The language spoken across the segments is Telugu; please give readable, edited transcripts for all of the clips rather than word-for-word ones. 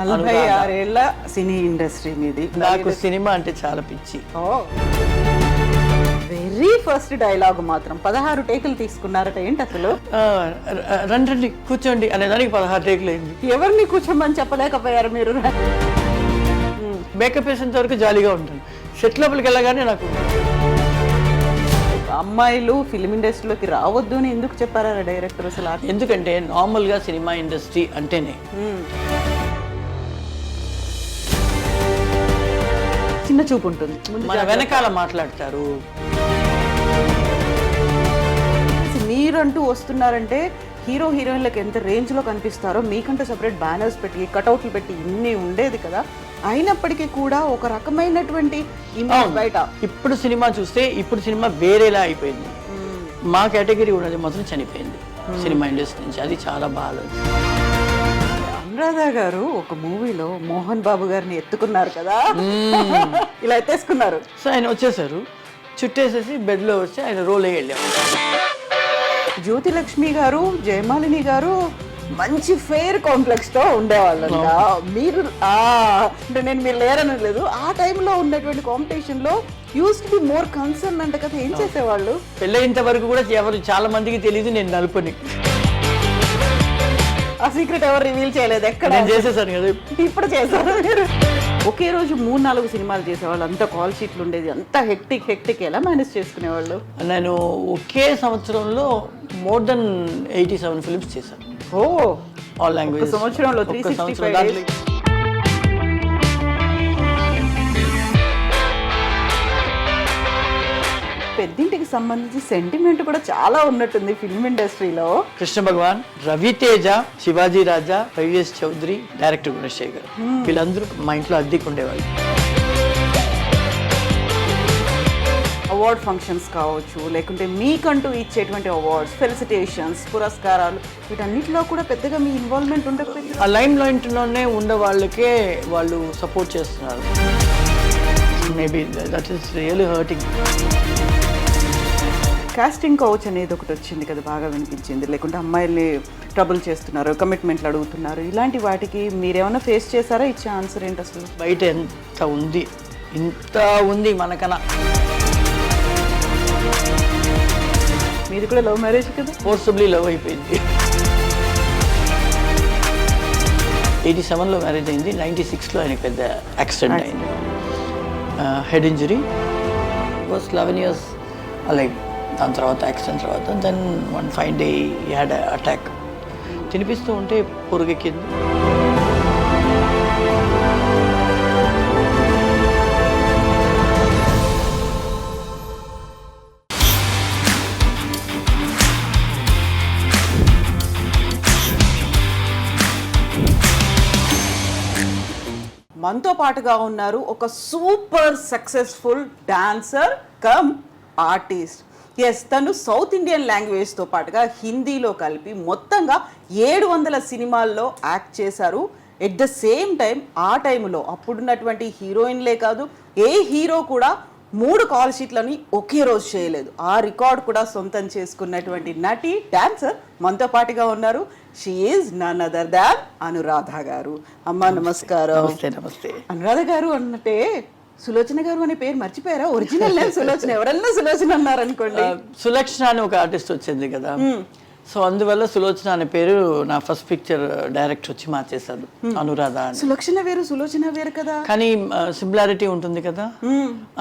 46 ఏళ్ల సినీ ఇండస్ట్రీ మీది. నాకు సినిమా అంటే చాలా పిచ్చి. వెరీ ఫస్ట్ డైలాగ్ మాత్రం 16 టేకులు తీసుకున్నారట. ఏంటి అసలు? రండి రండి కూర్చోండి అనేదానికి 16 టేకులు అయింది. ఎవరిని కూర్చోమని చెప్పలేకపోయారు మీరు? మేకప్ వేసేంత వరకు జాలీగా ఉంటాను. సెట్ లోపలికి వెళ్ళగానే నాకు అమ్మాయిలు ఫిలిం ఇండస్ట్రీలోకి రావద్దు అని ఎందుకు చెప్పారా డైరెక్టర్ అసలు? ఎందుకంటే నార్మల్గా సినిమా ఇండస్ట్రీ అంటేనే చిన్న చూపు ఉంటుంది, మన వెనకాల మాట్లాడతారు. మీరంటూ వస్తున్నారంటే హీరో హీరోయిన్లకు ఎంత రేంజ్లో కనిపిస్తారో మీకంటూ సపరేట్ బ్యానర్స్ పెట్టి కటౌట్లు పెట్టి ఇన్ని ఉండేది కదా. అయినప్పటికీ కూడా ఒక రకమైనటువంటి ఇమేజ్ బయట. ఇప్పుడు సినిమా చూస్తే ఇప్పుడు సినిమా వేరేలా అయిపోయింది. మా కేటగిరీ ఉన్నది మాత్రం చనిపోయింది సినిమా ఇండస్ట్రీ నుంచి. అది చాలా బాగా. అనురాధ గారు ఒక మూవీలో మోహన్ బాబు గారిని ఎత్తుకున్నారు కదా, ఇలా ఎత్తేసుకున్నారు. సో ఆయన వచ్చేసారు, చుట్టేసేసి బెడ్లో వచ్చి ఆయన రోల్ వెళ్ళాము. జ్యోతిలక్ష్మి గారు, జయమాలిని గారు మంచి ఫెయిర్ కాంప్లెక్స్ తో ఉండేవాళ్ళంట. మీరు అంటే నేను మీరు లేరనలేదు, ఆ టైంలో ఉన్నటువంటి కాంపిటీషన్ లో use to be more concern అంట కదా. ఏం చేసేవాళ్ళు? పెళ్ళైనంత వరకు కూడా ఎవరు చాలా మందికి తెలియదు నేను నలుపుని. ఆ సీక్రెట్ ఎవరు రివీల్ చేయలేదు ఎక్కడ? నేను చేసేసాను కదా. ఇప్పుడు చేశారు మీరు. ఒకే రోజు 3-4 సినిమాలు చేసేవాళ్ళు, అంత కాల్ షీట్లు ఉండేది, అంత హెక్టిక్ ఎలా మేనేజ్ చేసుకునేవాళ్ళు? నేను ఒకే సంవత్సరంలో మోర్ దెన్ 87 ఫిల్మ్స్ చేశాను. All language. సంవత్సరంలో 365 డేస్. పెద్దింటికి సంబంధించి సెంటిమెంట్ కూడా చాలా ఉన్నట్టుంది ఫిల్మ్ ఇండస్ట్రీలో. కృష్ణ భగవాన్, రవితేజ, శివాజీ రాజా, వైవిఎస్ చౌదరి, డైరెక్టర్ గుణశేఖర్, వీళ్ళందరూ మా ఇంట్లో అద్దెకు ఉండేవాళ్ళు. అవార్డ్ ఫంక్షన్స్ కావచ్చు, లేకుంటే మీకంటూ ఇచ్చేటువంటి అవార్డ్స్, ఫెలిసిటేషన్స్, పురస్కారాలు, వీటన్నిటిలో కూడా పెద్దగా మీ ఇన్వాల్వ్మెంట్ ఉండకపోయింది. ఆ లైమ్ లైట్లోనే ఉండే వాళ్ళకే వాళ్ళు సపోర్ట్ చేస్తున్నారు. Maybe that is really hurting. Casting couch అనేది ఒకటి వచ్చింది కదా, బాగా వినిపించింది. లేకుంటే అమ్మాయిల్ని ట్రబుల్ చేస్తున్నారు, కమిట్మెంట్లు అడుగుతున్నారు, ఇలాంటి వాటికి మీరేమైనా ఫేస్ చేశారా? ఇచ్చే ఆన్సర్ ఏంటి అసలు? బయట ఎంత ఉంది, ఇంత ఉంది మనకన్నా. మీది కూడా లవ్ మ్యారేజ్ కదా? ఫోర్సబుల్లీ లవ్ అయిపోయింది. 87లో మ్యారేజ్ అయింది, 96లో ఆయనకి పెద్ద యాక్సిడెంట్ అయింది, head injury. Was 11 years like. దాని తర్వాత యాక్సిడెంట్ తర్వాత then one fine day he had attack. తినిపిస్తూ ఉంటే పొరుగెక్కింది. మనతో పాటుగా ఉన్నారు ఒక super successful dancer cum artist. Yes, తను సౌత్ ఇండియన్ లాంగ్వేజ్తో పాటుగా హిందీలో కలిపి మొత్తంగా 700 సినిమాల్లో యాక్ట్ చేశారు. ఎట్ ద సేమ్ టైం ఆ టైంలో అప్పుడున్నటువంటి హీరోయిన్లే కాదు, ఏ హీరో కూడా 3 కాల్ షీట్లని ఒకే రోజు చేయలేదు. ఆ రికార్డ్ కూడా సొంతం చేసుకున్నటువంటి నటి, డాన్సర్ మనతో పాటుగా ఉన్నారు. She is none other than Anuradha garu. అమ్మా నమస్కారం. నమస్తే. నమస్తే. అనురాధ గారు అన్నట్టే సులోచన గారు అనే పేరు మర్చిపోయారా? Original name Sulochana. ఎవరన్నా సులోచన అన్నారనుకోండి. సులక్షణ అని ఒక ఆర్టిస్ట్ వచ్చింది కదా, సో అందువల్ల సులోచన అనే పేరు నా ఫస్ట్ పిక్చర్ డైరెక్ట్ వచ్చి మార్చేశాడు అనురాధ అని. సులక్షణ వేరు, సులోచన వేరు కదా, కానీ సిమిలారిటీ ఉంటుంది కదా,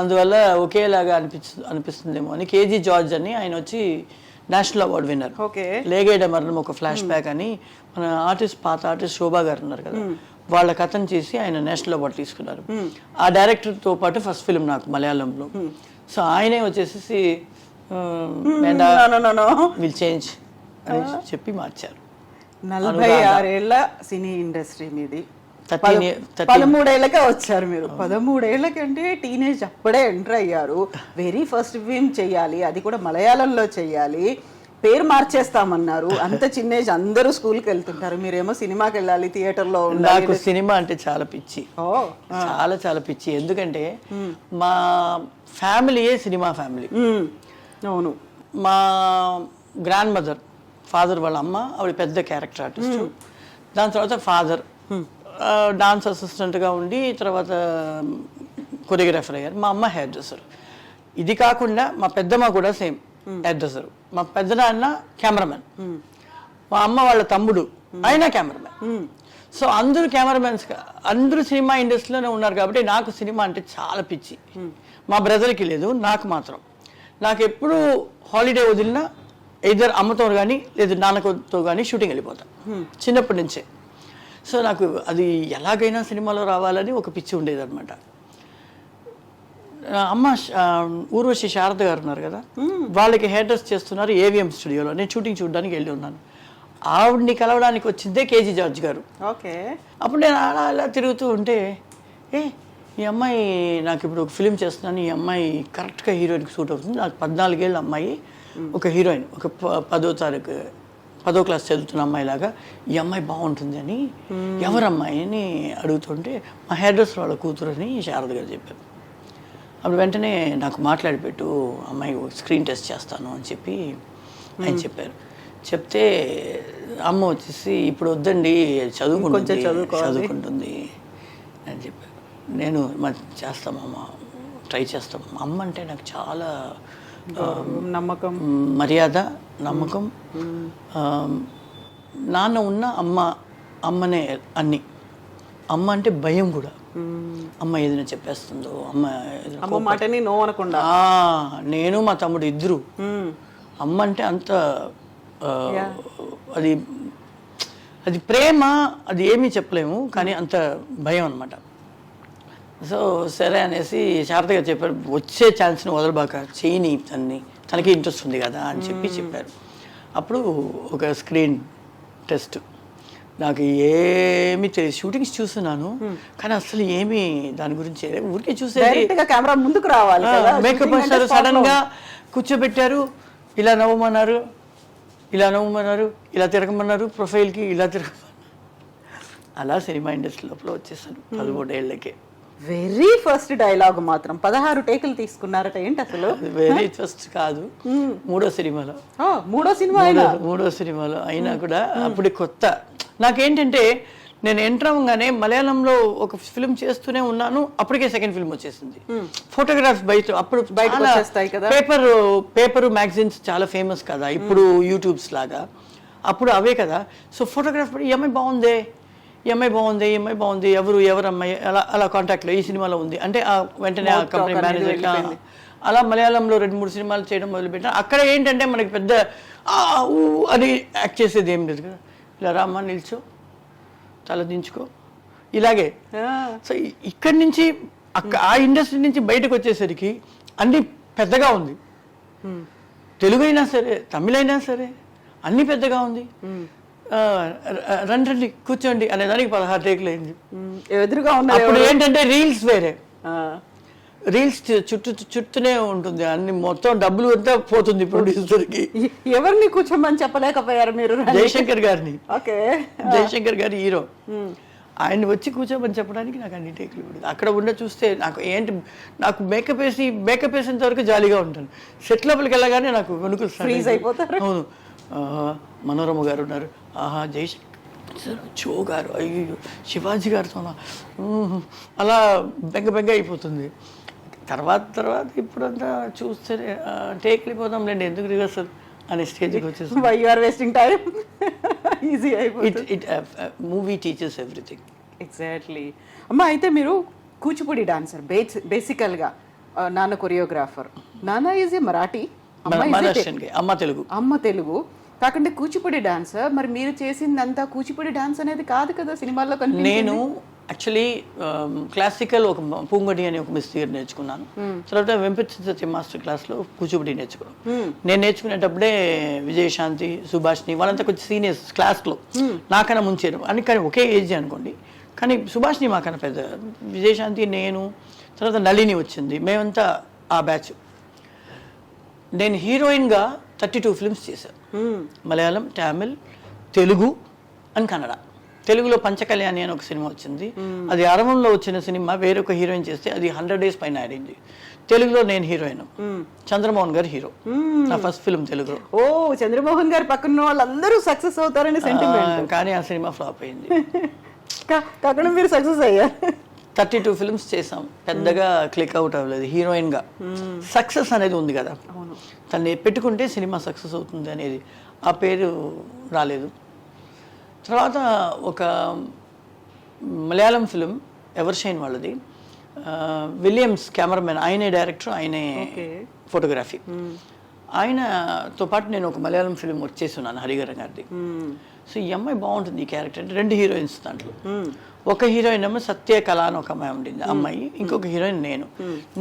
అందువల్ల ఒకేలాగా అనిపిస్తుందేమో అని. కేజీ జార్జ్ అని ఆయన వచ్చి నేషనల్ అవార్డు విన్నర్. లేగేడ మరణం ఒక ఫ్లాష్ బ్యాక్ అని మన ఆర్టిస్ట్, పాత ఆర్టిస్ట్ శోభా గారు ఉన్నారు కదా, వాళ్ళ కథను చేసి ఆయన నేషనల్ అవార్డు తీసుకున్నారు. ఆ డైరెక్టర్తో పాటు ఫస్ట్ ఫిల్మ్ నాకు మలయాళంలో. సో ఆయనే వచ్చేసి విల్ చేంజ్ అని చెప్పి మార్చారు. 46 ఏళ్ల సినీ ఇండస్ట్రీ మీది. 13 ఏళ్ళకే వచ్చారు మీరు. 13 ఏళ్ళకంటే టీనేజ్ అప్పుడే ఎంటర్ అయ్యారు. వెరీ ఫస్ట్ ఫిల్మ్ చెయ్యాలి, అది కూడా మలయాళంలో చెయ్యాలి, పేరు మార్చేస్తామన్నారు. అంత చిన్న ఏజ్, అందరూ స్కూల్కి వెళ్తుంటారు, మీరేమో సినిమాకి వెళ్ళాలి, థియేటర్లో ఉండాలి. నాకు సినిమా అంటే చాలా పిచ్చి, చాలా చాలా పిచ్చి. ఎందుకంటే మా ఫ్యామిలీయే సినిమా ఫ్యామిలీ. అవును. మా గ్రాండ్ మదర్, ఫాదర్ వాళ్ళ అమ్మ, ఆవిడ పెద్ద క్యారెక్టర్ ఆర్టిస్ట్. దాని తర్వాత ఫాదర్ డాన్స్ అసిస్టెంట్గా ఉండి తర్వాత కొరియోగ్రాఫర్ అయ్యారు. మా అమ్మ హెయిర్ డ్రెస్సర్. ఇది కాకుండా మా పెద్దమ్మ కూడా సేమ్ హెయిర్ డ్రెస్సర్. మా పెద్దనాన్న కెమెరామెన్, మా అమ్మ వాళ్ళ తమ్ముడు ఆయన కెమెరామెన్. సో అందరూ కెమెరామెన్స్, అందరూ సినిమా ఇండస్ట్రీలోనే ఉన్నారు కాబట్టి నాకు సినిమా అంటే చాలా పిచ్చి. మా బ్రదర్కి లేదు, నాకు మాత్రం. నాకు ఎప్పుడు హాలిడే వదిలినా ఇద్దరు అమ్మతో కానీ లేదు నాన్నతో కానీ షూటింగ్ వెళ్ళిపోతా చిన్నప్పటి నుంచే. సో నాకు అది ఎలాగైనా సినిమాలో రావాలని ఒక పిచ్చి ఉండేది అనమాట. అమ్మ ఊర్వశి శారద గారు ఉన్నారు కదా, వాళ్ళకి హెయిర్ డ్రెస్ చేస్తున్నారు ఏవిఎం స్టూడియోలో. నేను షూటింగ్ చూడడానికి వెళ్ళి ఉన్నాను. ఆవిడ్ని కలవడానికి వచ్చిందే కేజీ జార్జ్ గారు. ఓకే. అప్పుడు నేను అలా అలా తిరుగుతూ ఉంటే ఈ అమ్మాయి నాకు ఇప్పుడు ఒక ఫిలిం చేస్తున్నాను, ఈ అమ్మాయి కరెక్ట్గా హీరోయిన్కి సూట్ అవుతుంది. నాకు 14 ఏళ్ళ అమ్మాయి, ఒక హీరోయిన్, ఒక 10వ క్లాస్ చదువుతున్న అమ్మాయిలాగా ఈ అమ్మాయి బాగుంటుంది అని ఎవరమ్మాయిని అడుగుతుంటే మా హెయిర్ డ్రెస్ వాళ్ళ కూతురు అని శారద గారు చెప్పారు. అప్పుడు వెంటనే నాకు మాట్లాడి పెట్టు, అమ్మాయి స్క్రీన్ టెస్ట్ చేస్తాను అని చెప్పి ఆయన చెప్పారు. చెప్తే అమ్మ వచ్చేసి ఇప్పుడు వద్దండి చదువుకుంటుంది అని చెప్పారు. నేను చేస్తామమ్మ, ట్రై చేస్తాం. అమ్మ అంటే నాకు చాలా నమ్మకం, మర్యాద, నమ్మకం. నాన్న ఉన్న అమ్మనే అన్ని. అమ్మ అంటే భయం కూడా. అమ్మ ఏదైనా చెప్పేస్తుందో, అమ్మ మాటని నో అనకుండా. నేను మా తమ్ముడు ఇద్దరు అమ్మ అంటే అంత అది ప్రేమ, అది ఏమీ చెప్పలేము, కానీ అంత భయం అనమాట. సో సరే అనేసి శారదగా చెప్పారు, వచ్చే ఛాన్స్ని వదలబాక, చేయని తనకి ఇంట్రెస్ట్ ఉంది కదా అని చెప్పారు. అప్పుడు ఒక స్క్రీన్ టెస్ట్, నాకు ఏమీ తెలియదు. షూటింగ్స్ చూస్తున్నాను కానీ అసలు ఏమీ దాని గురించి ఊరికే చూసేది. కెమెరా ముందుకు రావాలి, మేకప్ వేస్తారు, సడన్గా కూర్చోబెట్టారు, ఇలా నవ్వమన్నారు, ఇలా తిరగమన్నారు, ప్రొఫైల్కి ఇలా తిరగమన్నారు. అలా సినిమా ఇండస్ట్రీ లోపల వచ్చేసాను 13 ఏళ్ళకే. వెరీ ఫస్ట్ డైలాగ్ మాత్రం 16 టేకులు తీసుకున్నారట. ఏంటి అసలు? వెరీ ఫస్ట్ కాదు, మూడో సినిమాలో అయినా కూడా అప్పుడు కొత్త. నాకేంటంటే నేను ఎంటర్ అవ్వగానే మలయాళంలో ఒక ఫిల్మ్ చేస్తూనే ఉన్నాను, అప్పటికే సెకండ్ ఫిల్మ్ వచ్చేసింది. ఫోటోగ్రాఫ్ అప్పుడు పేపర్ మ్యాగజైన్స్ చాలా ఫేమస్ కదా ఇప్పుడు యూట్యూబ్స్ లాగా, అప్పుడు అవే కదా. సో ఫోటోగ్రాఫ్ ఈ అమ్మాయి బాగుంది, ఎవరు అమ్మాయి, అలా కాంటాక్ట్లో ఈ సినిమాలో ఉంది అంటే వెంటనే ఆ కంపెనీ మేనేజర్ అలా మలయాళంలో 2-3 సినిమాలు చేయడం మొదలుపెట్టాను. అక్కడ ఏంటంటే మనకి పెద్ద అని యాక్ట్ చేసేది ఏం లేదు కదా. ఇలా రామ్మా, నిల్చో, తల దించుకో, ఇలాగే. సో ఇక్కడి నుంచి ఆ ఇండస్ట్రీ నుంచి బయటకు వచ్చేసరికి అన్ని పెద్దగా ఉంది. తెలుగు అయినా సరే, తమిళ అయినా సరే అన్ని పెద్దగా ఉంది. రండి కూర్చోండి అనేదానికి 16 టేకులు అయింది. ఎదురుగా అప్పుడు ఏంటంటే రీల్స్ వేరే, రీల్స్ చుట్టూనే ఉంటుంది, అన్ని మొత్తం డబ్బులు అంతా పోతుంది ప్రొడ్యూసర్కి. ఎవరిని కూర్చోమని చెప్పలేకపోయారు మీరు? జయశంకర్ గారిని. ఓకే. జయశంకర్ గారి హీరో, ఆయన వచ్చి కూర్చోమని చెప్పడానికి నాకు అన్ని టేకులు పడింది. అక్కడ చూస్తే నాకు మేకప్ వేసేంత వరకు జాలీగా ఉంటాను. సెట్ లోపలికి వెళ్ళగానే నాకు వెనుకలు ఫ్రీజ్ అయిపోతారు. అవును. మనోరమ గారు ఉన్నారు, జయశంకర్ చో గారు, అయ్యో శివాజీ గారితో అలా బెంగ అయిపోతుంది. తర్వాత ఇప్పుడంతా చూస్తే టేక్ వెళ్ళిపోదాం లేండి, ఎందుకు రిహర్సల్ అనే స్టేజ్కి వచ్చేసి మూవీ టీచర్స్ ఎవ్రీథింగ్. ఎగ్జాక్ట్లీ. అమ్మ, అయితే మీరు కూచిపూడి డాన్సర్ బేసికల్గా, నాన్న కొరియోగ్రాఫర్. నాన్న ఈజ్ ఏ మరాఠీ, అమ్మ తెలుగు కాకుండా కూచిపూడి డాన్సర్. మరి మీరు చేసిందంతా కూచిపూడి డాన్స్ అనేది కాదు కదా సినిమాల్లో కనిపించింది. నేను యాక్చువల్లీ క్లాసికల్ ఒక పూంగడి అని ఒక మిస్ దగ్గర నేర్చుకున్నాను. తర్వాత వెంపతి మాస్టర్ క్లాస్లో కూచిపూడి నేర్చుకున్నాను. నేను నేర్చుకునేటప్పుడే విజయశాంతి, సుభాష్ని వాళ్ళంతా కొంచెం సీనియర్స్ క్లాస్లో నాకన్నా ముంచారు అని, కానీ ఒకే ఏజ్ అనుకోండి. కానీ సుభాష్ని మాకన్నా పెద్ద, విజయశాంతి, నేను, తర్వాత నళిని వచ్చింది, మేమంతా ఆ బ్యాచ్. నేను హీరోయిన్గా 32 ఫిల్మ్స్ చేశాను. మలయాళం, తమిళ్, తెలుగు అండ్ కన్నడ. తెలుగులో పంచకళ్యాణి అని ఒక సినిమా వచ్చింది, అది అరవంలో వచ్చిన సినిమా, వేరొక హీరోయిన్ చేస్తే అది 100 days పైన ఆడింది. తెలుగులో నేను హీరోయిన్, చంద్రమోహన్ గారు హీరో. నా ఫస్ట్ ఫిల్మ్ తెలుగులో. ఓ, చంద్రమోహన్ గారు పక్కన వాళ్ళందరూ సక్సెస్ అవుతారని సెంటిమెంట్. కానీ ఆ సినిమా ఫ్లాప్ అయింది. కాకుండా మీరు సక్సెస్ అయ్యారు. 32 ఫిల్మ్స్ చేసాం, పెద్దగా క్లిక్ అవుట్ అవ్వలేదు హీరోయిన్గా. సక్సెస్ అనేది ఉంది కదా, తను పెట్టుకుంటే సినిమా సక్సెస్ అవుతుంది అనేది ఆ పేరు రాలేదు. తర్వాత ఒక మలయాళం ఫిలిం ఎవర్షైన్ వాళ్ళది, విలియమ్స్ కెమెరామెన్, ఆయనే డైరెక్టర్, ఆయనే ఫోటోగ్రఫీ. ఆయనతో పాటు నేను ఒక మలయాళం ఫిలిం వర్క్ చేస్తున్నాను, హరిహరన్ గారిది. సో ఈ అమ్మాయి బాగుంటుంది ఈ క్యారెక్టర్ అంటే, 2 హీరోయిన్స్ దాంట్లో. ఒక హీరోయిన్ ఏమో సత్య కళ అని ఒక అమ్మాయి ఉండింది అమ్మాయి, ఇంకొక హీరోయిన్ నేను.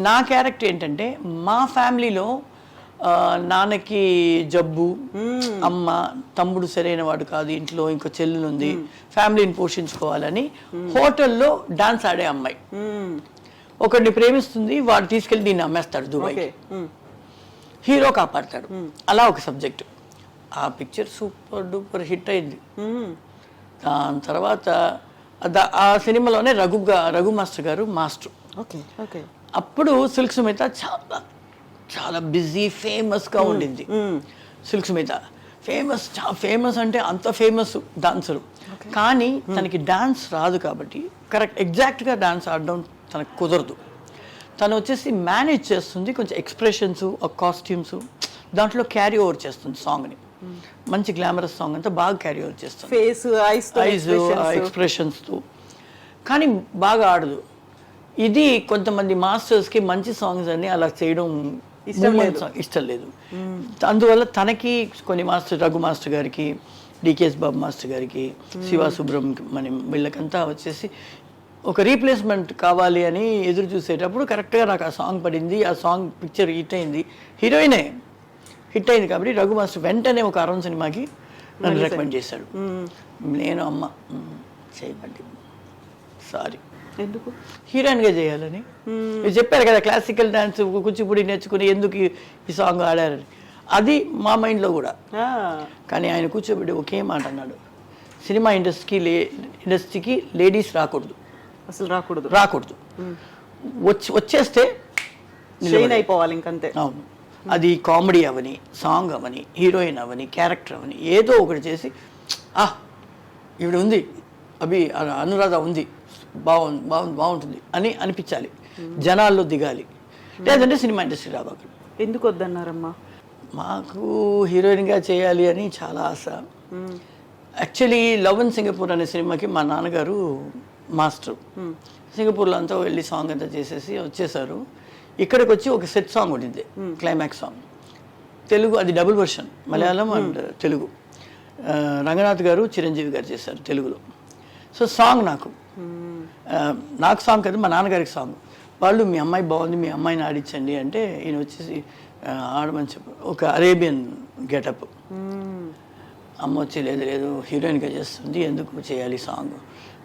నా క్యారెక్టర్ ఏంటంటే, మా ఫ్యామిలీలో నాన్నకి జబ్బు, అమ్మ, తమ్ముడు సరైన వాడు కాదు, ఇంట్లో ఇంకో చెల్లెలు ఉంది, ఫ్యామిలీని పోషించుకోవాలని హోటల్లో డాన్స్ ఆడే అమ్మాయి. ఒకడిని ప్రేమిస్తుంది, వాడు తీసుకెళ్ళి దీన్ని అమ్మేస్తాడు దుబాయ్, హీరో కాపాడతాడు. అలా ఒక సబ్జెక్టు. ఆ పిక్చర్ సూపర్ డూపర్ హిట్ అయింది. దాని తర్వాత ఆ సినిమాలోనే రఘు మాస్టర్ గారు మాస్టర్. అప్పుడు సిల్క్ సుమిత చాలా చాలా బిజీ ఫేమస్గా ఉండింది. సిల్క్ సుమిత ఫేమస్ అంటే అంత ఫేమస్ డాన్సరు, కానీ తనకి డాన్స్ రాదు కాబట్టి ఎగ్జాక్ట్గా డాన్స్ ఆడడం తనకు కుదరదు. తను వచ్చేసి మేనేజ్ చేస్తుంది, కొంచెం ఎక్స్ప్రెషన్స్, కాస్ట్యూమ్స్ దాంట్లో క్యారీ ఓవర్ చేస్తుంది సాంగ్ని. మంచి గ్లామరస్ సాంగ్ అంతా బాగా క్యారీ ఓవర్ చేస్తుంది, ఫేస్ ఐస్ ఎక్స్ప్రెషన్స్తో, కానీ బాగా ఆడదు. ఇది కొంతమంది మాస్టర్స్కి మంచి సాంగ్స్ అని అలా చేయడం ఇష్టం లేదు. అందువల్ల తనకి కొన్ని రఘు మాస్టర్ గారికి, డికేఎస్ బాబు మాస్టర్ గారికి, శివ సుబ్రహ్మణ్యం వీళ్ళకంతా వచ్చేసి ఒక రీప్లేస్మెంట్ కావాలి అని ఎదురు చూసేటప్పుడు కరెక్ట్గా నాకు ఆ సాంగ్ పడింది. ఆ సాంగ్ పిక్చర్ హిట్ అయింది, హీరోయినే హిట్ అయింది కాబట్టి రఘు మాస్టర్ వెంటనే ఒక అరౌండ్ సినిమాకి నన్ను రికమెండ్ చేశాడు. నేను అమ్మ చేయబడ్డి సారీ, ఎందుకు హీరోయిన్గా చేయాలని. మీరు చెప్పారు కదా క్లాసికల్ డాన్స్ కూచిపూడి నేర్చుకుని ఎందుకు ఈ సాంగ్ ఆడారని, అది మా మైండ్లో కూడా. కానీ ఆయన కూర్చోబెట్టి ఒకే మాట అన్నాడు, సినిమా ఇండస్ట్రీకి లేడీస్ రాకూడదు, అసలు రాకూడదు. వచ్చేస్తే అయిపోవాలి ఇంకంతే. అవును, అది కామెడీ అవని, సాంగ్ అవని, హీరోయిన్ అవని, క్యారెక్టర్ అవని, ఏదో ఒకటి చేసి ఈవిడ ఉంది, అనురాధ ఉంది, బాగుంటుంది అని అనిపించాలి, జనాల్లో దిగాలి. లేదంటే సినిమా ఇండస్ట్రీ రావాలి. ఎందుకు వద్దన్నారమ్మా? మాకు హీరోయిన్గా చేయాలి అని చాలా ఆశ. యాక్చువల్లీ లవ్ ఇన్ సింగపూర్ అనే సినిమాకి మా నాన్నగారు మాస్టర్. సింగపూర్లో అంతా వెళ్ళి సాంగ్ అంతా చేసేసి వచ్చేసారు. ఇక్కడికి వచ్చి ఒక సెట్ సాంగ్ ఉండింది, క్లైమాక్స్ సాంగ్, తెలుగు, అది double version, Malayalam and Telugu. Ranganath గారు, చిరంజీవి గారు చేశారు తెలుగులో. సో సాంగ్ నాకు సాంగ్ కదా, మా నాన్నగారికి సాంగ్. వాళ్ళు మీ అమ్మాయి బాగుంది, మీ అమ్మాయిని ఆడించండి అంటే ఈయన వచ్చేసి ఆడమని చెప్పారు. ఒక అరేబియన్ గెటప్. అమ్మ వచ్చి లేదు హీరోయిన్గా చేస్తుంది, ఎందుకు చేయాలి సాంగ్,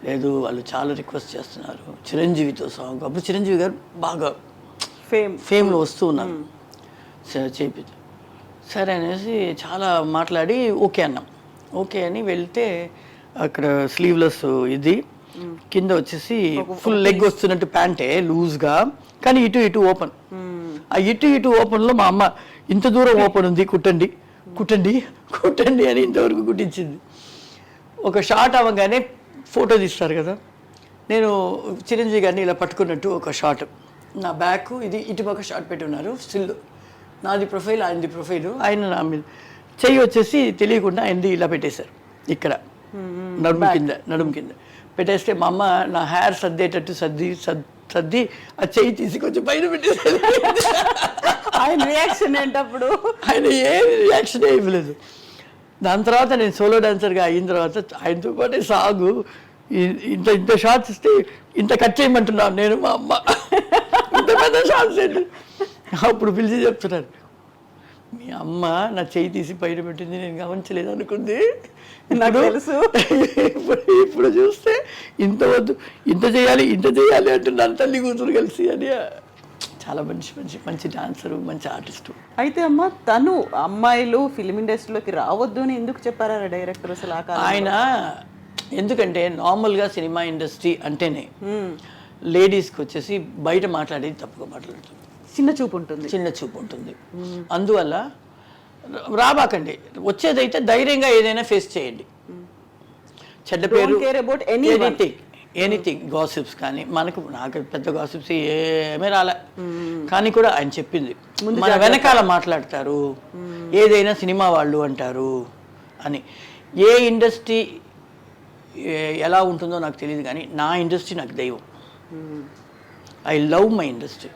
లేదు వాళ్ళు చాలా రిక్వెస్ట్ చేస్తున్నారు, చిరంజీవితో సాంగ్. అప్పుడు చిరంజీవి గారు బాగా ఫేమ్లో వస్తూ ఉన్నారు. చేపి సరే అనేసి చాలా మాట్లాడి ఓకే అన్నాం. ఓకే అని వెళ్తే అక్కడ స్లీవ్లెస్ ఇది, కింద వచ్చేసి ఫుల్ లెగ్ వస్తున్నట్టు ప్యాంటే లూజ్గా, కానీ ఇటు ఓపెన్. ఆ ఇటు ఓపెన్లో మా అమ్మ ఇంత దూరం ఓపెన్ ఉంది, కుట్టండి అని ఇంతవరకు కుట్టించింది. ఒక షార్ట్ అవ్వగానే ఫోటో తీస్తారు కదా, నేను చిరంజీవి గారిని ఇలా పట్టుకున్నట్టు ఒక షాట్, నా బ్యాక్ ఇది ఇటుపక్క షాట్ పెట్టి ఉన్నారు, స్టిల్ నాది ప్రొఫైల్, ఆయనది ప్రొఫైల్. ఆయన నా మీద చెయ్యి వచ్చేసి తెలియకుండా ఆయనది ఇలా పెట్టేశారు, ఇక్కడ నడుము కింద పెట్టేస్తే మా అమ్మ నా హెయిర్ సర్దేటట్టు సర్ది ఆ చెయ్యి తీసి కొంచెం పైన పెట్టేసారు. ఆయన రియాక్షన్ ఏంటప్పుడు? ఆయన ఏ రియాక్షన్ ఇవ్వలేదు. దాని తర్వాత నేను సోలో డాన్సర్గా అయిన తర్వాత ఆయనతో పాటే సాగు ఇంత షార్ట్స్ ఇస్తే ఇంత కట్ చేయమంటున్నాను నేను, మా అమ్మ ఇంత పెద్ద షార్ట్స్ ఏంటి. అప్పుడు పిలిచి చెప్తున్నారు, మీ అమ్మ నా చెయ్యి తీసి పైన పెట్టింది, నేను గమనించలేదు అనుకుంది, నాకు తెలుసు. ఇప్పుడు చూస్తే ఇంత చేయాలి అంటున్నాను తల్లి కూతురు కలిసి అని. చాలా మంచి డాన్సరు, మంచి ఆర్టిస్టు. అయితే అమ్మ తను అమ్మాయిలు ఫిల్మ్ ఇండస్ట్రీలోకి రావద్దు అని ఎందుకు చెప్పారా డైరెక్టర్ అసలు? ఆయన ఎందుకంటే నార్మల్గా సినిమా ఇండస్ట్రీ అంటేనే లేడీస్కి వచ్చేసి బయట మాట్లాడేది తప్పుగా మాట్లాడుతుంది, చిన్న చూపు ఉంటుంది. అందువల్ల రాబాకండి, వచ్చేదైతే ధైర్యంగా ఏదైనా ఫేస్ చేయండి. చెడ్డ పేరు ఎనీథింగ్ గాసిప్స్ కానీ నాకు పెద్ద గాసిప్స్ ఏమీ రాలే, కానీ కూడా ఆయన చెప్పింది మన వెనకాల మాట్లాడతారు, ఏదైనా సినిమా వాళ్ళు అంటారు అని. ఏ ఇండస్ట్రీ ఎలా ఉంటుందో నాకు తెలియదు, కానీ నా ఇండస్ట్రీ నాకు దైవం. I love my industry.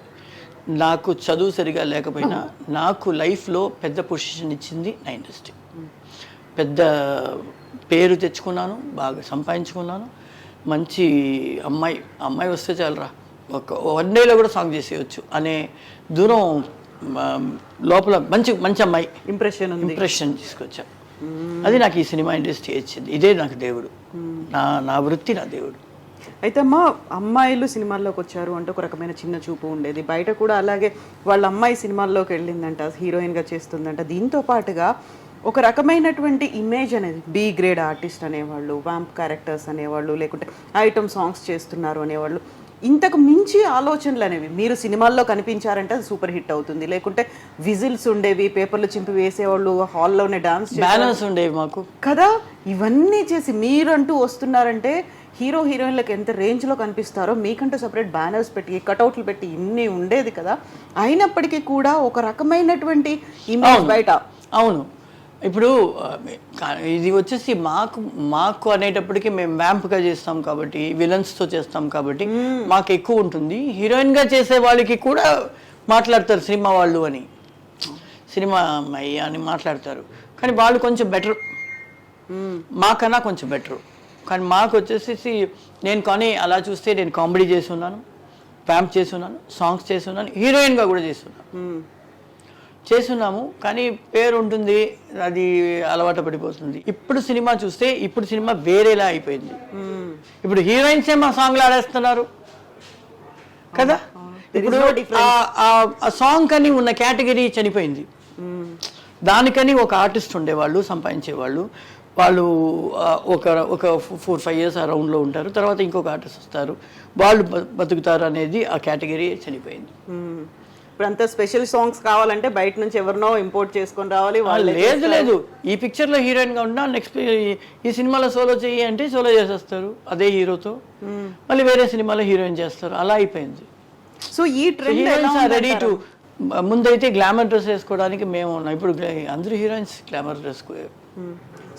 నాకు చదువు సరిగా లేకపోయినా నాకు లైఫ్లో పెద్ద పొజిషన్ ఇచ్చింది నా ఇండస్ట్రీ. పెద్ద పేరు తెచ్చుకున్నాను, బాగా సంపాదించుకున్నాను. మంచి అమ్మాయి వస్తే చాలరా, ఒక 1 డేలో కూడా సాంగ్ చేసేయచ్చు అనే దూరం లోపల మంచి అమ్మాయి ఇంప్రెషన్ తీసుకొచ్చా. అది నాకు ఈ సినిమా ఇండస్ట్రీ ఇచ్చింది. ఇదే నాకు దేవుడు, నా వృత్తి నా దేవుడు. అయితే అమ్మాయిలు సినిమాల్లోకి వచ్చారు అంటే ఒక రకమైన చిన్న చూపు ఉండేది. బయట కూడా అలాగే వాళ్ళ అమ్మాయి సినిమాల్లోకి వెళ్ళిందంట, హీరోయిన్గా చేస్తుందంట. దీంతో పాటుగా ఒక రకమైనటువంటి ఇమేజ్ అనేది బి గ్రేడ్ ఆర్టిస్ట్ అనేవాళ్ళు, వ్యాంప్ క్యారెక్టర్స్ అనేవాళ్ళు, లేకుంటే ఐటమ్ సాంగ్స్ చేస్తున్నారు అనేవాళ్ళు. ఇంతకు మించి ఆలోచనలు అనేవి, మీరు సినిమాల్లో కనిపించారంటే అది సూపర్ హిట్ అవుతుంది, లేకుంటే విజిల్స్ ఉండేవి, పేపర్లు చింపి వేసేవాళ్ళు, హాల్లోనే డాన్స్ ఉండేవి మాకు కదా. ఇవన్నీ చేసి మీరంటూ వస్తున్నారంటే హీరో హీరోయిన్లకు ఎంత రేంజ్లో కనిపిస్తారో, మీకంటూ సపరేట్ బ్యానర్స్ పెట్టి కటౌట్లు పెట్టి ఇన్ని ఉండేది కదా. అయినప్పటికీ కూడా ఒక రకమైనటువంటి ఇమేజ్ బయట. అవును, ఇప్పుడు ఇది వచ్చేసి మాకు అనేటప్పటికీ మేము వ్యాంప్గా చేస్తాం కాబట్టి, విలన్స్తో చేస్తాం కాబట్టి మాకు ఎక్కువ ఉంటుంది. హీరోయిన్గా చేసే వాళ్ళకి కూడా మాట్లాడతారు సినిమా వాళ్ళు అని, సినిమా అమ్మాయి అని మాట్లాడతారు. కానీ వాళ్ళు కొంచెం బెటర్, మాకన్నా కొంచెం బెటరు. కానీ మాకు వచ్చేసి నేను కానీ అలా చూస్తే నేను కామెడీ చేస్తున్నాను, వ్యాంప్ చేస్తున్నాను, సాంగ్స్ చేస్తున్నాను, హీరోయిన్గా కూడా చేస్తున్నాము. కానీ పేరు ఉంటుంది, అది అలవాటు పడిపోతుంది. ఇప్పుడు సినిమా చూస్తే ఇప్పుడు సినిమా వేరేలా అయిపోయింది. ఇప్పుడు హీరోయిన్సే మా సాంగ్లు ఆడేస్తున్నారు కదా. ఇప్పుడు ఆ సాంగ్ కని ఉన్న కేటగిరీ చనిపోయింది. దానికని ఒక ఆర్టిస్ట్ ఉండేవాళ్ళు, సంపాదించేవాళ్ళు. వాళ్ళు ఒక 4-5 years ఆ రౌండ్లో ఉంటారు, తర్వాత ఇంకొక ఆర్టిస్ట్ వస్తారు, వాళ్ళు బతుకుతారు అనేది ఆ కేటగిరీ చనిపోయింది. ఇప్పుడు అంత స్పెషల్ సాంగ్స్ కావాలంటే బయట నుంచి ఎవరినో ఇంపోర్ట్ చేసుకొని రావాలి. లేదు, ఈ పిక్చర్లో హీరోయిన్గా ఉన్నా నెక్స్ట్ ఈ సినిమాలో సోలో చెయ్యి అంటే సోలో చేసేస్తారు అదే హీరోతో, మళ్ళీ వేరే సినిమాలో హీరోయిన్ చేస్తారు. అలా అయిపోయింది. సో ఈ ట్రెండ్ రెడీ టు, ముందైతే గ్లామర్ డ్రెస్ వేసుకోవడానికి మేము ఉన్నాం, ఇప్పుడు అందరూ హీరోయిన్స్ గ్లామర్ డ్రెస్.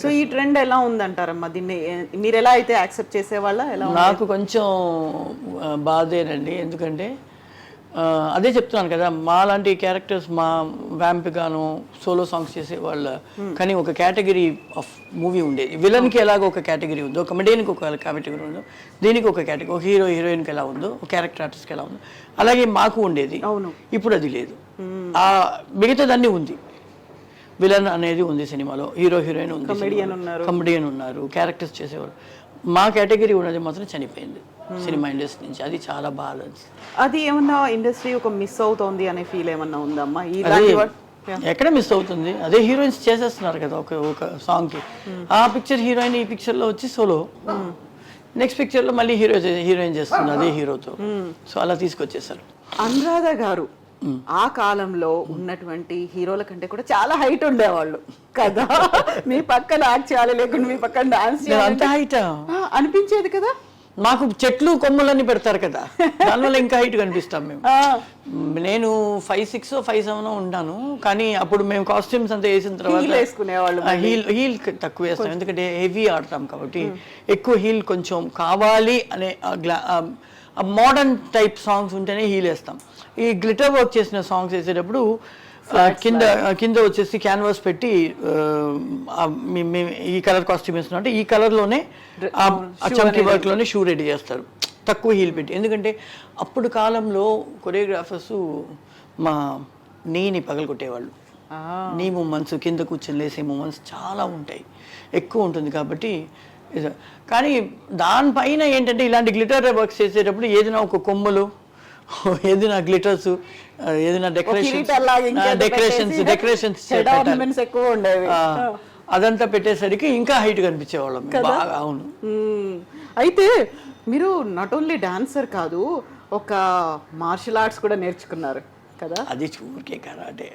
సో ఈ ట్రెండ్ ఎలా ఉందంటారమ్మా? దీన్ని మీరు ఎలా అయితే యాక్సెప్ట్ చేసేవాళ్ళ? ఎలా? నాకు కొంచెం బాధేనండి, ఎందుకంటే అదే చెప్తున్నాను కదా, మా లాంటి క్యారెక్టర్స్ మా వ్యాంప్ గాను సోలో సాంగ్స్ చేసే వాళ్ళ కానీ ఒక కేటగిరీ ఆఫ్ మూవీ ఉండేది. విలన్కి ఎలాగో ఒక కేటగిరీ ఉందో, కమెడియన్కి ఒక కేటగిరీ ఉందో, దీనికి ఒక కేటగిరీ, ఒక హీరో హీరోయిన్కి ఎలా ఉందో, ఒక క్యారెక్టర్ ఆర్టిస్ట్కి ఎలా ఉందో, అలాగే మాకు ఉండేది. అవును, ఇప్పుడు అది లేదు. మిగతాదన్నీ ఉంది. విలన్ అనేది ఉంది సినిమాలో, హీరో హీరోయిన్ ఉంది, కమెడియన్ ఉన్నారు, క్యారెక్టర్స్ చేసేవారు. మా కేటగిరీ ఉన్నది మాత్రం చనిపోయింది సినిమా ఇండస్ట్రీ నుంచి. అది చాలా బాగా. అది ఏమన్నా ఇండస్ట్రీ ఒక మిస్ అవుతోంది అనే ఫీల్ ఏమన్నా ఉందమ్మా? ఎక్కడ మిస్ అవుతుంది? అదే హీరోయిన్స్ చేసేస్తున్నారు కదా ఒక సాంగ్కి. ఆ పిక్చర్ హీరోయిన్ ఈ పిక్చర్లో వచ్చి సోలో, నెక్స్ట్ పిక్చర్లో మళ్ళీ హీరోయిన్ చేస్తుంది అదే హీరోతో. సో అలా తీసుకొచ్చేసారు. అనురాధ గారు ఆ కాలంలో ఉన్నటువంటి హీరోల కంటే కూడా చాలా హైట్ ఉండేవాళ్ళు కదా. మీ పక్కన యాక్ట్ చేయాలి, లేకుంటే మీ పక్కన డాన్స్ చేయాలి హైట్ అనిపించేది కదా. మాకు చెట్లు కొమ్మలన్నీ పెడతారు కదా, దానివల్ల ఇంకా హైట్ కనిపిస్తాం మేము. నేను 5'6" 5'7" ఉన్నాను, కానీ అప్పుడు మేము కాస్ట్యూమ్స్ అంతా వేసిన తర్వాత హీల్ తక్కువ వేస్తాం, ఎందుకంటే హెవీ ఆడతాం కాబట్టి. ఎక్కువ హీల్ కొంచెం కావాలి అనే మోడర్న్ టైప్ సాంగ్స్ ఉంటేనే హీల్ వేస్తాం. ఈ గ్లిటర్ వర్క్ చేసిన సాంగ్స్ వేసేటప్పుడు కింద వచ్చేసి క్యాన్వాస్ పెట్టి ఈ కలర్ కాస్ట్యూమ్ వేస్తున్నాం అంటే ఈ కలర్లోనే చంకీ వర్క్లోనే షూ రెడీ చేస్తారు, తక్కువ హీల్ పెట్టి. ఎందుకంటే అప్పుడు కాలంలో కొరియోగ్రాఫర్స్ మా నీని పగలగొట్టేవాళ్ళు. నీ మూమెంట్స్, కింద కూర్చొని లేసే మూమెంట్స్ చాలా ఉంటాయి, ఎక్కువ ఉంటుంది కాబట్టి. కానీ దానిపైన ఏంటంటే ఇలాంటి గ్లిటర్ వర్క్స్ చేసేటప్పుడు ఏదైనా ఒక కొమ్మలు, ఏదైనా గ్లిటర్స్, ఏదైనా డెకరేషన్స్ అదంతా పెట్టేసరికి ఇంకా హైట్ కనిపించేవాళ్ళం బాగా. అవును. అయితే మీరు నాట్ ఓన్లీ డాన్సర్ కాదు, ఒక మార్షల్ ఆర్ట్స్ కూడా నేర్చుకున్నారు కదా. అది ఊరికే కరాటే.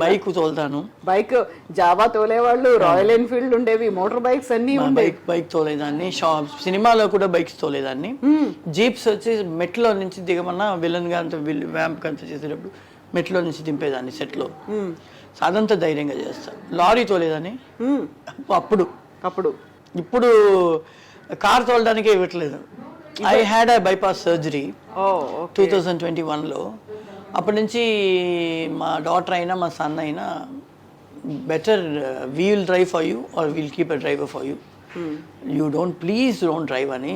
బైక్ తోలుతాను. బైక్ జావా తోలేవాళ్ళు, రాయల్ ఎన్ఫీల్డ్ ఉండేవి, మోటార్ బైక్స్ అన్ని ఉండేవి. బైక్ తోలేదాన్ని, సినిమాలో కూడా బైక్స్ తోలేదాన్ని. జీప్స్ వచ్చి మెట్లో నుంచి దిగమన్నా విలన్ గా అంత వ్యాంప్ అంతా చేసేటప్పుడు మెట్లో నుంచి దింపేదాన్ని సెట్లో. అదంతా ధైర్యంగా చేస్తాను. లారీ తోలేదాన్ని అప్పుడు. ఇప్పుడు కార్ తోలడానికే ఇవ్వట్లేదు. I had a bypass surgery 2021లో. అప్పటి నుంచి మా డాటర్ అయినా మా సన్ అయినా better we will drive for you or will keep a driver for you, you please don't drive అని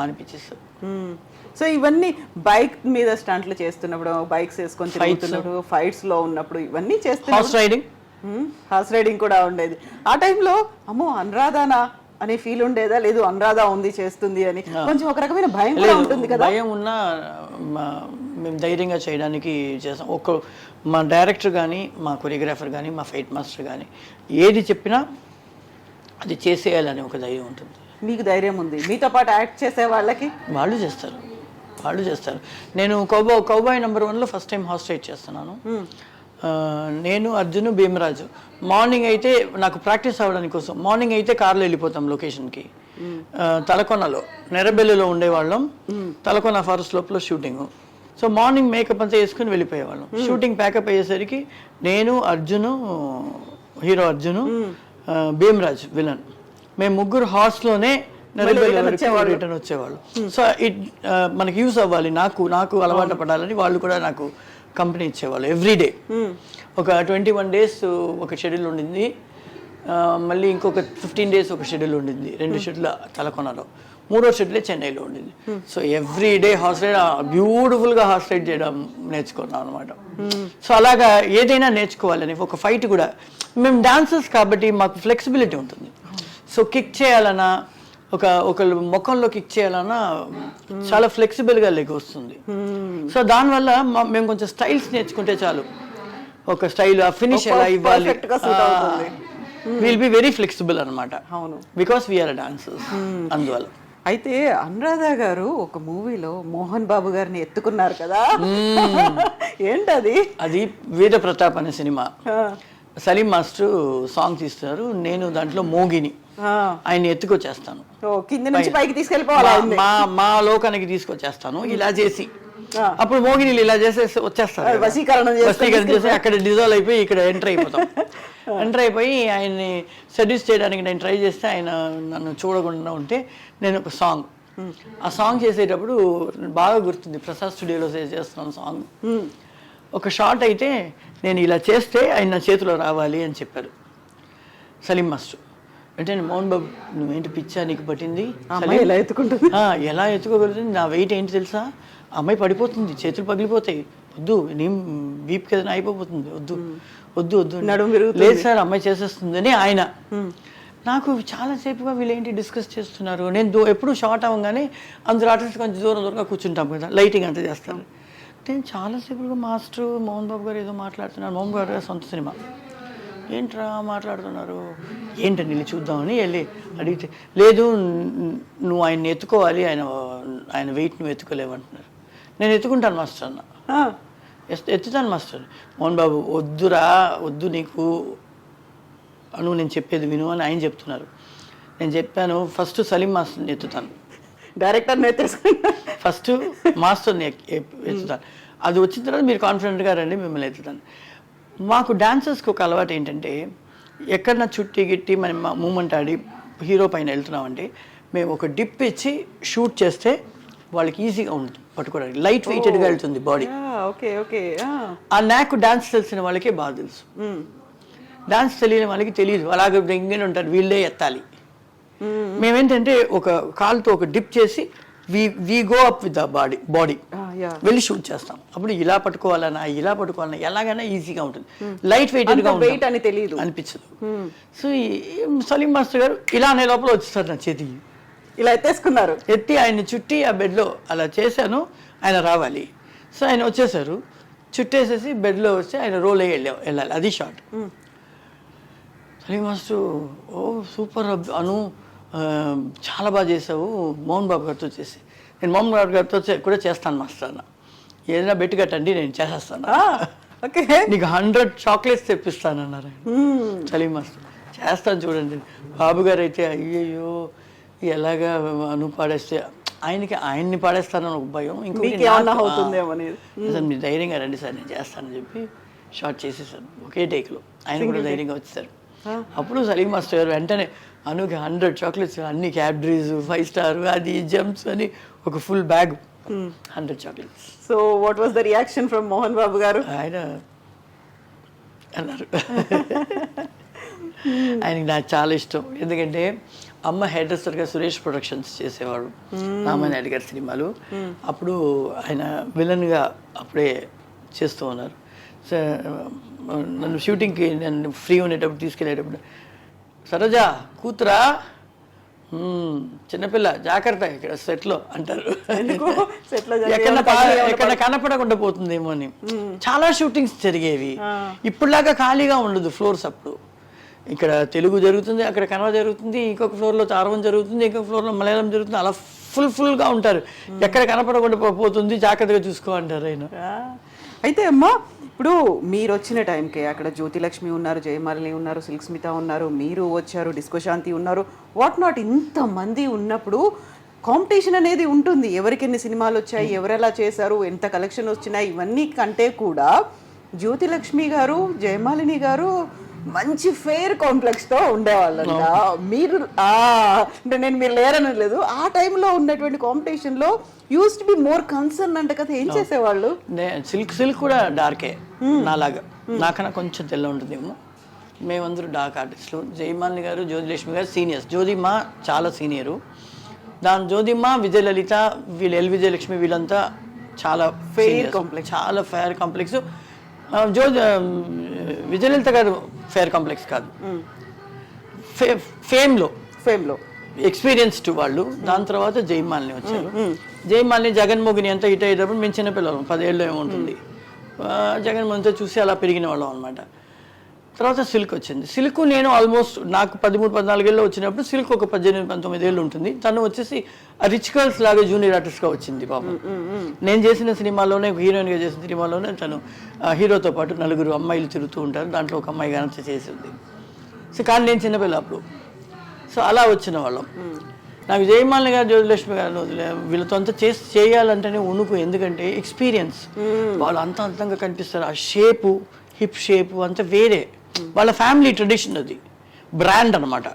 అనిపించేస్తారు. సో ఇవన్నీ బైక్ మీద స్టంట్లు చేస్తున్నప్పుడు, బైక్స్ వేసుకొని తిరుగుతున్నప్పుడు, ఫైట్స్ లో ఉన్నప్పుడు ఇవన్నీ చేస్తున్నారు. హార్స్ రైడింగ్ కూడా ఉండేది. ఆ టైంలో అమ్మో అనురాధానా అనే ఫీల్ ఉండేదా? లేదు అనురాధ ఉంది చేస్తుంది అని కొంచెం ఒక రకమైన భయం కూడా ఉంటుంది కదా. భయం ఉన్నా మేము ధైర్యంగా చేయడానికి చేస్తాం. మా డైరెక్టర్ కానీ, మా కొరియోగ్రాఫర్ కానీ, మా ఫైట్ మాస్టర్ కానీ ఏది చెప్పినా అది చేసేయాలని ఒక ధైర్యం ఉంటుంది. మీకు ధైర్యం ఉంది. మీతో పాటు యాక్ట్ చేసే వాళ్ళకి వాళ్ళు చేస్తారు. నేను కౌబాయ్ నెంబర్ 1లో ఫస్ట్ టైం హార్స్ రైడ్ చేస్తున్నాను. నేను, అర్జున్, భీమరాజు. మార్నింగ్ అయితే నాకు ప్రాక్టీస్ అవ్వడానికి కోసం మార్నింగ్ అయితే కార్లో వెళ్ళిపోతాం లొకేషన్కి. తలకొనలో నెరబెల్లిలో ఉండేవాళ్ళం. తలకొన ఫారెస్ట్ లోపల షూటింగ్. సో మార్నింగ్ మేకప్ అంతా వేసుకుని వెళ్ళిపోయేవాళ్ళం. షూటింగ్ ప్యాకప్ అయ్యేసరికి నేను, అర్జును, హీరో అర్జును, భీమరాజ్ విలన్, మేము ముగ్గురు హార్స్లోనే రిటర్న్ వచ్చేవాళ్ళు. సో మనకి యూస్ అవ్వాలి, నాకు అలవాటు పడాలని వాళ్ళు కూడా నాకు కంపెనీ ఇచ్చేవాళ్ళు ఎవ్రీడే. ఒక 21 days ఒక షెడ్యూల్ ఉండింది. మళ్ళీ ఇంకొక 15 days ఒక షెడ్యూల్ ఉండింది. 2 షెడ్యూల్ తలకొనలో, 3వ షెడ్యూలే చెన్నైలో ఉండింది. సో ఎవ్రీడే హార్స్ రైడ్, బ్యూటిఫుల్గా హార్స్ రైడ్ చేయడం నేర్చుకున్నాం అనమాట. సో అలాగా ఏదైనా నేర్చుకోవాలని ఒక ఫైట్ కూడా. మేము డాన్సర్స్ కాబట్టి మాకు ఫ్లెక్సిబిలిటీ ఉంటుంది. సో కిక్ చేయాలన్నా, ఒకళ్ళు ముఖంలో కిక్ చేయాలన్నా చాలా ఫ్లెక్సిబుల్గా లెగ్ వస్తుంది. సో దానివల్ల మేము కొంచెం స్టైల్స్ నేర్చుకుంటే చాలు. ఒక స్టైల్ ఫినిష్ ఎలా ఇవ్వాలి, విల్ బి వెరీ ఫ్లెక్సిబుల్ అనమాట. Because we are dancers. అందువల్ల అయితే అనురాధ గారు ఒక మూవీలో మోహన్ బాబు గారిని ఎత్తుకున్నారు కదా, ఏంటది? అది వీర ప్రతాప్ అనే సినిమా. సలీం మాస్టర్ సాంగ్ తీస్తున్నారు, నేను దాంట్లో మోగిని ఆయన ఎత్తుకొచ్చేస్తాను. కింద నుంచి పైకి తీసుకెళ్ళిపోవాలి, మా లోకానికి తీసుకొచ్చేస్తాను ఇలా చేసి. అప్పుడు మోగినీళ్ళు ఇలా చేసేసి వచ్చేస్తారు, వసీకరణ చేసి అక్కడ డిజాల్వ్ అయిపోయి ఇక్కడ ఎంటర్ అయిపోయి ఆయన్ని సెడ్యూస్ చేయడానికి నేను ట్రై చేస్తే ఆయన నన్ను చూడకుండా ఉంటే నేను ఒక సాంగ్, ఆ సాంగ్ చేసేటప్పుడు బాగా గుర్తుంది, ప్రసాద్ స్టూడియోలో చేస్తున్నాను సాంగ్. ఒక షార్ట్ అయితే నేను ఇలా చేస్తే ఆయన నా చేతిలో రావాలి అని చెప్పారు సలీం మాస్టర్. అంటే మోహన్ బాబు నువ్వేంటి పిచ్చా నీకు పట్టింది, ఎలా ఎత్తుకోగలుగుతుంది, నా వెయిట్ ఏంటి తెలుసా, అమ్మాయి పడిపోతుంది, చేతులు పగిలిపోతాయి, వద్దు నీ వీప్ కదా అయిపోతుంది, వద్దు వద్దు వద్దు, లేదు సార్ అమ్మాయి చేసేస్తుంది అని ఆయన. నాకు చాలాసేపుగా వీళ్ళేంటి డిస్కస్ చేస్తున్నారు. నేను ఎప్పుడు షార్ట్ అవ్వగానే అందరూ ఆర్టిస్ట్ కొంచెం దూరంగా కూర్చుంటాం కదా, లైటింగ్ అంతా చేస్తాను. నేను చాలాసేపుగా మాస్టర్ మోహన్ బాబు గారు ఏదో మాట్లాడుతున్నారు, మోహన్ బాబు గారు సొంత సినిమా, ఏంట్రా మాట్లాడుతున్నారు, ఏంటని వెళ్ళి చూద్దామని వెళ్ళి అడిగితే, లేదు నువ్వు ఆయన్ని ఎత్తుకోవాలి, ఆయన వెయిట్ నువ్వు ఎత్తుకోలేవంటున్నారు. నేను ఎత్తుకుంటాను మాస్టర్ అన్న, ఎత్తుతాను మాస్టర్. మోహన్ బాబు వద్దురా వద్దు నీకు అను, నేను చెప్పేది విను అని ఆయన చెప్తున్నారు. నేను చెప్పాను ఫస్ట్ సలీం మాస్టర్ని ఎత్తుతాను, డైరెక్టర్ని ఫస్ట్ మాస్టర్ని ఎత్తుతాను, అది వచ్చిన తర్వాత మీరు కాన్ఫిడెంట్గా రండి మిమ్మల్ని ఎత్తుతాను. మాకు డాన్సర్స్కి ఒక అలవాటు ఏంటంటే, ఎక్కడన్నా చుట్టి గిట్టి మనం మూమెంట్ ఆడి హీరో పైన వెళ్తున్నామంటే మేము ఒక డిప్ ఇచ్చి షూట్ చేస్తే వాళ్ళకి ఈజీగా ఉంటుంది పట్టుకోవడానికి, లైట్ వెయిటెడ్గా వెళ్తుంది బాడీ. ఆ నాకు డాన్స్ తెలిసిన వాళ్ళకే బాగా తెలుసు, డాన్స్ తెలియని వాళ్ళకి తెలియదు, అలాగే ఇంకేనే ఉంటారు, వీళ్ళే ఎత్తాలి. మేమేంటంటే ఒక కాలుతో ఒక డిప్ చేసి we go up with the body వెళ్ళి షూట్ చేస్తాం. అప్పుడు ఇలా పట్టుకోవాలన్నా ఎలాగైనా ఈజీగా ఉంటుంది, లైట్ వెయిటెడ్గా వెయిట్ అని తెలియదు అనిపించదు. సో సలీం మాస్టర్ గారు ఇలా అనే లోపల వచ్చేస్తారు నా చేతికి, ఇలా ఎత్తేసుకున్నారు, ఎత్తి ఆయన్ని చుట్టి ఆ బెడ్లో అలా చేశాను, ఆయన రావాలి. సో ఆయన వచ్చేసారు, చుట్టేసేసి బెడ్లో వచ్చి ఆయన రోల్ అయ్యి వెళ్ళాలి, అది షార్ట్. సలీం మాస్టర్ ఓ సూపర్ అను, చాలా బాగా చేసావు మోహన్ బాబు గారితో చేసి. నేను మోహన్ బాబు గారితో కూడా చేస్తాను మాస్టర్ అన్న. ఏదైనా బెట్టు కట్టండి నేను చేసేస్తాను, ఓకే నీకు 100 చాక్లెట్స్ తెప్పిస్తానన్నారు సలీం మాస్టర్. చేస్తాను చూడండి. బాబు గారు అయితే అయ్యయ్యో ఎలాగా అను పాడేస్తే ఆయన్ని పాడేస్తానని ఒక భయం, ఇంకొకటి అసలు మీరు ధైర్యంగా రండి సార్ నేను చేస్తానని చెప్పి షార్ట్ చేసేసాను ఒకే టేక్లో. ఆయన కూడా ధైర్యంగా వచ్చేసారు. అప్పుడు సలీం మాస్టర్ గారు వెంటనే అనుకి 100 చాక్లెట్స్, అన్ని క్యాడ్బరీస్ 5 స్టార్ అది జంప్స్ అని ఒక full bag 100 chocolates. So what was the reaction from Mohan Babu గారు? ఆయన అన్నారు ఆయనకి నాకు చాలా ఇష్టం, ఎందుకంటే అమ్మ హెయిర్ డ్రెస్సర్గా సురేష్ ప్రొడక్షన్స్ చేసేవాడు రామానాయుడు గారి సినిమాలు. అప్పుడు ఆయన విలన్గా అప్పుడే చేస్తూ ఉన్నారు. సో నన్ను షూటింగ్కి నన్ను ఫ్రీ ఉండేటప్పుడు తీసుకెళ్ళేటప్పుడు సరోజా కూతురా చిన్నపిల్ల జాగ్రత్త ఇక్కడ సెట్లో అంటారు, ఎక్కడ కనపడకుండా పోతుందేమో అని. చాలా షూటింగ్స్ జరిగేవి, ఇప్పుడులాగా ఖాళీగా ఉండదు ఫ్లోర్స్. అప్పుడు ఇక్కడ తెలుగు జరుగుతుంది, అక్కడ కన్నడ జరుగుతుంది, ఇంకొక ఫ్లోర్లో తారవం జరుగుతుంది, ఇంకొక ఫ్లోర్లో మలయాళం జరుగుతుంది, అలా ఫుల్గా ఉంటారు. ఎక్కడ కనపడకుండా పోతుంది జాగ్రత్తగా చూసుకో అంటారు ఆయన. అయితే అమ్మా ఇప్పుడు మీరు వచ్చిన టైంకే అక్కడ జ్యోతిలక్ష్మి ఉన్నారు, జయమాలిని ఉన్నారు, సిల్క్ స్మిత ఉన్నారు, మీరు వచ్చారు, డిస్కో శాంతి ఉన్నారు, వాట్ నాట్, ఇంతమంది ఉన్నప్పుడు కాంపిటీషన్ అనేది ఉంటుంది. ఎవరికి ఎన్ని సినిమాలు వచ్చాయి, ఎవరెలా చేశారు, ఎంత కలెక్షన్ వచ్చినాయి, ఇవన్నీ కంటే కూడా జ్యోతిలక్ష్మి గారు, జయమాలిని గారు మంచి ఫెయిర్ కాంప్లెక్స్తో ఉండేవాళ్ళంట. మీరు అంటే నేను మీరు లేరని లేదు, ఆ టైంలో ఉన్నటువంటి కాంపిటీషన్లో use to be more concern అంట కదా, ఏం చేసేవాళ్ళు? సిల్క్ కూడా డార్కే నాలాగా, నాకన్నా కొంచెం తెల్ల ఉంటుందేమో. మేమందరూ డార్క్ ఆర్టిస్టులు. జయమాలిని గారు, జ్యోతిలక్ష్మి గారు సీనియర్స్, జ్యోతిమ్మ చాలా సీనియరు. జ్యోతిమ్మ, విజయలలిత, వీళ్ళు విజయలక్ష్మి వీళ్ళంతా చాలా ఫెయిర్ కాంప్లెక్స్, చాలా ఫెయిర్ కాంప్లెక్స్. విజయలలిత గారు ఫెయిర్ కాంప్లెక్స్ కాదు, ఫేమ్లో ఎక్స్పీరియన్స్డ్ వాళ్ళు. దాని తర్వాత జయమాలిని వచ్చారు. జయమాలిని, జగన్మోహిని అంతా హిట్ అయ్యేటప్పుడు మేము చిన్నపిల్లలం, 10 ఏళ్ళు ఏముంటుంది, జగన్మోహన్తో చూసి అలా పెరిగిన వాళ్ళం అనమాట. తర్వాత సిల్క్ వచ్చింది. సిల్క్ నేను ఆల్మోస్ట్ నాకు 13-14 ఏళ్ళు వచ్చినప్పుడు సిల్క్ ఒక 18-19 ఏళ్ళు ఉంటుంది. తను వచ్చేసి రిచ్ గర్ల్స్ లాగా జూనియర్ ఆర్టిస్ట్గా వచ్చింది పాపం. నేను చేసిన సినిమాలోనే, హీరోయిన్గా చేసిన సినిమాలోనే తను హీరోతో పాటు 4 అమ్మాయిలు తిరుగుతూ ఉంటారు, దాంట్లో ఒక అమ్మాయి గానంత చేసింది. సో కానీ నేను చిన్నపిల్ల అప్పుడు. సో అలా వచ్చిన వాళ్ళం. నాకు జయమాలిని గారు, జ్యోతిలక్ష్మి గారు వీళ్ళతో అంతా చేయాలంటేనే వణుకు, ఎందుకంటే ఎక్స్పీరియన్స్. వాళ్ళు అంత అంతంగా కనిపిస్తారు, ఆ షేపు, హిప్ షేపు అంతా వేరే, వాళ్ళ ఫ్యామిలీ ట్రెడిషన్, అది బ్రాండ్ అనమాట.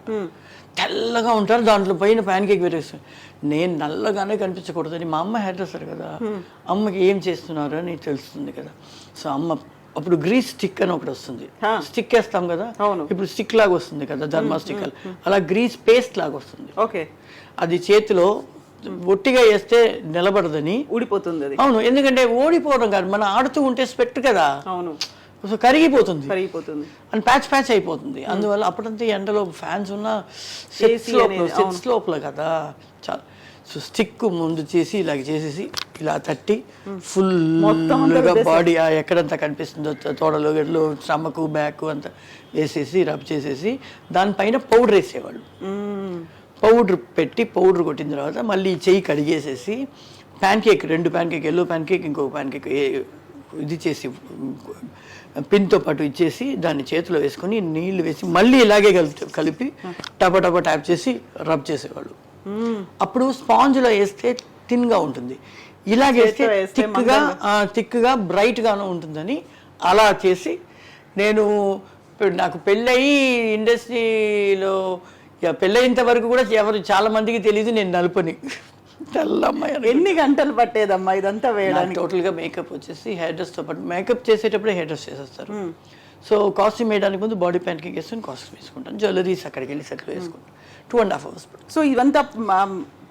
తెల్లగా ఉంటారు, దాంట్లో పైన ప్యాన్ కేక్ వేరేస్తారు. నేను నల్లగానే కనిపించకూడదని మా అమ్మ హెయిర్ డ్రెస్సర్ కదా, అమ్మకి ఏం చేస్తున్నారు అని తెలుస్తుంది కదా. సో అమ్మ అప్పుడు గ్రీస్ స్టిక్ అని ఒకటి వస్తుంది, స్టిక్ వేస్తాం కదా, ఇప్పుడు స్టిక్ లాగా వస్తుంది కదా ధర్మా స్టిక్, అలా గ్రీస్ పేస్ట్ లాగా వస్తుంది. ఓకే, అది చేతిలో ఒట్టిగా వేస్తే నిలబడదని ఊడిపోతుంది అది. అవును, ఎందుకంటే ఓడిపోవడం కాదు, మనం ఆడుతూ ఉంటే స్పెక్ట్ కదా, అవును, సో కరిగిపోతుంది అండ్ ప్యాచ్ అయిపోతుంది. అందువల్ల అప్పుడంతా ఎండలో ఫ్యాన్స్ ఉన్న సెట్స్ లోపల కదా చాలా. సో స్టిక్ ముందు చేసి ఇలాగ చేసేసి ఇలా తట్టి ఫుల్గా బాడీ ఎక్కడంతా కనిపిస్తుందో తోడలు గడ్లు స్టమక్ బ్యాక్ అంతా వేసేసి రబ్ చేసేసి దానిపైన పౌడర్ వేసేవాళ్ళు. పౌడర్ పెట్టి పౌడర్ కొట్టిన తర్వాత మళ్ళీ చెయ్యి కడిగేసేసి pancake, 2 pancake, yellow pancake, ఇంకొక ప్యాన్ కేక్ ఇది చేసి పిన్తో పాటు ఇచ్చేసి దాన్ని చేతిలో వేసుకొని నీళ్లు వేసి మళ్ళీ ఇలాగే కలిపి టపా ట్యాప్ చేసి రబ్ చేసేవాళ్ళు. అప్పుడు స్పాంజ్లో వేస్తే థిన్గా ఉంటుంది, ఇలాగేస్తే థిక్గా బ్రైట్గాను ఉంటుందని అలా చేసి నేను నాకు పెళ్ళయి ఇండస్ట్రీలో పెళ్ళయింత వరకు కూడా చాలా మందికి తెలియదు నేను నలుపని. తెల్లమ్మాయి. ఎన్ని గంటలు పట్టేదమ్మా ఇదంతా వేయడానికి? టోటల్గా మేకప్ వచ్చేసి హెయిర్ డ్రెస్తో పాటు మేకప్ చేసేటప్పుడు హెయిర్ డ్రెస్ చేసేస్తారు. సో కాస్ట్యూమ్ వేయడానికి ముందు బాడీ ప్యాన్ కేక్ వేసుకొని కాస్ట్యూమ్ వేసుకుంటాను, జ్యువెలరీస్ అక్కడికి వెళ్ళి సెట్లు వేసుకుంటాను. 2.5 hours. సో ఇవంతా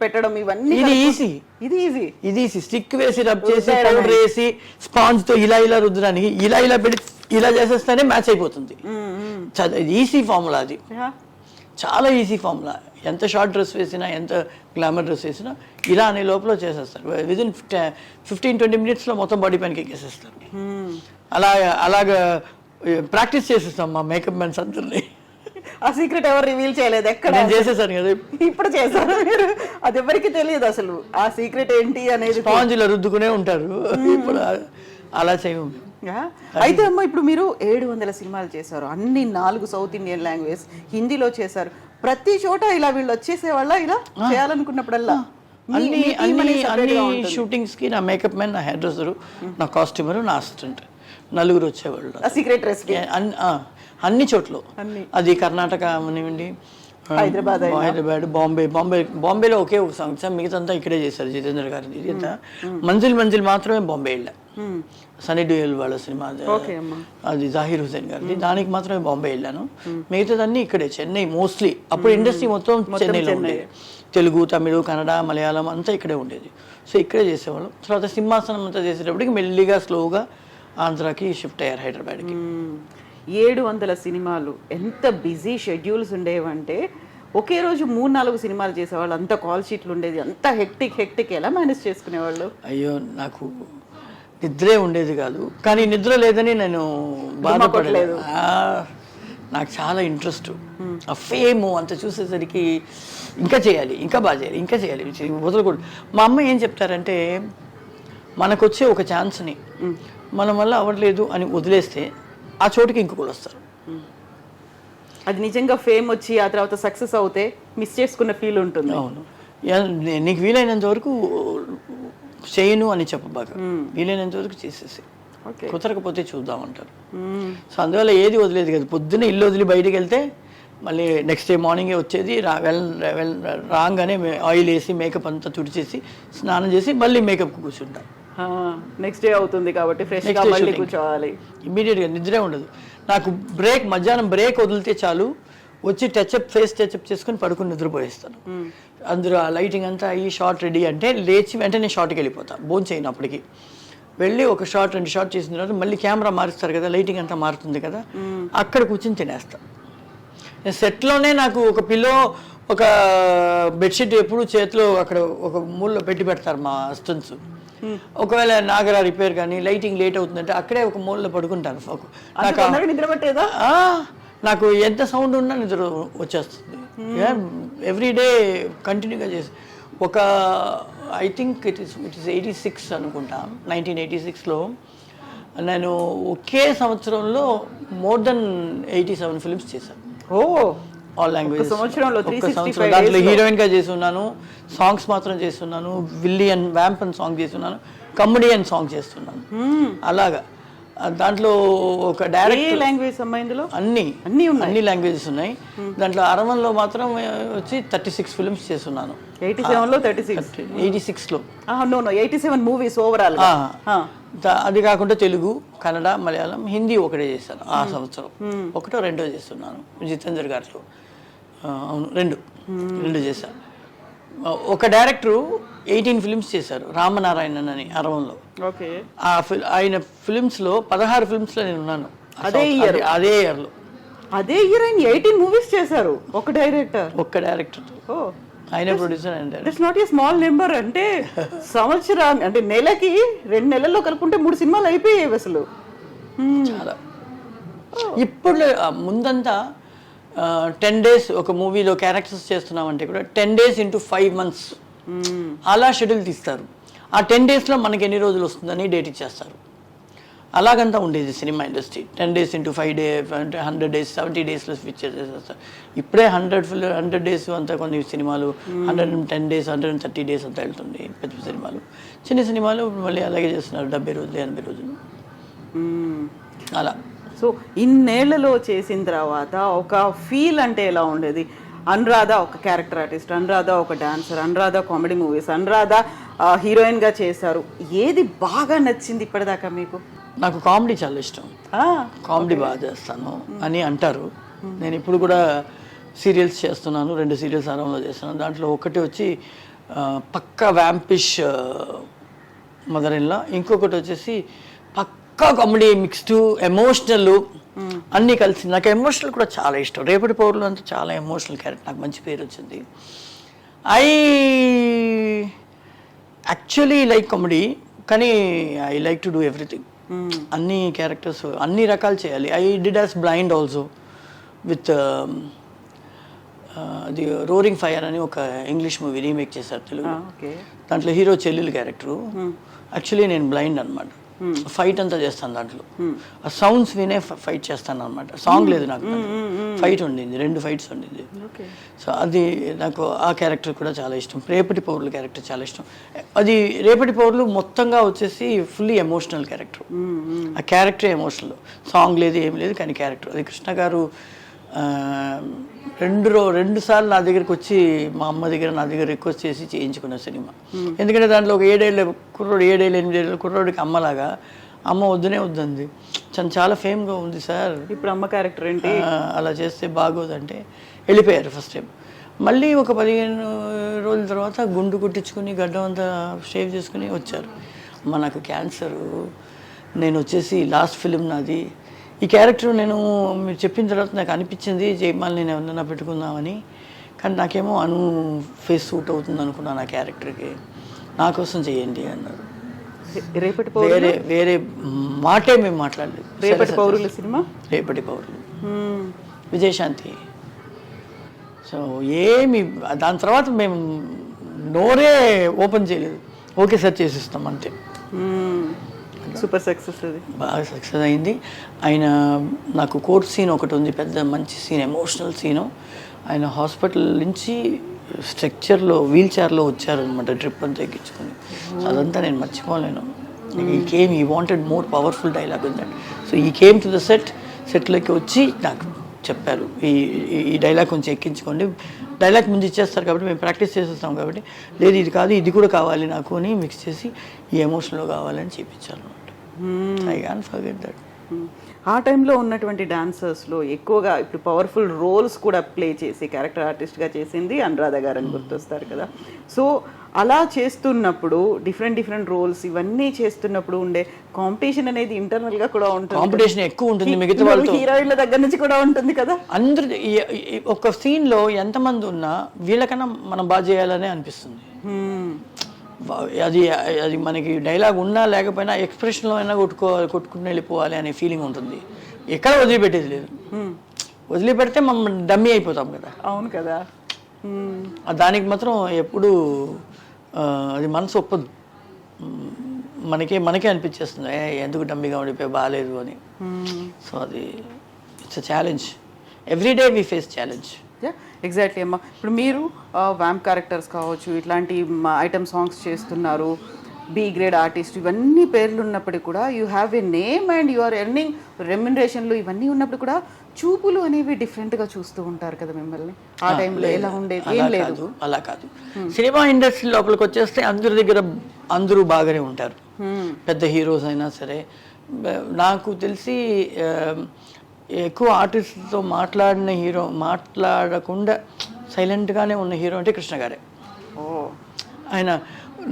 పెట్టడం ఇవన్నీ ఇది ఈజీ. స్టిక్ వేసి రబ్ చేసి పౌడర్ వేసి స్పాంజ్తో ఇలా రుద్దడానికి ఇలా పెట్టి ఇలా చేసేస్తేనే మ్యాచ్ అయిపోతుంది. ఈజీ ఫార్ములా అది, చాలా ఈజీ ఫార్ములా. ఎంత షార్ట్ డ్రెస్ వేసినా, ఎంత గ్లామర్ డ్రెస్ వేసినా ఇలా అనే లోపల చేసేస్తారు. విదిన్ 15-20 minutesలో మొత్తం బాడీ ప్యాన్ కేక్ వేసేస్తారు. అలాగా ప్రాక్టీస్ చేసేస్తాం మా మేకప్ మ్యాన్స్ అందరినీ. ఆ సీక్రెట్ ఎవరు రివీల్ చేయలేదు ఎక్కడ. నేను చేసేసాను కదా, ఇప్పుడు చేశారు మీరు, అది ఎవరికి తెలియదు అసలు ఆ సీక్రెట్ ఏంటి అనేది. స్పాంజ్లో రుద్దుకునే ఉంటారు, ఇప్పుడు అలా చేయము. అయితే అమ్మ ఇప్పుడు మీరు 700 సినిమాలు చేశారు, అన్ని 4 సౌత్ ఇండియన్ లాంగ్వేజ్, హిందీలో చేశారు. ప్రతి చోట ఇలా వీళ్ళు వచ్చేసేవాళ్ళ ఇలా చేయాలనుకున్నప్పుడల్లా? అన్ని షూటింగ్స్ కి నా మేకప్ మ్యాన్, నా హెయిర్ డ్రెస్సరు, నా కాస్ట్యూమర్, నా అసిస్టెంట్, నలుగురు వచ్చేవాళ్ళు. సీక్రెట్ రెసిపీ అన్ని చోట్ల. అది కర్ణాటక అనివ్వండి, హైదరాబాద్, బాంబేలో ఒకే ఒక సంవత్సరం, మిగతా ఇక్కడే చేశారు జితేంద్ర గారు. ఇదంతా మంజిల్ మాత్రమే బాంబే వెళ్ళా. సనీ డ్యూయల్ వాళ్ళ సినిమా అది జాహిర్ హుసేన్ గారిది, దానికి మాత్రమే బాంబే వెళ్ళాను. మిగతాదన్నీ ఇక్కడే, చెన్నై మోస్ట్లీ. అప్పుడు ఇండస్ట్రీ మొత్తం చెన్నైలో ఉండేది, తెలుగు, తమిళ, కన్నడ, మలయాళం అంతా ఇక్కడే ఉండేది. సో ఇక్కడే చేసేవాళ్ళం. తర్వాత సింహాసనం అంతా చేసేటప్పటికి మెల్లిగా స్లోగా ఆంధ్రాకి షిఫ్ట్ అయ్యారు, హైదరాబాద్కి. 700 సినిమాలు, ఎంత బిజీ షెడ్యూల్స్ ఉండేవంటే ఒకే రోజు 3-4 సినిమాలు చేసేవాళ్ళు, అంత కాల్ షీట్లు ఉండేది, అంత హెక్టిక్ ఎలా మేనేజ్ చేసుకునేవాళ్ళు? అయ్యో, నాకు నిద్రే ఉండేది కాదు. కానీ నిద్ర లేదని నేను బాధపడలేదు. నాకు చాలా ఇంట్రెస్ట్. ఆ ఫేమ్ అంత చూసేసరికి ఇంకా చేయాలి, ఇంకా బాగా చేయాలి, ఇంకా చేయాలి, వదలకూడదు. మా అమ్మ ఏం చెప్తారంటే, మనకు వచ్చే ఒక ఛాన్స్ని మన వల్ల అవ్వట్లేదు అని వదిలేస్తే ఆ చోటుకి ఇంకొకరు వస్తారు. అది నిజంగా ఫేమ్ వచ్చి ఆ తర్వాత సక్సెస్ అవుతే మిస్ చేసుకున్న ఫీల్ ఉంటుంది. అవును, నీకు వీలైనంత వరకు చేయను అని చెప్పబాక, వీలైనంత వరకు చేసేసి కుదరకపోతే చూద్దామంటారు. సో అందువల్ల ఏది వదిలేదు కదా. పొద్దున్న ఇల్లు వదిలి బయటికి వెళ్తే మళ్ళీ నెక్స్ట్ డే మార్నింగే వచ్చేది. రాగానే ఆయిల్ వేసి మేకప్ అంతా తుడిచేసి స్నానం చేసి మళ్ళీ మేకప్కి కూర్చుంటాం. నెక్స్ట్ డే అవుతుంది కాబట్టి ఫ్రెష్గా మళ్ళీ కూర్చోవాలి. ఇమీడియట్గా నిద్రే ఉండదు నాకు. మధ్యాహ్నం బ్రేక్ వదిలితే చాలు, వచ్చి ఫేస్ టచ్అప్ చేసుకుని పడుకుని నిద్రపోయేస్తాను. అందులో ఆ లైటింగ్ అంతా అయ్యి షార్ట్ రెడీ అంటే లేచి వెంటనే షార్ట్కి వెళ్ళిపోతాను, భోజనం చేయను. అప్పటికి వెళ్ళి ఒక షార్ట్ 2 షార్ట్ చేసిన తర్వాత మళ్ళీ కెమెరా మారుస్తారు కదా, లైటింగ్ అంతా మారుతుంది కదా, అక్కడ కూర్చొని తినేస్తాను. సెట్లోనే నాకు ఒక పిల్లో, ఒక బెడ్షీట్ ఎప్పుడు చేతిలో అక్కడ ఒక మూలలో పెడతారు మా అసిస్టెంట్స్. ఒకవేళ నాగరా రిపేర్ కానీ లైటింగ్ లేట్ అవుతుందంటే అక్కడే ఒక మూలలో పడుకుంటాను. నాకు ఎంత సౌండ్ ఉన్నా నిద్ర వచ్చేస్తుంది. ఎవ్రీడే కంటిన్యూగా చేసి ఒక ఐ థింక్ ఇట్ ఈస్ 86 అనుకుంటా, 1986లో నేను ఒకే సంవత్సరంలో మోర్ దెన్ 87 ఫిల్మ్స్ చేశాను. All language. దాంట్లో హీరోయిన్ గా చేసి ఉన్నాను, సాంగ్స్ మాత్రం చేస్తున్నాను, villain and vamp and song చేస్తున్నాను, కమెడీ అండ్ సాంగ్ చేస్తున్నాను. అలాగా దాంట్లో ఒక డైరెక్ట్ లాంగ్వేజ్ అన్ని లాంగ్వేజెస్ ఉన్నాయి. దాంట్లో అరవన్లో మాత్రం వచ్చి 36 ఫిల్మ్స్ చేస్తున్నాను. 86లో 87 మూవీస్ ఓవరాల్. అది కాకుండా తెలుగు, కన్నడ, మలయాళం, హిందీ ఒకటే చేశాను ఆ సంవత్సరం. ఒకటో రెండో చేస్తున్నాను జితేంద్ర గారితో. అవును, రెండు చేశాను. ఒక డైరెక్టరు 18 ఫిల్మ్స్ చేశారు, రామనారాయణన్ అని, అరవంలో. ఆయన ఫిల్మ్స్లో 16 ఫిల్మ్స్లో నేను ఉన్నాను అదే ఇయర్లో. అదే ఇయర్ ఆయన 18 మూవీస్ చేశారు ఒక్క డైరెక్టర్. ఆయన ప్రొడ్యూసర్ అండి. It's not a small number. అంటే సంవత్సరాన్ని, అంటే నెలకి 2 నెలల్లో కలుపుకుంటే 3 సినిమాలు అయిపోయాయి అసలు. చాలా. ఇప్పుడు ముందంతా 10 days ఒక మూవీలో క్యారెక్టర్స్ చేస్తున్నామంటే కూడా 10 days into 5 months అలా షెడ్యూల్ తీస్తారు. ఆ 10 daysలో మనకి ఎన్ని రోజులు వస్తుందని డేట్ ఇచ్చేస్తారు. అలాగంతా ఉండేది cinema industry. 10 days into 5 days, 100 days, 70 daysలో స్విచ్ చేసేస్తారు. ఇప్పుడే 100 days అంతా కొన్ని సినిమాలు 110 days, 130 days అంతా వెళ్తుంది. పెద్ద సినిమాలు, చిన్న సినిమాలు మళ్ళీ అలాగే చేస్తున్నారు, 70 రోజులు, 80 రోజులు అలా. సో ఇన్నేళ్లలో చేసిన తర్వాత ఒక ఫీల్ అంటే ఎలా ఉండేది? అనురాధ ఒక క్యారెక్టర్ ఆర్టిస్ట్, అనురాధ ఒక dancer, Anuradha comedy movies, Anuradha హీరోయిన్గా చేశారు. ఏది బాగా నచ్చింది ఇప్పటిదాకా మీకు? నాకు కామెడీ చాలా ఇష్టం, కామెడీ బాగా చేస్తాను అని అంటారు. నేను ఇప్పుడు కూడా సీరియల్స్ చేస్తున్నాను, 2 సీరియల్స్ ఆరంభంలో చేస్తున్నాను. దాంట్లో ఒకటి వచ్చి పక్కా వ్యాంపిష్ మదర్ ఇన్ లా, ఇంకొకటి వచ్చేసి పక్కా కామెడీ మిక్స్డ్ ఎమోషనల్ అన్నీ కలిసి. నాకు ఎమోషనల్ కూడా చాలా ఇష్టం. రేపటి పౌరులు అంతా చాలా ఎమోషనల్ క్యారెక్టర్, నాకు మంచి పేరు వచ్చింది. ఐ యాక్చువల్లీ లైక్ కామెడీ, కానీ I like to do everything. అన్ని క్యారెక్టర్స్ అన్ని రకాలు చేయాలి. I did as blind also with అది రోరింగ్ ఫైర్ అని ఒక ఇంగ్లీష్ మూవీ రీమేక్ చేశారు తెలుగు. ఓకే. దాంట్లో హీరో చెల్లెలు క్యారెక్టరు. యాక్చువల్లీ నేను బ్లైండ్ అనమాట. ఫైట్ అంతా చేస్తాను దాంట్లో. ఆ సౌండ్స్ వినే ఫైట్ చేస్తాను అనమాట. సాంగ్ లేదు నాకు, ఫైట్ ఉండింది, 2 ఫైట్స్ ఉండింది. సో అది నాకు ఆ క్యారెక్టర్ కూడా చాలా ఇష్టం. రేపటి పౌరుల క్యారెక్టర్ చాలా ఇష్టం. అది రేపటి పౌరులు మొత్తంగా వచ్చేసి ఫుల్లీ ఎమోషనల్ క్యారెక్టర్. ఆ క్యారెక్టర్ ఎమోషనల్, సాంగ్ లేదు ఏం లేదు, కానీ క్యారెక్టర్. అది కృష్ణ గారు 2 సార్లు నా దగ్గరికి వచ్చి మా అమ్మ దగ్గర నా దగ్గర రిక్వెస్ట్ చేసి చేయించుకున్న సినిమా. ఎందుకంటే దాంట్లో ఒక 7 ఏళ్ళ కుర్రోడు, 7 ఏళ్ళు 8 ఏళ్ళ కుర్రోడికి అమ్మలాగా, అమ్మ వద్దునే వద్దంది, చాలా ఫేమ్గా ఉంది సార్, ఇప్పుడు అమ్మ క్యారెక్టర్ ఏంటి అలా చేస్తే బాగోదంటే వెళ్ళిపోయారు ఫస్ట్ టైం. మళ్ళీ ఒక 15 రోజుల తర్వాత గుండు కుట్టించుకుని గడ్డం అంతా షేవ్ చేసుకుని వచ్చారు. అమ్మ నాకు క్యాన్సరు, నేను వచ్చేసి లాస్ట్ ఫిలిం నాది, ఈ క్యారెక్టర్ నేను మీరు చెప్పిన తర్వాత నాకు అనిపించింది జయమాల్ నేను ఎవరన్నా పెట్టుకుందామని, కానీ నాకేమో ఫేస్ సూట్ అవుతుంది అనుకున్నాను ఆ క్యారెక్టర్కి, నా కోసం చేయండి అన్నారు. రేపటి వేరే మాటే మేము మాట్లాడలేదు. రేపటి పౌరుల సినిమా, రేపటి పౌరులు, విజయశాంతి. సో ఏమి దాని తర్వాత మేము నోరే ఓపెన్ చేయలేదు, ఓకే సార్ చేసిస్తాం అంతే. సూపర్ సక్సెస్, అది బాగా సక్సెస్ అయింది. ఆయన నాకు కోర్ట్ సీన్ ఒకటి ఉంది, పెద్ద మంచి సీన్, ఎమోషనల్ సీను. ఆయన హాస్పిటల్ నుంచి స్ట్రక్చర్లో వీల్ చైర్లో వచ్చారనమాట, డ్రిప్ అంతా ఎక్కించుకొని. అదంతా నేను మర్చిపోలేను. ఈ వాంటెడ్ మోర్ పవర్ఫుల్ డైలాగ్ ఉంది. సో ఈ కేమ్ టు ద సెట్లోకి వచ్చి నాకు చెప్పారు, ఈ డైలాగ్ కొంచెం ఎక్కించుకోండి, డైలాగ్ ముందు ఇచ్చేస్తారు కాబట్టి మేము ప్రాక్టీస్ చేసేస్తాం కాబట్టి, లేదు ఇది కాదు ఇది కూడా కావాలి నాకు అని మిక్స్ చేసి ఈ ఎమోషన్లో కావాలని చేయించాను అనమాట. I can forget that. ఆ టైంలో ఉన్నటువంటి డాన్సర్స్లో ఎక్కువగా ఇప్పుడు పవర్ఫుల్ రోల్స్ కూడా ప్లే చేసి క్యారెక్టర్ ఆర్టిస్ట్గా చేసింది అనురాధ గారు అని గుర్తొస్తారు కదా. సో అలా చేస్తున్నప్పుడు డిఫరెంట్ రోల్స్ ఇవన్నీ చేస్తున్నప్పుడు ఉండే కాంపిటీషన్ అనేది ఇంటర్నల్ గా కూడా ఉంటుంది, కాంపిటీషన్ ఎక్కువ ఉంటుంది, మిగతా వాళ్ళతో హీరోయిన్ల దగ్గర నుంచి కూడా ఉంటుంది కదా. అందరు ఒక సీన్ లో ఎంతమంది ఉన్నా వీళ్ళకన్నా మనం బాగా చేయాలనే అనిపిస్తుంది. అది అది మనకి డైలాగ్ ఉన్నా లేకపోయినా ఎక్స్ప్రెషన్లో అయినా కొట్టుకుని వెళ్ళిపోవాలి అనే ఫీలింగ్ ఉంటుంది. ఎక్కడ వదిలిపెట్టేది లేదు, వదిలిపెడితే మనం డమ్మీ అయిపోతాం కదా. అవును కదా. దానికి మాత్రం ఎప్పుడు అది మనసు ఒప్పదు, మనకే అనిపించేస్తుంది ఎందుకు డమ్మీగా ఉండిపోయి బాగాలేదు అని. సో అది it's a challenge, everyday we face challenge. Exactly అమ్మా. ఇప్పుడు మీరు వ్యాంప్ క్యారెక్టర్స్ కావచ్చు, ఇట్లాంటి ఐటమ్ సాంగ్స్ చేస్తున్నారు, బి గ్రేడ్ ఆర్టిస్ట్, ఇవన్నీ పేర్లు ఉన్నప్పటికీ కూడా you have a name and you are earning రెమ్యునరేషన్లు ఇవన్నీ ఉన్నప్పుడు కూడా చూపులు అనేవి డిఫరెంట్గా చూస్తూ ఉంటారు కదా మిమ్మల్ని. ఆ టైంలో ఎలా ఉండేది? ఏం లేదు, అలా కాదు. సినిమా ఇండస్ట్రీ లోపలికి వచ్చేస్తే అందరి దగ్గర అందరూ బాగానే ఉంటారు, పెద్ద హీరోస్ అయినా సరే. నాకు తెలిసి ఎక్కువ ఆర్టిస్ట్తో మాట్లాడకుండా సైలెంట్గానే ఉన్న హీరో అంటే కృష్ణ గారే. ఆయన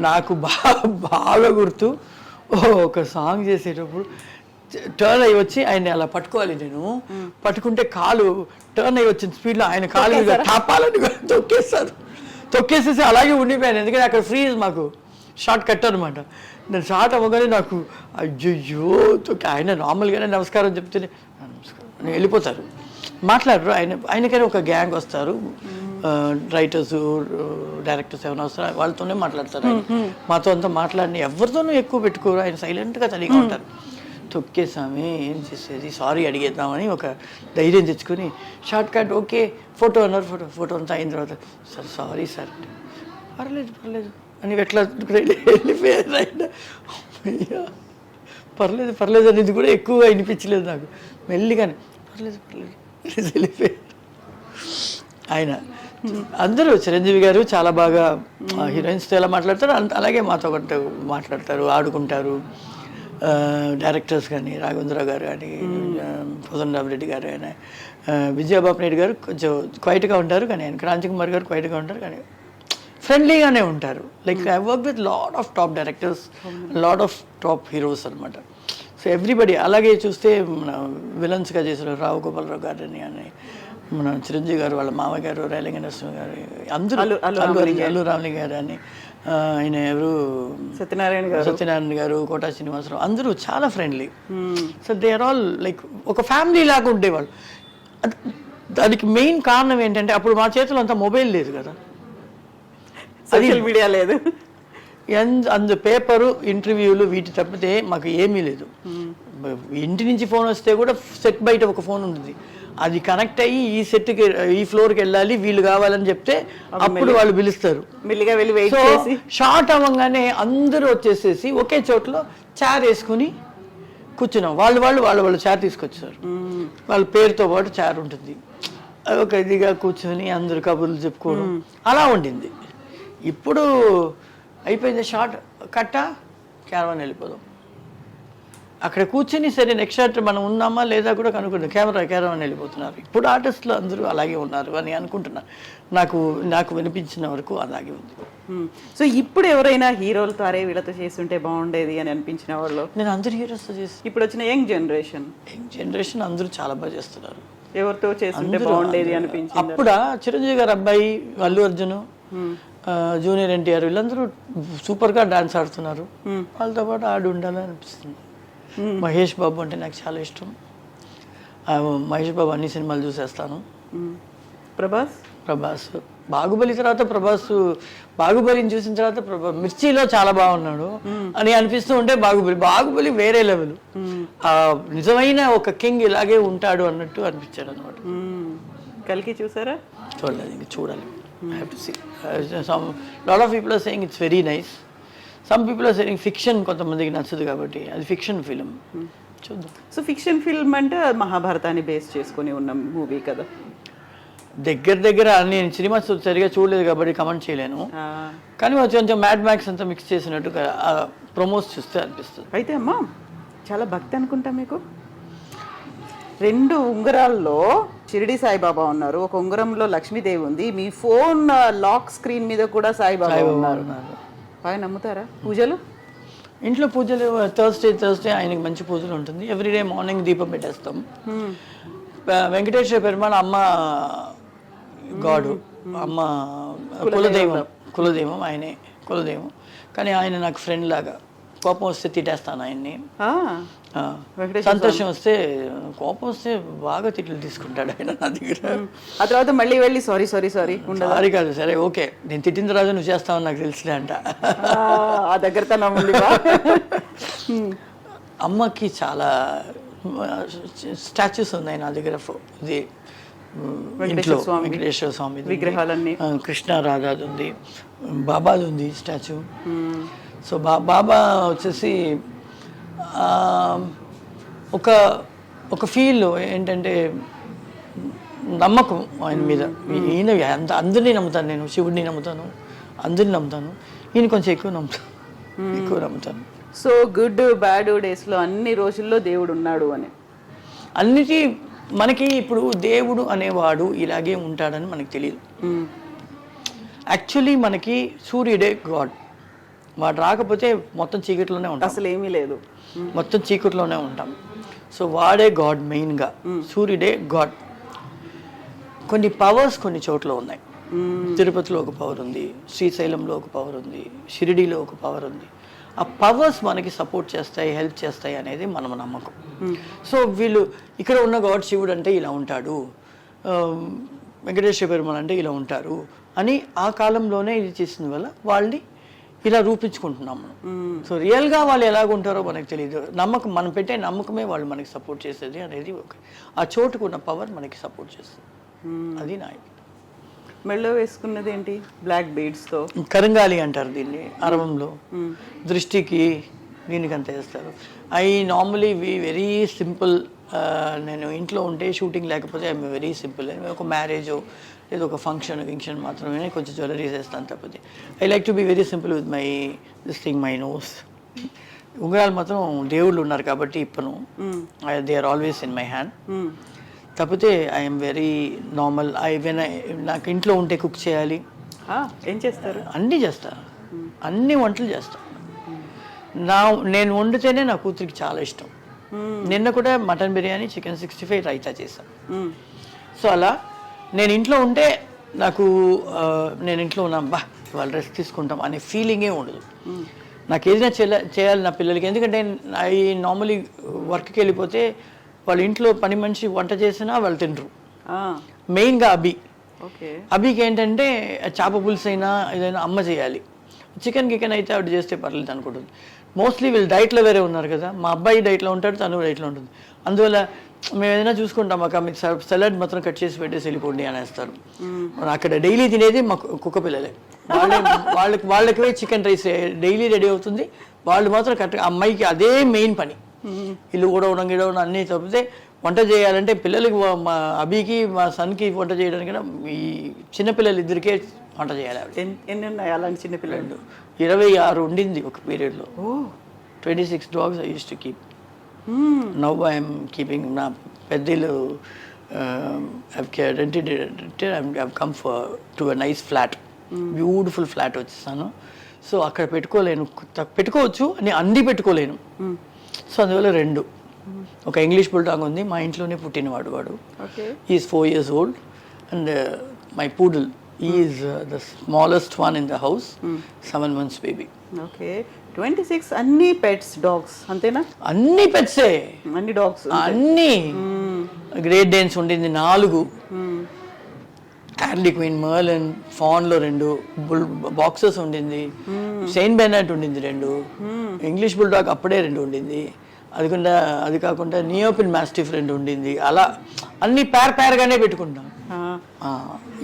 నాకు బాగా గుర్తు, ఒక సాంగ్ చేసేటప్పుడు టర్న్ అయ్యి వచ్చి ఆయన అలా పట్టుకోవాలి, నేను పట్టుకుంటే కాలు టర్న్ అయ్యి వచ్చిన స్పీడ్లో ఆయన కాలు టాపాలని తొక్కేసేసి అలాగే ఉండిపోయాను. ఎందుకంటే అక్కడ ఫ్రీజ్ మాకు షార్ట్ కట్ అనమాట. నేను షార్ట్ అవ్వగానే నాకు అయ్యో ఆయన నార్మల్గానే నమస్కారం చెప్తేనే నమస్కారం అని వెళ్ళిపోతారు, మాట్లాడరు. ఆయనకైనా ఒక గ్యాంగ్ వస్తారు, రైటర్స్ డైరెక్టర్స్ ఏమైనా వస్తారు, వాళ్ళతోనే మాట్లాడతారు. మాతో అంతా మాట్లాడిన ఎవరితోనూ ఎక్కువ పెట్టుకోరు, ఆయన సైలెంట్గా తల్లిగా ఉంటారు. తొక్కేసామే ఏం చేసేది, సారీ అడిగేద్దామని ఒక ధైర్యం తెచ్చుకొని షార్ట్ కట్ ఓకే ఫోటో అన్నారు. ఫోటో అంతా అయిన తర్వాత సార్ సారీ సార్ అంటే పర్లేదు అని ఎట్లా వెళ్ళిపోయారు. ఆయన పర్లేదు అనేది కూడా ఎక్కువగా వినిపించలేదు నాకు, మెల్లిగానే పర్లేదు వెళ్ళిపోయారు ఆయన. అందరూ చిరంజీవి గారు చాలా బాగా హీరోయిన్స్తో ఎలా మాట్లాడతారు అలాగే మాతో ఒకటి మాట్లాడతారు, ఆడుకుంటారు. డైరెక్టర్స్ కానీ రాఘవేంద్రరావు గారు కానీ కోదండరామిరెడ్డి గారు కానీ విజయబాబు నాయుడు గారు కొంచెం క్వైట్గా ఉంటారు, కానీ ఆయన క్రాంతి కుమార్ గారు క్వైట్గా ఉంటారు, కానీ ఫ్రెండ్లీగానే ఉంటారు. Like I work with lot of top directors, lot of top heroes అనమాట. So everybody. అలాగే చూస్తే మన విలన్స్గా చేసిన రావు గోపాలరావు గారిని అని, మన చిరంజీవి గారు వాళ్ళ మామగారు రైలింగ నరసింహ గారు, అందరూ అల్లు రామలి గారు అని, ఆయన ఎవరు సత్యనారాయణ గారు, కోటా శ్రీనివాసరావు, అందరూ చాలా friendly. So they are all like ఒక ఫ్యామిలీ లాగా ఉండేవాళ్ళు. దానికి మెయిన్ కారణం ఏంటంటే అప్పుడు మా చేతిలో అంత మొబైల్ లేదు కదా, సోషల్ మీడియా లేదు, అందు పేపరు ఇంటర్వ్యూలు వీటి తప్పితే మాకు ఏమీ లేదు. ఇంటి నుంచి ఫోన్ వస్తే కూడా సెట్ బయట ఒక ఫోన్ ఉంటుంది, అది కనెక్ట్ అయ్యి ఈ సెట్కి ఈ ఫ్లోర్కి వెళ్ళాలి వీళ్ళు కావాలని చెప్తే అప్పుడు వాళ్ళు పిలుస్తారు. సో షార్ట్ అవ్వగానే అందరూ వచ్చేసేసి ఒకే చోట్ల చైర్ వేసుకుని కూర్చున్నాం. వాళ్ళు చైర్ తీసుకొచ్చారు, వాళ్ళ పేరుతో పాటు చైర్ ఉంటుంది, ఒక ఇదిగా కూర్చొని అందరు కబుర్లు చెప్పుకోవడం అలా ఉండింది. ఇప్పుడు అయిపోయింది, షార్ట్ కట్ట క్యారవాన్ వెళ్ళిపోదాం, అక్కడ కూర్చొని సరే నెక్స్ట్ షాట్ మనం ఉన్నామా లేదా కూడా కనుక్కుంటాం, క్యారవాన్ వెళ్ళిపోతున్నారు. ఇప్పుడు ఆర్టిస్టులు అందరూ అలాగే ఉన్నారు అని అనుకుంటున్నాను, నాకు వినిపించిన వరకు అలాగే ఉంది. సో ఇప్పుడు ఎవరైనా హీరోలతో అరే వీళ్ళతో చేస్తుంటే బాగుండేది అని అనిపించిన వాళ్ళు? నేను అందరు హీరోస్తో చేసి, ఇప్పుడు వచ్చిన యంగ్ జనరేషన్ అందరూ చాలా బాగా చేస్తున్నారు. ఎవరితో చేస్తుంటే బాగుండేది అనిపించింది? అప్పుడా చిరంజీవి గారు అబ్బాయి, అల్లు అర్జున్, జూనియర్ ఎన్టీఆర్ వీళ్ళందరూ సూపర్గా డాన్స్ ఆడుతున్నారు, వాళ్ళతో పాటు ఆడి ఉండాలని అనిపిస్తుంది. మహేష్ బాబు అంటే నాకు చాలా ఇష్టం, మహేష్ బాబు అన్ని సినిమాలు చూసేస్తాను. ప్రభాస్ బాహుబలి తర్వాత బాహుబలిని చూసిన తర్వాత మిర్చిలో చాలా బాగున్నాడు అని అనిపిస్తూ ఉంటే బాహుబలి వేరే లెవెల్, నిజమైన ఒక కింగ్ ఇలాగే ఉంటాడు అన్నట్టు అనిపించాడు అనమాట. కల్కి చూసారా? చూడలేదు, ఇంకా చూడాలి. I have to see. Lot of people are saying it's very nice. Some people are saying fiction కొంతమందికి నచ్చదు కాబట్టి అది ఫిక్షన్ ఫిల్మ్, చూద్దాం. సో ఫిక్షన్ ఫిల్మ్ అంటే మహాభారతాన్ని బేస్ చేసుకుని ఉన్న మూవీ కదా? దగ్గర నేను సినిమా సరిగా చూడలేదు కాబట్టి కమెంట్ చేయలేను, కానీ కొంచెం మ్యాడ్ మ్యాక్స్ అంతా మిక్స్ చేసినట్టుగా ప్రమోస్ చూస్తే అనిపిస్తుంది. అయితే అమ్మా చాలా భక్తి అనుకుంటా మీకు. 2 ఉంగరాల్లో షిరిడి సాయిబాబా ఉన్నారు, ఒక ఉంగరంలో లక్ష్మీదేవి ఉంది, మీ ఫోన్ లాక్ స్క్రీన్ మీద కూడా సాయిబాబా ఉన్నారు. బాగా నమ్ముతారా? పూజలు ఇంట్లో పూజలు థర్స్డే ఆయనకి మంచి పూజలు ఉంటుంది. ఎవ్రీడే మార్నింగ్ దీపం పెట్టేస్తాం. వెంకటేశ్వర పెరుమాళ్ అమ్మ గాడు, అమ్మ కులదైవం ఆయనే కులదైవం, కానీ ఆయన నాకు ఫ్రెండ్ లాగా. కోపం వస్తే తిట్టేస్తాను ఆయన్ని, సంతోషం వస్తే కోపం వస్తే బాగా తిట్లు తీసుకుంటాడు ఆయన నా దగ్గర. ఆ తర్వాత మళ్ళీ వెళ్ళి సారీ సారీ కాదు, సరే ఓకే నేను తిట్టిన తర్వాత నువ్వు చేస్తావని నాకు తెలిసిలే అంట. ఆ దగ్గర అమ్మకి చాలా స్టాచ్యూస్ ఉన్నాయి నా దగ్గర, ఇది ఇంట్లో వెంకటేశ్వర స్వామి విగ్రహాలన్నీ, కృష్ణ రాధాది ఉంది, బాబాది ఉంది స్టాచ్యూ. సో బాబా వచ్చేసి ఒక ఫీల్ ఏంటంటే నమ్మకం ఆయన మీద. ఈయన అందరినీ నమ్ముతాను, నేను శివుడిని నమ్ముతాను, అందరిని నమ్ముతాను, ఈయన కొంచెం ఎక్కువ నమ్ముతాను. సో గుడ్ బ్యాడ్ డేస్లో అన్ని రోజుల్లో దేవుడు ఉన్నాడు అని అన్నిటి మనకి ఇప్పుడు దేవుడు అనేవాడు ఇలాగే ఉంటాడని మనకి తెలియదు. యాక్చువల్లీ మనకి సూర్యుడే గాడ్, వాడు రాకపోతే మొత్తం చీకట్లోనే ఉంటాం, అసలు ఏమీ లేదు, మొత్తం చీకట్లోనే ఉంటాం. సో వాడే గాడ్ మెయిన్గా, సూర్యుడే గాడ్. కొన్ని పవర్స్ కొన్ని చోట్ల ఉన్నాయి. తిరుపతిలో ఒక పవర్ ఉంది, శ్రీశైలంలో ఒక పవర్ ఉంది, షిరిడీలో ఒక పవర్ ఉంది. ఆ పవర్స్ మనకి సపోర్ట్ చేస్తాయి, హెల్ప్ చేస్తాయి అనేది మన నమ్మకం. సో వీళ్ళు ఇక్కడ ఉన్న గాడ్ శివుడు అంటే ఇలా ఉంటాడు, వెంకటేశ్వర పెరుమాళ్ అంటే ఇలా ఉంటారు అని ఆ కాలంలోనే ఇది చేసిన వల్ల వాళ్ళని ఇలా రూపించుకుంటున్నాం మనం. సో రియల్గా వాళ్ళు ఎలాగుంటారో మనకు తెలియదు. నమ్మకం, మనం పెట్టే నమ్మకమే వాళ్ళు మనకి సపోర్ట్ చేసేది అనేది ఆ చోటుకు ఉన్న పవర్ మనకి సపోర్ట్ చేస్తుంది. అది నా మెళ్ళో వేసుకున్నది ఏంటి? బ్లాక్ బీడ్స్తో కరంగాలి అంటారు దీన్ని అరవంలో. దృష్టికి దీనికి అంత వేస్తారు. I normally very simple. నేను ఇంట్లో ఉంటే షూటింగ్ లేకపోతే ఐఎమ్ వెరీ సింపుల్. ఒక మ్యారేజో లేదా ఒక ఫంక్షన్ మాత్రమే కొంచెం జ్యువెలరీస్ వేస్తాను తప్పితే I like to be very simple with my nose. ఉంగరాలు మాత్రం దేవుళ్ళు ఉన్నారు కాబట్టి ఇప్పను, they are always in my hand. కాకపోతే ఐఎమ్ వెరీ నార్మల్. నాకు ఇంట్లో ఉంటే కుక్ చేయాలి. ఏం చేస్తారు? అన్నీ చేస్తా, అన్ని వంటలు చేస్తా. నేను వండితేనే నా కూతురికి చాలా ఇష్టం. నిన్న కూడా మటన్ బిర్యానీ, చికెన్ 65, రైతా చేశాను. సో అలా నేను ఇంట్లో ఉంటే నాకు నేను ఇంట్లో ఉన్నాం వాళ్ళు రెస్ట్ తీసుకుంటాం అనే ఫీలింగే ఉండదు. నాకు ఏదైనా చేయాలి నా పిల్లలకి. ఎందుకంటే ఐ నార్మలీ వర్క్కి వెళ్ళిపోతే వాళ్ళ ఇంట్లో పని మనిషి వంట చేసినా వాళ్ళు తినరు. మెయిన్గా అభి. ఓకే. అభికి ఏంటంటే చేప పులుసు అయినా ఏదైనా అమ్మ చేయాలి, చికెన్ అయితే ఆవిడ చేస్తే పర్లేదు అనుకుంటుంది. మోస్ట్లీ వీళ్ళు డైట్లో వేరే ఉన్నారు కదా, మా అబ్బాయి డైట్లో ఉంటాడు, తను డైట్లో ఉంటుంది. అందువల్ల మేము ఏదైనా చూసుకుంటాం, అక్క మీకు సలాడ్ మాత్రం కట్ చేసి పెట్టేసి వెళ్ళిపోండి అనేస్తారు. అక్కడ డైలీ తినేది మా కుక్క పిల్లలే, వాళ్ళకి చికెన్ రైస్ డైలీ రెడీ అవుతుంది, వాళ్ళు మాత్రం కరెక్ట్గా. అమ్మాయికి అదే మెయిన్ పని, ఇల్లు గిడవడం అన్నీ తప్పితే వంట చేయాలంటే పిల్లలకి, మా అభికి మా సన్కి వంట చేయడానికి ఈ చిన్నపిల్లలు ఇద్దరికే వంట చేయాలి. ఎన్ని ఉన్నాయి అలాంటి చిన్నపిల్లలు? 26 ఉండింది ఒక పీరియడ్లో. 26 dogs I used to keep. Now I am keeping నా పెద్దలు I've come to a nice flat, beautiful flat వచ్చేసాను. సో అక్కడ పెట్టుకోవచ్చు అని అన్నీ పెట్టుకోలేను. సో అందువల్ల 2. ఒక ఇంగ్లీష్ బుల్డాగ్ ఉంది, మా ఇంట్లోనే పుట్టినవాడు వాడు. Is 4 years old and my poodle is the smallest one in the house, 7 months baby. Okay. 26 అన్ని పెట్స్ డాగ్స్ అంతేనా? అన్ని పెట్సే, అన్ని డాగ్స్ అన్ని. గ్రేట్ డేన్స్ ఉండింది 4, హ్యార్లీ క్వీన్, మర్లిన్, ఫాన్లో 2, బాక్సెస్ ఉండింది, సెయింట్ బెర్నార్డ్ ఉండింది 2, ఇంగ్లీష్ బుల్డాగ్ అప్పుడే 2 ఉండింది, అది కాకుండా నియోపిన్ మాస్టిఫ్ 2 ఉండింది. అలా అన్ని పేర్గానే పెట్టుకుంటాం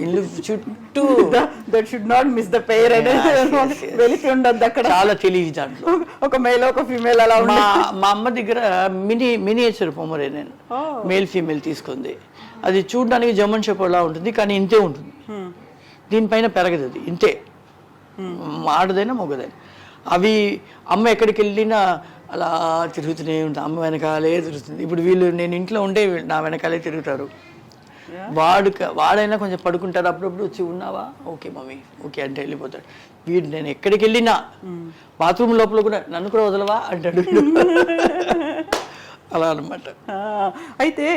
ఇల్లు చుట్టూ. That should not miss the పేర్ అనేది వెలికి ఉండద్దు అక్కడ. చాలా తెలివి దాంట్లో, ఒక మేల్ ఒక ఫీమేల్ అలా. మా అమ్మ దగ్గర మినియేచర్ పొమరేనియన్ మేల్ ఫీమేల్ తీసుకుంది. అది చూడడానికి జర్మన్ షెపర్డ్ లా ఉంటుంది, కానీ ఇంతే ఉంటుంది, దీనిపైన పెరగదు, అది ఇంతే, ఆడదైనా మొగదైనా. అవి అమ్మ ఎక్కడికి వెళ్ళినా అలా తిరుగుతూనే ఉంటుంది, అమ్మ వెనకాలే తిరుగుతుంది. ఇప్పుడు నేను ఇంట్లో ఉంటే నా వెనకాలే తిరుగుతారు. వాడైనా కొంచెం పడుకుంటారు, అప్పుడప్పుడు వచ్చి ఉన్నావా, ఓకే మమ్మీ ఓకే అంటే వెళ్ళిపోతాడు. నేను ఎక్కడికి వెళ్ళినా బాత్రూమ్ లోపల కూడా నన్ను కూడా వదలవా అంటాడు. అలా అనమాట. అయితే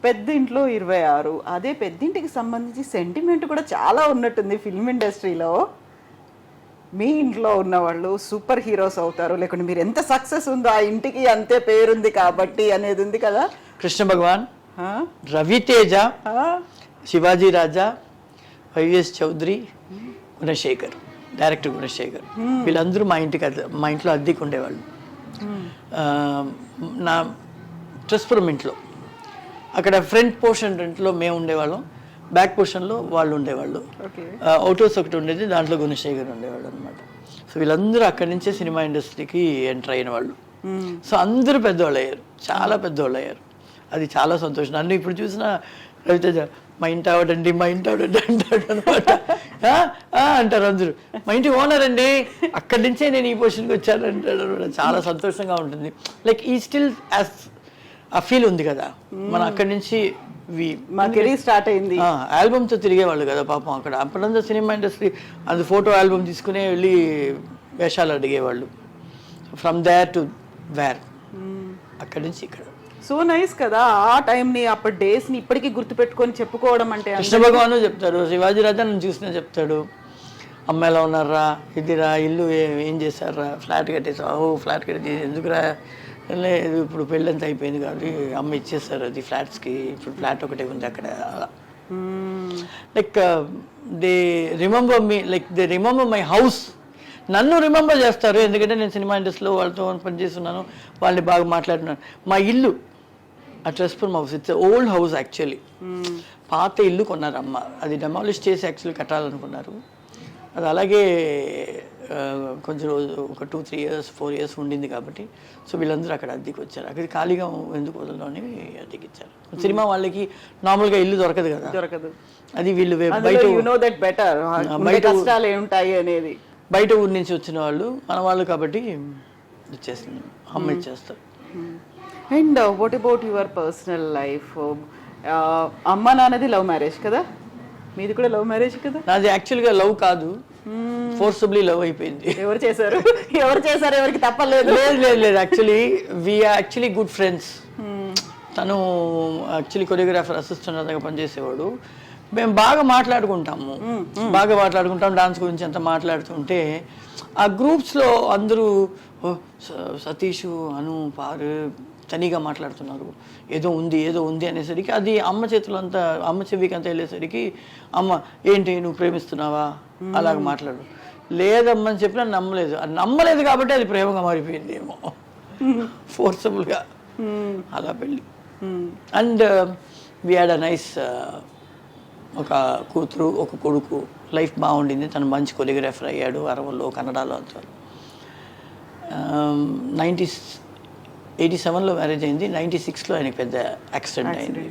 పెద్ద ఇంట్లో 26, అదే పెద్దింటికి సంబంధించి సెంటిమెంట్ కూడా చాలా ఉన్నట్టుంది ఫిల్మ్ ఇండస్ట్రీలో. మీ ఇంట్లో ఉన్న వాళ్ళు సూపర్ హీరోస్ అవుతారు, లేకుంటే మీరు ఎంత సక్సెస్ ఉందో ఆ ఇంటికి అంతే పేరుంది కాబట్టి అనేది ఉంది కదా. కృష్ణ భగవాన్, రవితేజ, శివాజీ రాజా, వైఎస్ చౌదరి, గుణశేఖర్, డైరెక్టర్ గుణశేఖర్, వీళ్ళందరూ మా ఇంట్లో అద్దెకు ఉండేవాళ్ళు. నా ట్రస్పురం ఇంట్లో, అక్కడ ఫ్రంట్ పోర్షన్ రెంట్లో మేము ఉండేవాళ్ళం, బ్యాక్ పోర్షన్లో వాళ్ళు ఉండేవాళ్ళు. అవుట్ హౌస్ ఒకటి ఉండేది, దాంట్లో గుణశేఖర్ ఉండేవాళ్ళు అనమాట. సో వీళ్ళందరూ అక్కడి నుంచే సినిమా ఇండస్ట్రీకి ఎంటర్ అయిన వాళ్ళు. సో అందరూ పెద్దవాళ్ళు అయ్యారు, చాలా పెద్దవాళ్ళు అయ్యారు. అది చాలా సంతోషం. నన్ను ఇప్పుడు చూసిన రవితేజ మా ఇంటి ఆవిడండి అంటాడు అనమాట. అంటారు అందరూ, మా ఇంటి ఓనర్ అండి, అక్కడి నుంచే నేను ఈ పొజిషన్కి వచ్చాను అంటాడు అనమాట. చాలా సంతోషంగా ఉంటుంది. లైక్ ఈ స్టిల్ యాజ్ ఆ ఫీల్ ఉంది కదా, మనం అక్కడి నుంచి మా కెరీర్ స్టార్ట్ అయింది. ఆల్బమ్తో తిరిగేవాళ్ళు కదా పాపం అక్కడ. అప్పుడంతా సినిమా ఇండస్ట్రీ అది ఫోటో ఆల్బమ్ తీసుకునే వెళ్ళి వేషాలు అడిగేవాళ్ళు. ఫ్రమ్ దేర్ టు వేర్, అక్కడి నుంచి ఇక్కడ. సో నైస్ కదా ఆ టైంని, అప్పటి డేస్ని ఇప్పటికీ గుర్తుపెట్టుకొని చెప్పుకోవడం అంటే. కృష్ణ భగవాను చెప్తారు, శివాజీ రాజా నన్ను చూసినా చెప్తాడు, అమ్మ ఎలా ఉన్నారా, ఇదిరా ఇల్లు ఏం చేశారా, ఫ్లాట్ కట్టేసా, ఫ్లాట్ కట్టేసి ఎందుకురా, లేదు ఇప్పుడు పెళ్ళంతా అయిపోయింది కాబట్టి అమ్మ ఇచ్చేస్తారు అది ఫ్లాట్స్కి, ఇప్పుడు ఫ్లాట్ ఒకటే ఉంది అక్కడ. అలా like they remember me, like they remember my house. నన్ను రిమెంబర్ చేస్తారు, ఎందుకంటే నేను సినిమా ఇండస్ట్రీలో వాళ్ళతో పనిచేస్తున్నాను, వాళ్ళని బాగా మాట్లాడుతున్నాను. మా ఇల్లు ఆ ట్రస్పురం house, it's old house actually. పాత ఇల్లు కొన్నారు అమ్మ, అది డెమాలిష్ చేసి యాక్చువల్లీ కట్టాలనుకున్నారు. అది అలాగే కొంచెం రోజు ఒక 2-3 years 4 years ఉండింది కాబట్టి, సో వీళ్ళందరూ అక్కడ అద్దెకి వచ్చారు. అక్కడ ఖాళీగా ఎందుకు వదలడం అని అద్దెకి ఇచ్చారు. సినిమా వాళ్ళకి నార్మల్గా ఇల్లు దొరకదు కదా, దొరకదు. అది వీళ్ళు బయట ఊరి నుంచి వచ్చిన వాళ్ళు, మన వాళ్ళు కాబట్టి ఇచ్చేస్తుంది, అమ్మ ఇచ్చేస్తారు. And what about your personal life? అమ్మ నాన్నది లవ్ మ్యారేజ్ కదా, మీది కూడా లవ్ మ్యారేజ్ కదా? నాది యాక్చువల్గా లవ్ కాదు, ఫోర్సబుల్లీ లవ్ అయిపోయింది. ఎవరు చేశారు ఎవరికి తప్పలేదు? లేదు యాక్చువల్లీ గుడ్ ఫ్రెండ్స్. తను యాక్చువల్లీ కొరియోగ్రాఫర్ అసిస్టెంట్ దగ్గర పనిచేసేవాడు. మేము బాగా మాట్లాడుకుంటాం, డాన్స్ గురించి అంతా మాట్లాడుతుంటే ఆ గ్రూప్స్లో అందరూ సతీష్, అను, పారు తనీగా మాట్లాడుతున్నారు, ఏదో ఉంది అనేసరికి అది అమ్మ చేతిలో అంతా, అమ్మ చెవికి అంతా వెళ్ళేసరికి అమ్మ ఏంటి నువ్వు ప్రేమిస్తున్నావా అలాగ మాట్లాడు, లేదమ్మని చెప్పినా నమ్మలేదు. అది నమ్మలేదు కాబట్టి అది ప్రేమగా మారిపోయింది ఏమో, ఫోర్సబుల్గా అలా పెళ్ళి. And we had a nice, ఒక కూతురు ఒక కొడుకు, లైఫ్ బాగుండింది. తను మంచి కొరియోగ్రాఫర్ అయ్యాడు, అరవల్లో కన్నడలో అంతా. 87లో మ్యారేజ్ అయింది. 96లో ఆయనకి పెద్ద యాక్సిడెంట్ అయింది,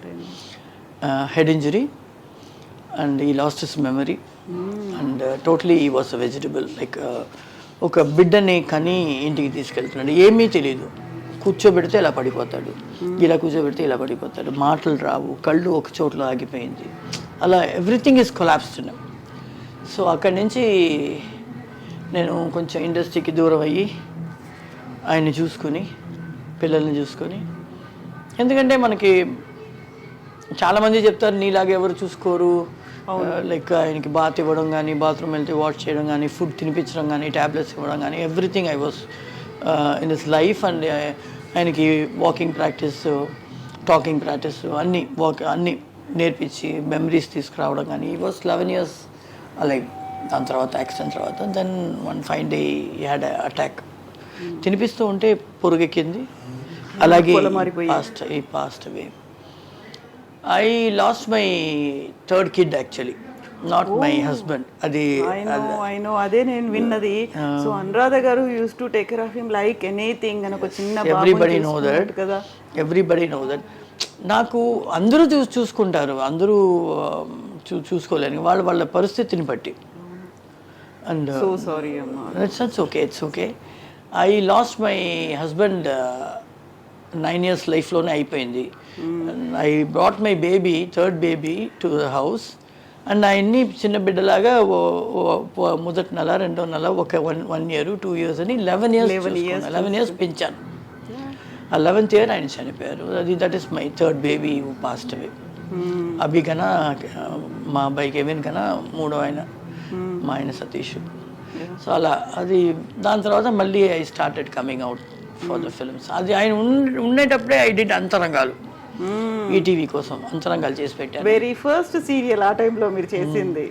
హెడ్ ఇంజరీ, అండ్ ఈ lost his memory and totally ఈ వాస్ అ వెజిటబుల్. లైక్ ఒక బిడ్డని కని ఇంటికి తీసుకెళ్తున్నాడు, ఏమీ తెలియదు. కూర్చోబెడితే ఇలా పడిపోతాడు, ఇలా కూర్చోబెడితే ఇలా పడిపోతాడు, మాటలు రావు, కళ్ళు ఒక చోట్ల ఆగిపోయింది, అలా ఎవ్రీథింగ్ ఈజ్ కొలాప్స్డ్. సో అక్కడి నుంచి నేను కొంచెం ఇండస్ట్రీకి దూరం అయ్యి ఆయన్ని చూసుకొని, పిల్లల్ని చూసుకొని, ఎందుకంటే మనకి చాలామంది చెప్తారు నీలాగా ఎవరు చూసుకోరు, లైక్ ఆయనకి బాత్ ఇవ్వడం కానీ, బాత్రూమ్ వెళ్తే వాష్ చేయడం కానీ, ఫుడ్ తినిపించడం కానీ, ట్యాబ్లెట్స్ ఇవ్వడం కానీ, everything I was in this life. And ఆయనకి వాకింగ్ ప్రాక్టీస్, టాకింగ్ ప్రాక్టీస్ అన్నీ నేర్పించి మెమరీస్ తీసుకురావడం కానీ. ఈ వాస్ 11 years లైక్. దాని తర్వాత యాక్సిడెంట్ తర్వాత దెన్ వన్ ఫైన్ డే ఈ హ్యాడ్ అటాక్. తినిపిస్తూ ఉంటే పొరుగెక్కింది, అలాగే passed away. I lost my third kid actually, not my husband. అది అదే నేను విన్నది. సో అనురాధ గారు use to take care of him like anything అని ఒక చిన్న ఎవ్రీబడి నో దట్ కదా, ఎవ్రీబడి నో దట్. నాకు అందరూ చూసుకుంటారు, అందరూ చూసుకోలేని వాళ్ళ పరిస్థితిని బట్టి. అండ్ సో సారీ అమ్మా, it's okay. I lost my husband 9 years లైఫ్లోనే అయిపోయింది. I brought my baby, third baby to the house. And ఆయన్ని చిన్న బిడ్డలాగా మొదటి నెల, రెండో నెల, ఒక 1 year 2 years అని 11 years పెంచాను. ఆ 11th year ఆయన చనిపోయారు. That is my third baby who passed away. Abhi కన్నా మా అబ్బాయి కెవిన్ కన్నా మూడో ఆయన, మా ఆయన సతీష్. సో అలా అది. దాని తర్వాత మళ్ళీ I started coming out for the films. అది ఆయన ఉండేటప్పుడే ఐ డిడ్ అంతరంగాలు, ఈటీవీ కోసం అంతరంగాలు చేసి పెట్టాను. వెరీ ఫస్ట్ సీరియల్ ఆ టైంలో మీరు చేసింది.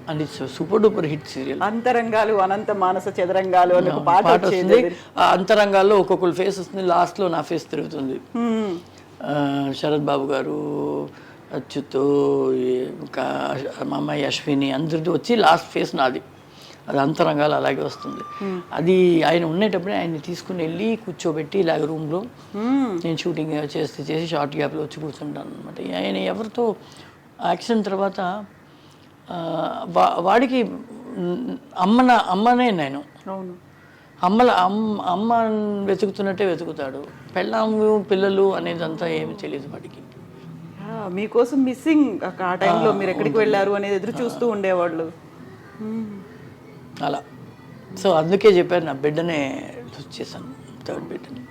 And it's super duper hit serial. అంతరంగాలు, అనంత మానస చదరంగాలు అని ఒక పాట వస్తుంది. ఆ అంతరంగాల్లో ఒక్కొక్కరు ఫేస్ వస్తుంది, లాస్ట్లో నా ఫేస్ తిరుగుతుంది. శరత్ బాబు గారు, అచ్యుత్, మా అమ్మాయి అశ్విని అందరిది వచ్చి లాస్ట్ ఫేస్ నాది. అది అంతరంగాలు అలాగే వస్తుంది. అది ఆయన ఉండేటప్పుడే ఆయన్ని తీసుకుని వెళ్ళి కూర్చోబెట్టి ఇలాగ రూమ్లో నేను షూటింగ్ చేసి షార్ట్ గ్యాప్లో వచ్చి కూర్చుంటాను అనమాట. ఆయన ఎవరితో యాక్సిడెంట్ తర్వాత వాడికి అమ్మనే నేను. అమ్మ వెతుకుతున్నట్టే వెతుకుతాడు. పెళ్ళాము పిల్లలు అనేదంతా ఏమి తెలియదు వాడికి. మీకోసం మిస్సింగ్ ఆ టైంలో మీరు ఎక్కడికి వెళ్ళారు అనేది ఎదురు చూస్తూ ఉండేవాళ్ళు అలా. సో అందుకే చెప్పారు నా బిడ్డనే లూజ్ చేశాను, థర్డ్ బిడ్డని.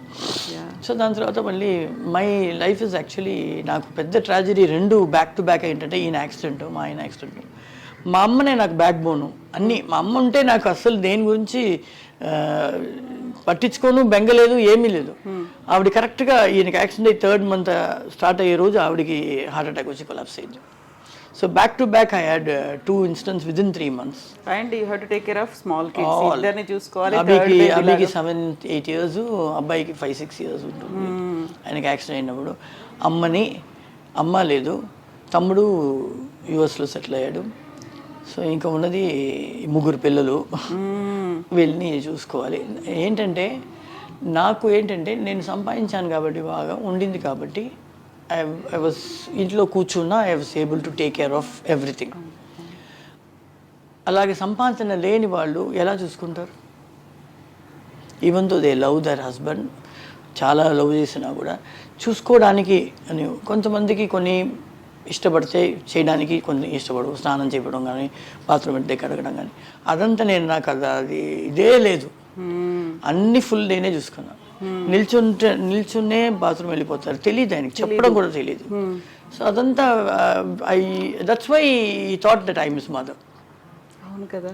సో దాని తర్వాత మళ్ళీ మై లైఫ్ ఇస్ యాక్చువల్లీ నాకు పెద్ద ట్రాజడీ రెండు బ్యాక్ టు బ్యాక్ ఏంటంటే ఈయన యాక్సిడెంట్, మా ఆయన యాక్సిడెంట్. మా అమ్మనే నాకు బ్యాక్ బోను అన్నీ. మా అమ్మ ఉంటే నాకు అస్సలు దేని గురించి పట్టించుకోను, బెంగలేదు, ఏమీ లేదు. ఆవిడ కరెక్ట్గా ఈయనకి యాక్సిడెంట్ అయ్యి 3rd month స్టార్ట్ అయ్యే రోజు ఆవిడకి హార్ట్ అటాక్ వచ్చి కొలాప్స్ అయింది. So back to back I had 2 incidents within 3 months. And you have to take care of small kids. ఇద్దరిని చూసుకోవాలి. అబ్బాయికి 7-8 years, అబ్బాయికి 5-6 years ఉంటుంది. ఆయనకి యాక్సిడెంట్ అయినప్పుడు అమ్మ లేదు, తమ్ముడు యుఎస్లో సెటిల్ అయ్యాడు. సో ఇంకా ఉన్నది 3 పిల్లలు, వీళ్ళని చూసుకోవాలి. నాకు నేను సంపాదించాను కాబట్టి, బాగా ఉండింది కాబట్టి I was ఇంట్లో కూర్చున్నా I was able to take care of everything. అలాగే సంపాదన లేని వాళ్ళు ఎలా చూసుకుంటారు? Even though they love their husband, చాలా లవ్ చేసినా కూడా చూసుకోవడానికి అని కొంతమందికి కొన్ని ఇష్టపడితే చేయడానికి, కొన్ని ఇష్టపడవు. స్నానం చేయడం కానీ, బాత్రూమ్ వెళ్తే కడగడం కానీ, అదంతా నాకు అది ఇదే లేదు. అన్ని ఫుల్ నేనే చూసుకున్నాను. నిల్చున్నే బాత్రూమ్ వెళ్ళిపోతారు, తెలియదు ఆయనకి, చెప్పడం కూడా తెలియదు. సో అదంతా దట్స్ వై ఈ thought that I miss mother. అవును కదా.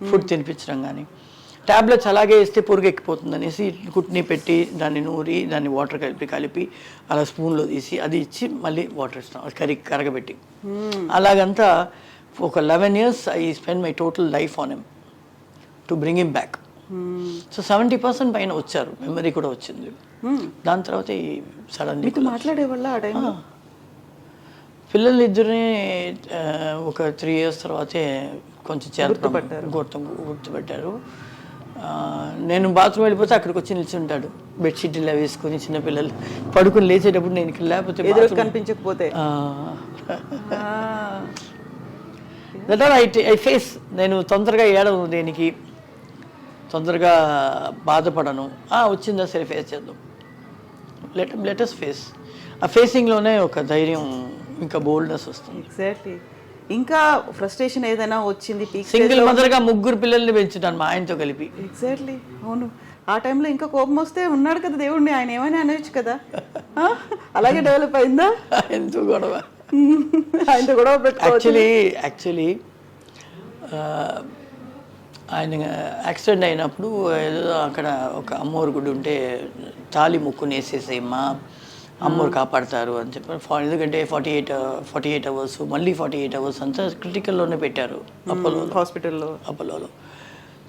ఫుడ్ తినిపించడం కానీ, ట్యాబ్లెట్స్ అలాగే ఇస్తే పురుగు ఎక్కిపోతుంది అనేసి కుట్ని పెట్టి దాన్ని నూరి దాన్ని వాటర్ కలిపి అలా స్పూన్లో తీసి అది ఇచ్చి మళ్ళీ వాటర్ ఇస్తాం అది కరగబెట్టి అలాగంతా ఒక 11 years I spend my total life on him to bring him back. So 70% పైన వచ్చారు, మెమరీ కూడా వచ్చింది. దాని తర్వాత ఈ సడన్లీ మాట్లాడే వల్ల ఆ టైంలో పిల్లలు ఇద్దరిని ఒక 3 years తర్వాతే కొంచెం గుర్తుపెట్టారు. నేను బాత్రూమ్ వెళ్ళిపోతే అక్కడికి వచ్చి నిల్చుంటాడు, బెడ్షీట్ ఇలా వేసుకొని చిన్నపిల్లలు పడుకుని లేచేటప్పుడు నేను ఇక్కడ లేకపోతే కనిపించకపోతే దట్ ఆర్ ఐ ఫేస్. నేను తొందరగా ఏడవను, దేనికి తొందరగా బాధపడను. వచ్చిందా సరే ఫేస్ చేద్దాం, లెటస్ ఫేస్. ఆ ఫేసింగ్లోనే ఒక ధైర్యం ఇంకా బోల్డ్నెస్ వస్తుంది. ఎగ్జాక్ట్లీ. ఇంకా ఫ్రస్ట్రేషన్ ఏదైనా వచ్చింది, సింగిల్ మదర్గా 3 పిల్లల్ని పెంచుతాను మా ఆయనతో కలిపి. ఎగ్జాక్ట్లీ, అవును. ఆ టైంలో ఇంకా కోపం వస్తే ఉన్నాడు కదా దేవుడిని, ఆయన ఏమైనా అనవచ్చు కదా. అలాగే డెవలప్ అయిందా? ఎంతో గొడవ, ఆయనతో గొడవ పెట్టుకోవచ్చు. యాక్చువల్లీ ఆయన యాక్సిడెంట్ అయినప్పుడు ఏదో అక్కడ ఒక అమ్మోరు గుడి ఉంటే తాళి ముక్కుని వేసేసేమ్మా, అమ్మోరు కాపాడతారు అని చెప్పారు. ఎందుకంటే 48 hours మళ్ళీ 48 hours అంతా క్రిటికల్లోనే పెట్టారు అపోలోలో.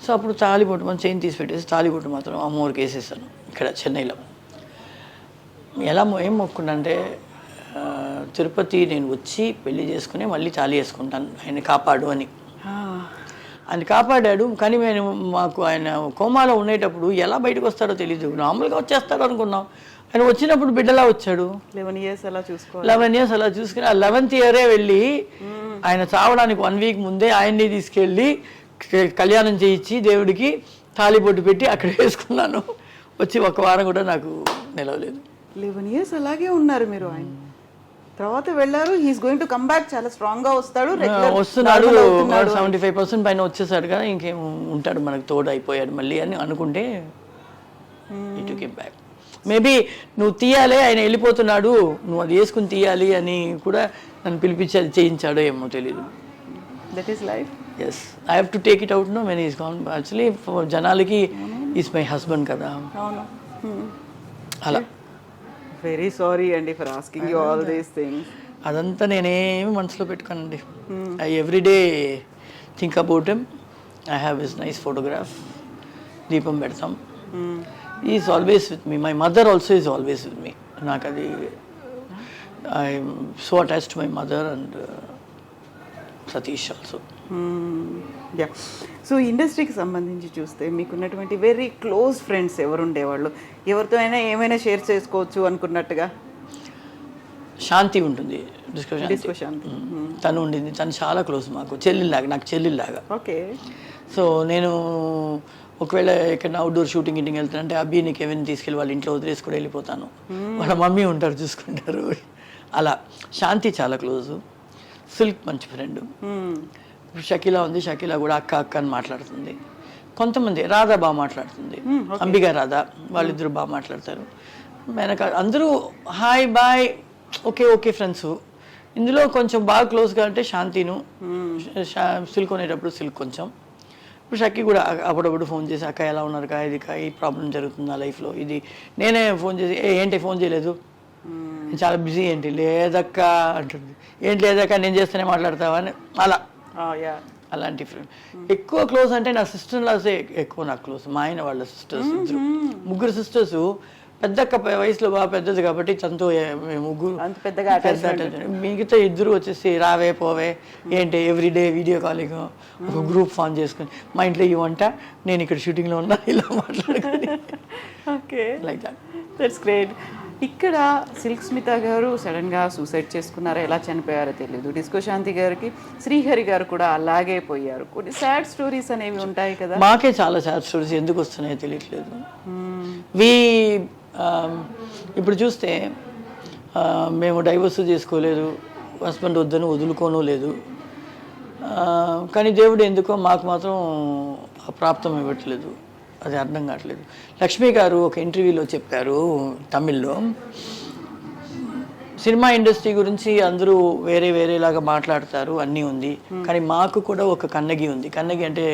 సో అప్పుడు తాళిబొట్టు మన చైన్ తీసి పెట్టేసి తాళిబొట్టు మాత్రం అమ్మోరికి వేసేసాను ఇక్కడ చెన్నైలో. ఏం మొక్కునంటే తిరుపతి నేను వచ్చి పెళ్లి చేసుకుని మళ్ళీ తాళి వేసుకుంటాను, ఆయన కాపాడు అని. ఆయన కాపాడాడు. కానీ మాకు ఆయన కోమాలో ఉండేటప్పుడు ఎలా బయటకు వస్తాడో తెలీదు, నార్మల్గా వచ్చేస్తాడు అనుకున్నాం. ఆయన వచ్చినప్పుడు బిడ్డలా వచ్చాడు. 11 years అలా చూసుకుని ఆ 11th year వెళ్ళి ఆయన చావడానికి 1 week ముందే ఆయన్ని తీసుకెళ్ళి కళ్యాణం చేయించి దేవుడికి తాళిబొట్టు పెట్టి అక్కడ వేసుకున్నాను. వచ్చి 1 వారం కూడా నాకు నిలవలేదు. 11 years అలాగే ఉన్నారు మీరు. ఆయన తర్వాత వెళ్ళారు, he's going to come back, చాలా స్ట్రాంగ్ గా వస్తున్నాడు. 75% పైన వచ్చేసాడు కదా, ఇంకేం ఉంటాడు మనకు తోడు అయిపోయాడు మళ్ళీ అని అనుకుంటే ఇటు కేమ్ బ్యాక్. మేబీ నువ్వు తీయాలి, ఆయన వెళ్ళిపోతున్నాడు, నువ్వు అది వేసుకుని తీయాలి అని కూడా నన్ను పిలిపించి అది చేయించాడో ఏమో తెలీదు. That is life. Yes, I have to take it out no when is gone. Actually జనాలకి ఈస్ మై హస్బెండ్ కదా, అలా. వెరీ సారీ అండి for asking you all these things. అదంతా నేనేమి మనసులో పెట్టుకోనండి. I everyday think about him. I have his nice photograph, దీపం పెడతాం. Is always with me. My mother also is always with me. నాకు అది I'm so attached to my mother and Satish also. Yeah. So ఇండస్ట్రీకి సంబంధించి చూస్తే మీకున్నటువంటి వెరీ క్లోజ్ ఫ్రెండ్స్ ఎవరు ఉండేవాళ్ళు, ఎవరితో అయినా ఏమైనా షేర్ చేసుకోవచ్చు అనుకున్నట్టుగా? శాంతి ఉంటుంది, డిస్కో శాంతి. తను ఉండింది, తను చాలా క్లోజ్ మాకు, నాకు చెల్లిలాగా. ఓకే. సో నేను ఒకవేళ ఎక్కడైనా అవుట్డోర్ షూటింగ్ వెళ్తానంటే అబ్బి కేవిన్ తీసుకెళ్ళి వాళ్ళ ఇంట్లో వదిలేసి కూడా వెళ్ళిపోతాను. వాళ్ళ మమ్మీ ఉంటారు, చూసుకుంటారు. అలా శాంతి చాలా క్లోజు. సిల్క్ మంచి ఫ్రెండ్. షకీలా ఉంది, షకీలా కూడా అక్క అని మాట్లాడుతుంది. కొంతమంది రాధా బాగా మాట్లాడుతుంది, అంబిగా రాధా, వాళ్ళిద్దరు బాగా మాట్లాడతారు. వెనక అందరూ హాయ్ బాయ్ ఓకే ఫ్రెండ్స్. ఇందులో కొంచెం బాగా క్లోజ్గా అంటే శాంతిను, సిల్క్ కొనేటప్పుడు సిల్క్ కొంచెం. ఇప్పుడు షక్కి కూడా అప్పుడప్పుడు ఫోన్ చేసి అక్క ఎలా ఉన్నారు కా, ఇది కా, ఈ ప్రాబ్లం జరుగుతుంది నా లైఫ్లో, ఇది. నేనే ఫోన్ చేసి ఏంటి ఫోన్ చేయలేదు, చాలా బిజీ, ఏంటి లేదక్క అంటుంది. ఏంటి లేదక్క నేను చేస్తేనే మాట్లాడతావా అని. అలా అలాంటి ఫ్రెండ్. ఎక్కువ క్లోజ్ అంటే నా సిస్టర్ లాసే ఎక్కువ నాకు క్లోజ్. మా ఆయన వాళ్ళ సిస్టర్స్ ఇద్దరు, 3 sisters. పెద్దక్క వయసులో బాగా పెద్దది కాబట్టి తనతో 3 మిగతా 2 వచ్చేసి రావే పోవే ఏంటి ఎవ్రీడే వీడియో కాలింగ్, ఒక గ్రూప్ ఫామ్ చేసుకుని మా ఇంట్లో ఈ వంట, నేను ఇక్కడ షూటింగ్లో ఉన్నా, ఇలా మాట్లాడుకుని. Okay, like that. That's great. ఇక్కడ సిల్క్ స్మిత గారు సడన్గా సూసైడ్ చేసుకున్నారో, ఎలా చనిపోయారో తెలియదు. డిస్కో శాంతి గారికి శ్రీహరి గారు కూడా అలాగే పోయారు. కొన్ని సాడ్ స్టోరీస్ అనేవి ఉంటాయి కదా. మాకే చాలా సాడ్ స్టోరీస్ ఎందుకు వస్తున్నాయో తెలియట్లేదు. ఇప్పుడు చూస్తే మేము డైవర్స్ చేసుకోలేదు, హస్బెండ్ వద్దని వదులుకోను లేదు. కానీ దేవుడు ఎందుకో మాకు మాత్రం ప్రాప్తం ఇవ్వట్లేదు, అది అర్థం కావట్లేదు. లక్ష్మి గారు ఒక ఇంటర్వ్యూలో చెప్పారు తమిళ్లో, సినిమా ఇండస్ట్రీ గురించి అందరూ వేరేలాగా మాట్లాడతారు, అన్నీ ఉంది, కానీ మాకు కూడా ఒక కన్నగి ఉంది. కన్నగి అంటే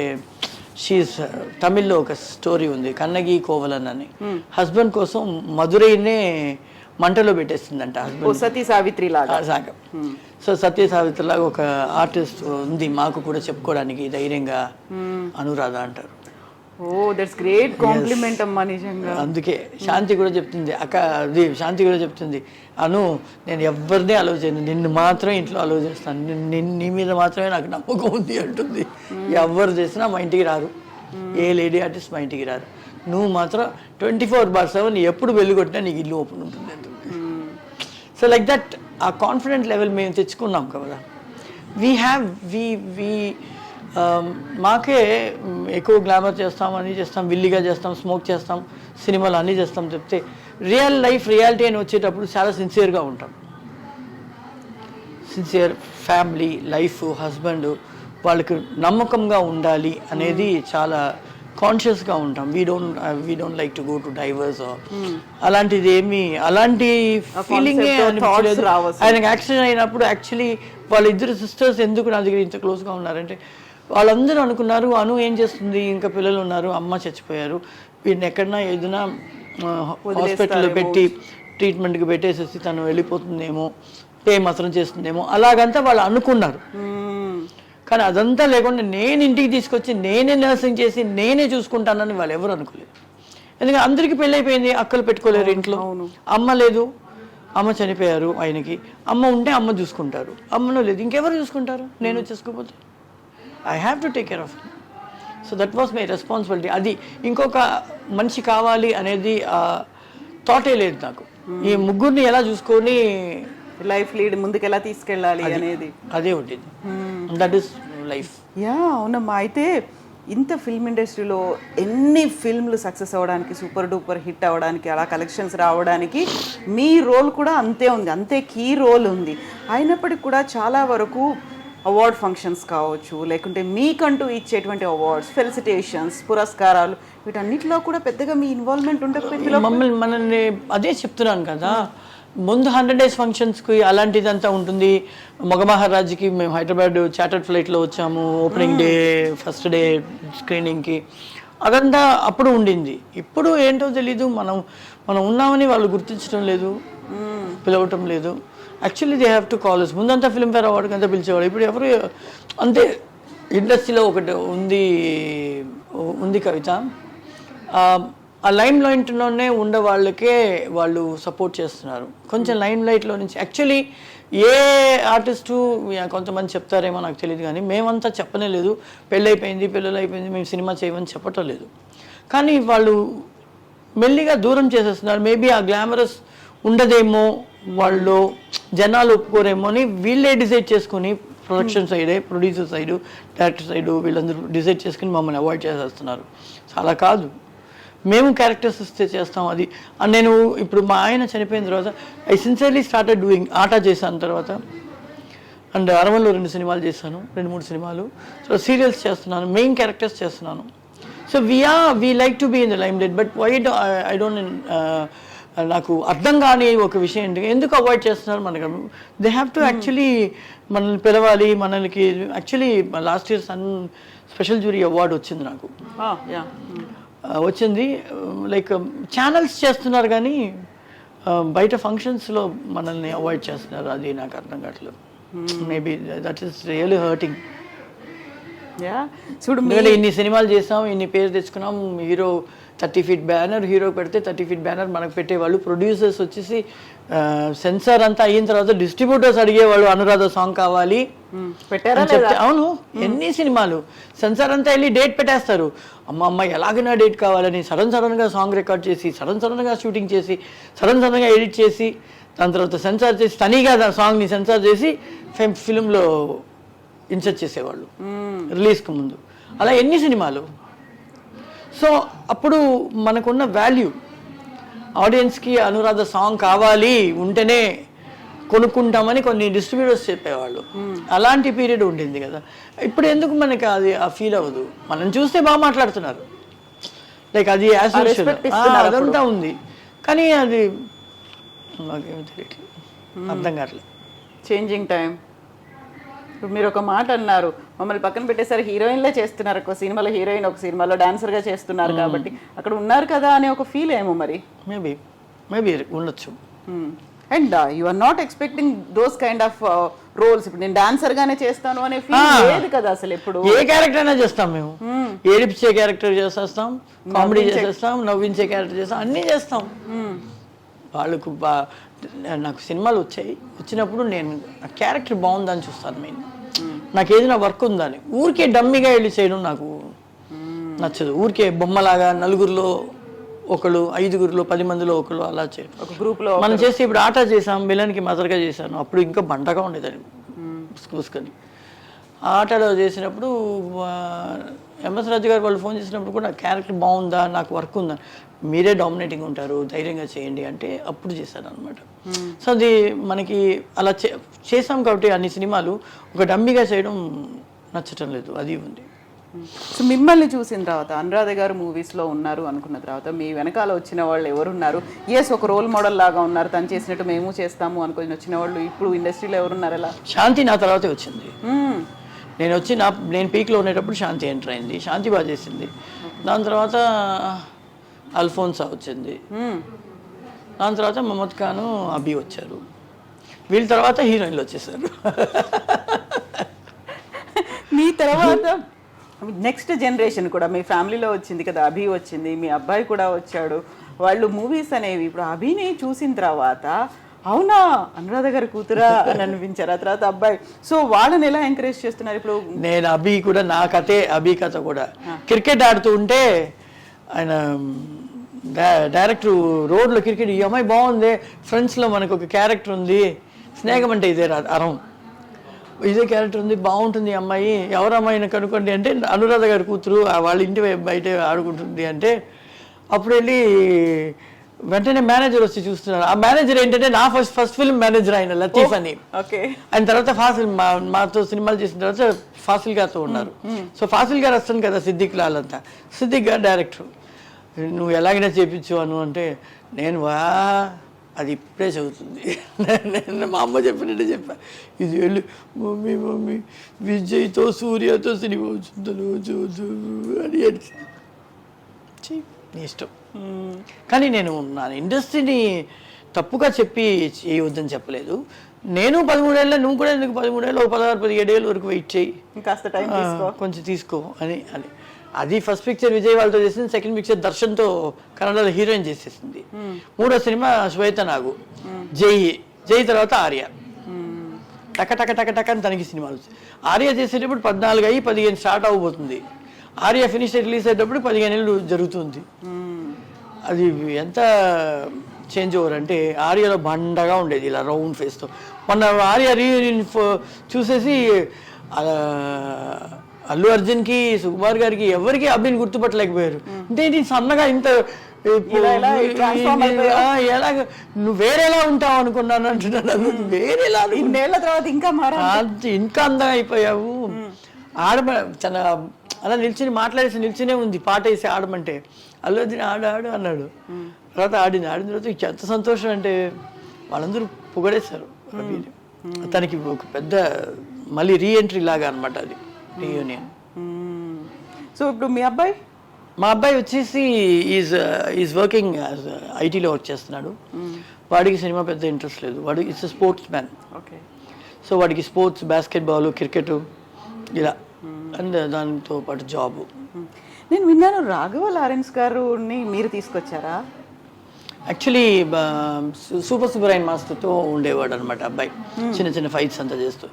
షీఈస్ తమిళ్లో ఒక స్టోరీ ఉంది, కన్నగి కోవలన్ అని. హస్బెండ్ కోసం మధురైనే మంటలో పెట్టేస్తుందంట హస్బెండ్. సతీ సావిత్రి లాగా. సో సత్య సావిత్రి లాగా ఒక ఆర్టిస్ట్ ఉంది మాకు కూడా చెప్పుకోవడానికి ధైర్యంగా, అనురాధ అంటారు. ఓ దట్స్ గ్రేట్ కాంప్లిమెంట్ అమ్మా నిజంగా. అందుకే శాంతి కూడా చెప్తుంది, అక్క అది శాంతి కూడా చెప్తుంది, అను నేను ఎవరినే అలవ్ చేయను, నిన్ను మాత్రమే ఇంట్లో అలవ్ చేస్తాను, నీ మీద మాత్రమే నాకు నమ్మకం ఉంది అంటుంది. ఎవరు చేసినా మా ఇంటికి రారు, ఏ లేడీ ఆర్టిస్ట్ మా ఇంటికి రారు, నువ్వు మాత్రం 24/7 ఎప్పుడు వెళ్ళి కొట్టినా నీకు ఇల్లు ఓపెన్ ఉంటుంది అంటుంది. సో లైక్ దట్ ఆ కాన్ఫిడెంట్ లెవెల్ మేము తెచ్చుకున్నాం కదా. మాకే ఎక్కువ గ్లామర్ చేస్తాం, అన్నీ చేస్తాం, విల్లిగా చేస్తాం, స్మోక్ చేస్తాం, సినిమాలు అన్నీ చేస్తాం చెప్తే రియల్ లైఫ్ రియాలిటీ అని వచ్చేటప్పుడు చాలా సిన్సియర్గా ఉంటాం. సిన్సియర్ ఫ్యామిలీ లైఫ్, హస్బెండ్ వాళ్ళకి నమ్మకంగా ఉండాలి అనేది చాలా కాన్షియస్గా ఉంటాం. We don't like to go to divorce అలాంటిది ఏమి, అలాంటి ఫీలింగే అనిపించలేదు. ఆయనకు యాక్సిడెంట్ అయినప్పుడు యాక్చువల్లీ వాళ్ళిద్దరు సిస్టర్స్ ఎందుకు నా దగ్గర ఇంత క్లోజ్గా ఉన్నారంటే వాళ్ళందరూ అనుకున్నారు అను ఏం చేస్తుంది, ఇంకా పిల్లలు ఉన్నారు, అమ్మ చచ్చిపోయారు, వీడిని ఎక్కడన్నా ఏదైనా హాస్పిటల్లో పెట్టి ట్రీట్మెంట్కి పెట్టేసేసి తను వెళ్ళిపోతుందేమో, పే మాత్రం చేస్తుందేమో, అలాగంతా వాళ్ళు అనుకున్నారు. కానీ అదంతా లేకుండా నేను ఇంటికి తీసుకొచ్చి నేనే నర్సింగ్ చేసి నేనే చూసుకుంటానని వాళ్ళు ఎవరు అనుకోలేదు. ఎందుకంటే అందరికీ పెళ్ళైపోయింది, అక్కలు పెట్టుకోలేరు ఇంట్లో, అమ్మ లేదు, అమ్మ చనిపోయారు ఆయనకి, అమ్మ ఉంటే అమ్మ చూసుకుంటారు, అమ్మను లేదు ఇంకెవరు చూసుకుంటారు, నేను చేసుకోకపోతే I have to take care of him. So that was my responsibility. అది ఇంకొక మనిషి కావాలి అనేది థాటే లేదు నాకు. ఈ ముగ్గురిని ఎలా చూసుకొని లైఫ్ లీడ్ ముందుకు ఎలా తీసుకెళ్ళాలి అనేది అదే ఉంటుంది. That is life. యా అవునమ్మా. అయితే ఇంత ఫిల్మ్ ఇండస్ట్రీలో ఎన్ని ఫిల్మ్లు సక్సెస్ అవ్వడానికి, సూపర్ డూపర్ హిట్ అవ్వడానికి, అలా కలెక్షన్స్ రావడానికి మీ రోల్ కూడా అంతే ఉంది, అంతే కీ రోల్ ఉంది. అయినప్పటికీ కూడా చాలా వరకు అవార్డ్ ఫంక్షన్స్ కావచ్చు, లేకుంటే మీకంటూ ఇచ్చేటువంటి అవార్డ్స్, ఫెలిసిటేషన్స్, పురస్కారాలు, వీటన్నిటిలో కూడా పెద్దగా మీ ఇన్వాల్వ్మెంట్ ఉండకపోతే మనల్ని అదే చెప్తున్నాను కదా, ముందు 100 days ఫంక్షన్స్కి అలాంటిదంతా ఉంటుంది. మగ మహారాజ్కి మేము హైదరాబాద్ చార్టర్డ్ ఫ్లైట్లో వచ్చాము, ఓపెనింగ్ డే ఫస్ట్ డే స్క్రీనింగ్కి, అదంతా అప్పుడు ఉండింది. ఇప్పుడు ఏంటో తెలీదు, మనం ఉన్నామని వాళ్ళు గుర్తించడం లేదు, పిలవటం లేదు. Actually they have to call. ముందంతా ఫిల్మ్ఫేర్ అవార్డుకి అంతా పిలిచేవాడు, ఇప్పుడు ఎవరు అంతే. ఇండస్ట్రీలో ఒకటి ఉంది కవిత, ఆ లైమ్ లైట్లోనే ఉండే వాళ్ళకే వాళ్ళు సపోర్ట్ చేస్తున్నారు. కొంచెం లైమ్ లైట్లో నుంచి యాక్చువల్లీ ఏ ఆర్టిస్టు కొంతమంది చెప్తారేమో నాకు తెలియదు, కానీ మేమంతా చెప్పనే లేదు, పెళ్ళైపోయింది, పిల్లలు అయిపోయింది, మేము సినిమా చేయమని చెప్పటం లేదు. కానీ వాళ్ళు మెల్లిగా దూరం చేసేస్తున్నారు. మేబీ ఆ గ్లామరస్ ఉండదేమో, వాళ్ళు జనాలు ఒప్పుకోరేమో అని వీళ్ళే డిసైడ్ చేసుకుని, ప్రొడక్షన్ సైడే, ప్రొడ్యూసర్ సైడు, డైరెక్టర్ సైడు, వీళ్ళందరూ డిసైడ్ చేసుకుని మమ్మల్ని అవాయిడ్ చేసేస్తున్నారు. చాలా కాదు, మేము క్యారెక్టర్స్ ఇస్తే చేస్తాం. అది నేను ఇప్పుడు మా ఆయన చనిపోయిన తర్వాత ఐ సిన్సియర్లీ స్టార్టెడ్ డూయింగ్. ఆటా చేశాను తర్వాత, అండ్ అరవల్లో 2 సినిమాలు చేశాను, 2-3 సినిమాలు. సో సీరియల్స్ చేస్తున్నాను, మెయిన్ క్యారెక్టర్స్ చేస్తున్నాను. So we like to be in the limelight. But why I don't నాకు అర్థం కాని ఒక విషయం ఏంటి, ఎందుకు అవాయిడ్ చేస్తున్నారు మనకు. దే హ్యావ్ టు యాక్చువల్లీ మనల్ని పిలవాలి. మనకి యాక్చువల్లీ లాస్ట్ ఇయర్ సన్ స్పెషల్ జ్యూరీ అవార్డు వచ్చింది నాకు, వచ్చింది. లైక్ ఛానల్స్ చేస్తున్నారు కానీ బయట ఫంక్షన్స్లో మనల్ని అవాయిడ్ చేస్తున్నారు. అది నాకు అర్థం కావట్లేదు. Maybe that is really hurting. చూడు, ఇన్ని సినిమాలు చేసాం, ఇన్ని పేరు తెచ్చుకున్నాం, హీరో 30 feet బ్యానర్, హీరో పెడితే 30 feet బ్యానర్ మనకు పెట్టేవాళ్ళు. ప్రొడ్యూసర్స్ వచ్చేసి సెన్సార్ అంతా అయిన తర్వాత డిస్ట్రిబ్యూటర్స్ అడిగేవాళ్ళు, అనురాధ సాంగ్ కావాలి చెప్తే. అవును, ఎన్ని సినిమాలు సెన్సార్ అంతా వెళ్ళి డేట్ పెట్టేస్తారు. అమ్మ ఎలాగైనా డేట్ కావాలని సడన్గా సాంగ్ రికార్డ్ చేసి, సడన్గా షూటింగ్ చేసి, సడన్గా ఎడిట్ చేసి, దాని తర్వాత సెన్సార్ చేసి, తనీగా సాంగ్ని సెన్సార్ చేసి ఫిల్మ్లో ఇన్సర్ట్ చేసేవాళ్ళు రిలీజ్కి ముందు. అలా ఎన్ని సినిమాలు. సో అప్పుడు మనకున్న వాల్యూ, ఆడియన్స్కి అనురాధ సాంగ్ కావాలి ఉంటేనే కొనుక్కుంటామని కొన్ని డిస్ట్రిబ్యూటర్స్ చెప్పేవాళ్ళు. అలాంటి పీరియడ్ ఉండింది కదా. ఇప్పుడు ఎందుకు మనకి అది ఆ ఫీల్ అవ్వదు. మనం చూస్తే బాగా మాట్లాడుతున్నారు, లైక్ అది అదంతా ఉంది, కానీ అది నాకేమీ తెలియట్లేదు, అర్థం కావట్లేదు. చేంజింగ్ టైం ఇప్పుడు మీరు ఒక మాట అన్నారు, మమ్మల్ని పక్కన పెట్టేసరి హీరోయిన్లే చేస్తున్నారు, ఒక సినిమాలో హీరోయిన్, ఒక సినిమాలో డాన్సర్గా చేస్తున్నారు కాబట్టి అక్కడ ఉన్నారు కదా అనే ఒక ఫీల్ ఏమో మరి. మేబీ ఉండొచ్చు. And you are not expecting those kind of roles. ఇప్పుడు నేను డాన్సర్ గానే చేస్తాను అనే ఫీల్ లేదు కదా అసలు. ఎప్పుడు ఏ క్యారెక్టర్ అయినా చేస్తాం మేము. ఏడిపించే క్యారెక్టర్ చేసేస్తాం, కామెడీ చేసేస్తాం, నవ్వించే క్యారెక్టర్ చేస్తాం, అన్నీ చేస్తాం. వాళ్ళకు నాకు సినిమాలు వచ్చినప్పుడు నేను ఆ క్యారెక్టర్ బాగుందని చూస్తాను. మెయిన్ నాకు ఏదైనా వర్క్ ఉందని. ఊరికే డమ్మీగా వెళ్ళి చేయడం నాకు నచ్చదు. ఊరికే బొమ్మలాగా నలుగురిలో ఒకళ్ళు, 5గురిలో 10 మందిలో ఒకళ్ళు అలా చేయడం. ఒక గ్రూప్లో మనం చేసి ఇప్పుడు ఆట చేసాం, విలన్కి మదర్గా చేశాను. అప్పుడు ఇంకా బండగా ఉండేదాన్ని చూసుకొని. ఆటలో చేసినప్పుడు ఎంఎస్ రాజు గారు వాళ్ళు ఫోన్ చేసినప్పుడు కూడా క్యారెక్టర్ బాగుందా, నాకు వర్క్ ఉందా, మీరే డామినేటింగ్ ఉంటారు, ధైర్యంగా చేయండి అంటే అప్పుడు చేశాను అనమాట. సో అది మనకి అలా చేసాం కాబట్టి అన్ని సినిమాలు ఒక డమ్మీగా చేయడం నచ్చటం లేదు, అది ఉంది. సో మిమ్మల్ని చూసిన తర్వాత అనురాధ గారు మూవీస్లో ఉన్నారు అనుకున్న తర్వాత మీ వెనకాల వచ్చిన వాళ్ళు ఎవరున్నారు? ఎస్, ఒక రోల్ మోడల్ లాగా ఉన్నారు, తను చేసినట్టు మేము చేస్తాము అనుకుని వచ్చిన వాళ్ళు ఇప్పుడు ఇండస్ట్రీలో ఎవరున్నారు? ఎలా? శాంతి నా తర్వాతే వచ్చింది. నేను పీక్లో ఉండేటప్పుడు శాంతి ఎంటర్ అయింది. శాంతి బాగా చేసింది. దాని తర్వాత అల్ఫోన్సా వచ్చింది. దాని తర్వాత మహమ్మద్ ఖాను, అభి వచ్చారు. వీళ్ళ తర్వాత హీరోయిన్లు వచ్చేసారు. మీ తర్వాత నెక్స్ట్ జనరేషన్ కూడా మీ ఫ్యామిలీలో వచ్చింది కదా, అభి వచ్చింది, మీ అబ్బాయి కూడా వచ్చాడు. వాళ్ళు మూవీస్ అనేవి ఇప్పుడు అభిని చూసిన తర్వాత అవునా అనురాధ గారి కూతురా అని అనిపించారు. ఆ తర్వాత అబ్బాయి. సో వాళ్ళని ఎలా ఎంకరేజ్ చేస్తున్నారు ఇప్పుడు? నేను అభి కూడా నా కథే, అభి కథ కూడా. క్రికెట్ ఆడుతూ ఉంటే ఆయన డైరెక్టర్ రోడ్లో క్రికెట్, ఈ అమ్మాయి బాగుంది, ఫ్రెండ్స్లో మనకు ఒక క్యారెక్టర్ ఉంది, స్నేహం అంటే ఇదే అరం, ఇదే క్యారెక్టర్ ఉంది, బాగుంటుంది అమ్మాయి, ఎవరు అమ్మాయిని కనుక్కోండి అంటే అనురాధ గారి కూతురు, వాళ్ళ ఇంటి బయట ఆడుకుంటుంది అంటే అప్పుడు వెళ్ళి వెంటనే మేనేజర్ వచ్చి చూస్తున్నారు. ఆ మేనేజర్ ఏంటంటే నా ఫస్ట్ ఫిల్మ్ మేనేజర్ ఆయన లతీఫ్ అని. ఆయన తర్వాత ఫాసిల్ మాతో సినిమాలు చేసిన తర్వాత ఫాసిల్ గారితో ఉన్నారు. సో ఫాసిల్ గారు వస్తాను కదా సిద్దిక్ లాల్ అంతా, సిద్దిక్ గారు డైరెక్టర్, నువ్వు ఎలాగైనా చేయించు అను అంటే నేను అది ఇప్పుడే చదువుతుంది. నేను మా అమ్మ చెప్పినట్టే చెప్పా, ఇది వెళ్ళి మమ్మీ విజయ్తో సూర్యతో సినిమా వచ్చిందో చూద్దు అని నీ ఇష్టం. కానీ నేను నా ఇండస్ట్రీని తప్పుగా చెప్పి చేయవద్దని చెప్పలేదు. నేను 13 ఏళ్ళ, నువ్వు కూడా ఎందుకు 13 ఏళ్ళు, 16-17 ఏళ్ళ వరకు వెయిట్ చేయి, కొంచెం తీసుకో అని. అది ఫస్ట్ పిక్చర్ విజయ్ వాళ్ళతో చేసింది. సెకండ్ పిక్చర్ దర్శన్తో కన్నడలో హీరోయిన్ చేసేసింది. 3వ సినిమా శ్వేత నాగు, జై తర్వాత ఆర్య. టక టక టక టక అని తనకి సినిమాలు. ఆర్య చేసేటప్పుడు 14 అయ్యి 15 స్టార్ట్ అవ్వబోతుంది. ఆర్య ఫినిష్ రిలీజ్ అయ్యేటప్పుడు 15 ఏళ్ళు జరుగుతుంది. అది ఎంత చేంజ్ ఓవర్ అంటే ఆర్యలో బండగా ఉండేది ఇలా రౌండ్ ఫేస్తో. మొన్న ఆర్య రీయూనియన్ చూసేసి అల్లు అర్జున్కి, సుకుమార్ గారికి ఎవరికి అభిని గుర్తుపట్టలేకపోయారు. అంటే ఇది సన్నగా ఇంత ఎలాగ నువ్వు వేరేలా ఉంటావు అనుకున్నాను అంటున్నాను. వేరేలా ఇన్నేళ్ల తర్వాత ఇంకా ఇంకా అందంగా అయిపోయావు. తన అలా నిల్చునే ఉంది, పాట వేసి ఆడమంటే అల్లు అర్జున్ ఆడు అన్నాడు. తర్వాత ఆడిన తర్వాత ఎంత సంతోషం అంటే వాళ్ళందరూ పొగడేశారు అభిని. తనకి ఒక పెద్ద మళ్ళీ రీఎంట్రీ లాగా అనమాట అది, రీయూనియన్. సో ఇప్పుడు మీ అబ్బాయి? మా అబ్బాయి వచ్చేసి ఈజ్ వర్కింగ్ ఐటీలో వర్క్ చేస్తున్నాడు. వాడికి సినిమా పెద్ద ఇంట్రెస్ట్ లేదు, వాడు ఇట్స్ స్పోర్ట్స్ మ్యాన్. సో వాడికి స్పోర్ట్స్, బాస్కెట్బాల్, క్రికెట్ ఇలా అండ్ దానితో పాటు జాబు. నేను విన్నాను రాఘవ లారెన్స్ గారుని మీరు తీసుకొచ్చారా? యాక్చువల్లీ సూపర్ సుబ్బరాయన్ మాస్టర్తో ఉండేవాడు అనమాట అబ్బాయి, చిన్న చిన్న ఫైట్స్ అంతా చేస్తూ.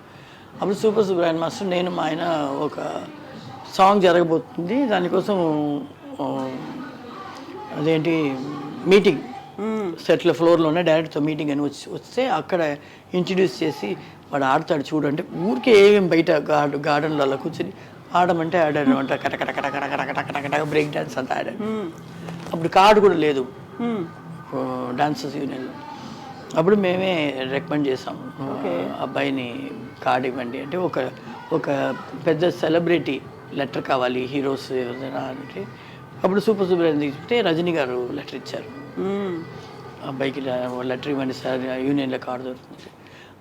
అప్పుడు సూపర్ సుబ్బరాయన్ మాస్టర్, నేను మా ఆయన ఒక సాంగ్ జరగబోతుంది, దానికోసం అదేంటి మీటింగ్ సెట్ల ఫ్లోర్లోనే డైరెక్ట్తో మీటింగ్ అని వస్తే అక్కడ ఇంట్రడ్యూస్ చేసి వాడు ఆడతాడు చూడంటే ఊరికే ఏం బయట గార్డెన్లో అలా కూర్చొని ఆడమంటే ఆడాడు అనమాట. కటకట కటకట కటకట కటకట బ్రేక్ డాన్స్ అంతా ఆడాడు. అప్పుడు కార్డు కూడా లేదు డాన్సర్స్ యూనియన్లో. అప్పుడు మేమే రికమెండ్ చేసాం అబ్బాయిని కార్డు ఇవ్వండి అంటే, ఒక పెద్ద సెలబ్రిటీ లెటర్ కావాలి హీరోస్ ఏదైనా అంటే అప్పుడు సూపర్ సుబ్బరాయన్ తీసుకుంటే రజనీ గారు లెటర్ ఇచ్చారు, అబ్బాయికి లెటర్ ఇవ్వండి సార్ యూనియన్లో కార్డు దొరుకుతుంది.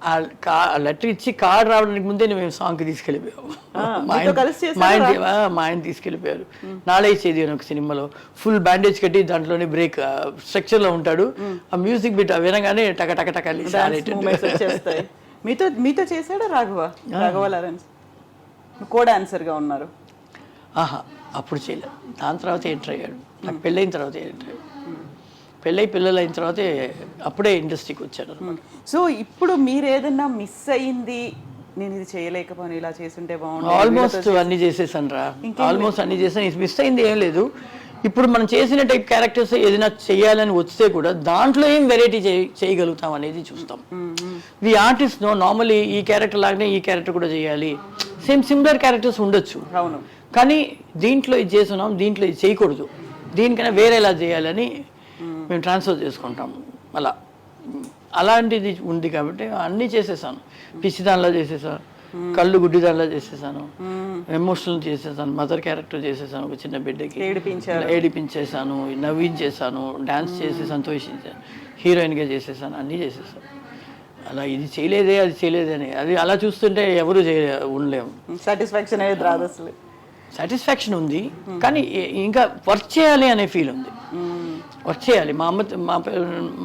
ఆ లెటర్ ఇచ్చి కార్డు రావడానికి ముందే మేము సాంగ్కి తీసుకెళ్ళిపోయాము. మా ఆయన తీసుకెళ్ళిపోయారు. నాళే చేది అని ఒక సినిమాలో ఫుల్ బ్యాండేజ్ కట్టి దాంట్లోనే బ్రేక్ స్ట్రక్చర్లో ఉంటాడు. ఆ మ్యూజిక్ బిట్ వినగానే టక టక టక మీతో చేశాడా రాఘవ లారెన్స్? కో డాన్సర్గా ఉన్నారు. ఆహా, అప్పుడు చేయలేదు. దాని తర్వాత ఎంటర్ అయ్యాడు. నాకు పెళ్ళైన తర్వాత ఎంటర్ అయ్యాడు. పెళ్ళై పిల్లలు అయిన తర్వాతే అప్పుడే ఇండస్ట్రీకి వచ్చాను. సో ఇప్పుడు మీరు ఏదన్నా మిస్ అయ్యింది, నేను ఇది చేయలేకపోయాను, ఇలా చేస్తుంటే బాగుంది? ఆల్మోస్ట్ అన్ని చేసేసాను రా, ఆల్మోస్ట్ అన్ని చేసాను. మిస్ అయింది ఏం లేదు. ఇప్పుడు మనం చేసిన టైప్ క్యారెక్టర్స్ ఏదైనా చేయాలని వస్తే కూడా దాంట్లో ఏం వెరైటీ చేయగలుగుతాం అనేది చూస్తాం. ది ఆర్టిస్ట్ నో నార్మలీ ఈ క్యారెక్టర్ లాగానే ఈ క్యారెక్టర్ కూడా చేయాలి, సిమిలర్ క్యారెక్టర్స్ ఉండొచ్చు. అవును, కానీ దీంట్లో ఇది చేస్తున్నాం, దీంట్లో ఇది చేయకూడదు, దీనికైనా వేరేలా చేయాలని మేము ట్రాన్స్ఫర్ చేసుకుంటాము. అలాంటిది ఉంది కాబట్టి అన్నీ చేసేసాను. పిచ్చిదానిలా చేసేసాను, కళ్ళు గుడ్డిదానిలా చేసేసాను, ఎమోషనల్ చేసేసాను, మదర్ క్యారెక్టర్ చేసేసాను, ఒక చిన్న బిడ్డకి ఏడిపించేసాను, నవ్వించేసాను, డ్యాన్స్ చేసి సంతోషించాను, హీరోయిన్గా చేసేసాను, అన్నీ చేసేసాను. అలా ఇది చేయలేదే అది చేయలేదే అని అది అలా చూస్తుంటే ఎవరు ఉండలేము. సాటిస్ఫాక్షన్ అనేది రాదు అసలు. సాటిస్ఫాక్షన్ ఉంది కానీ ఇంకా వర్క్ చేయాలి అనే ఫీల్ ఉంది. వర్క్ చేయాలి.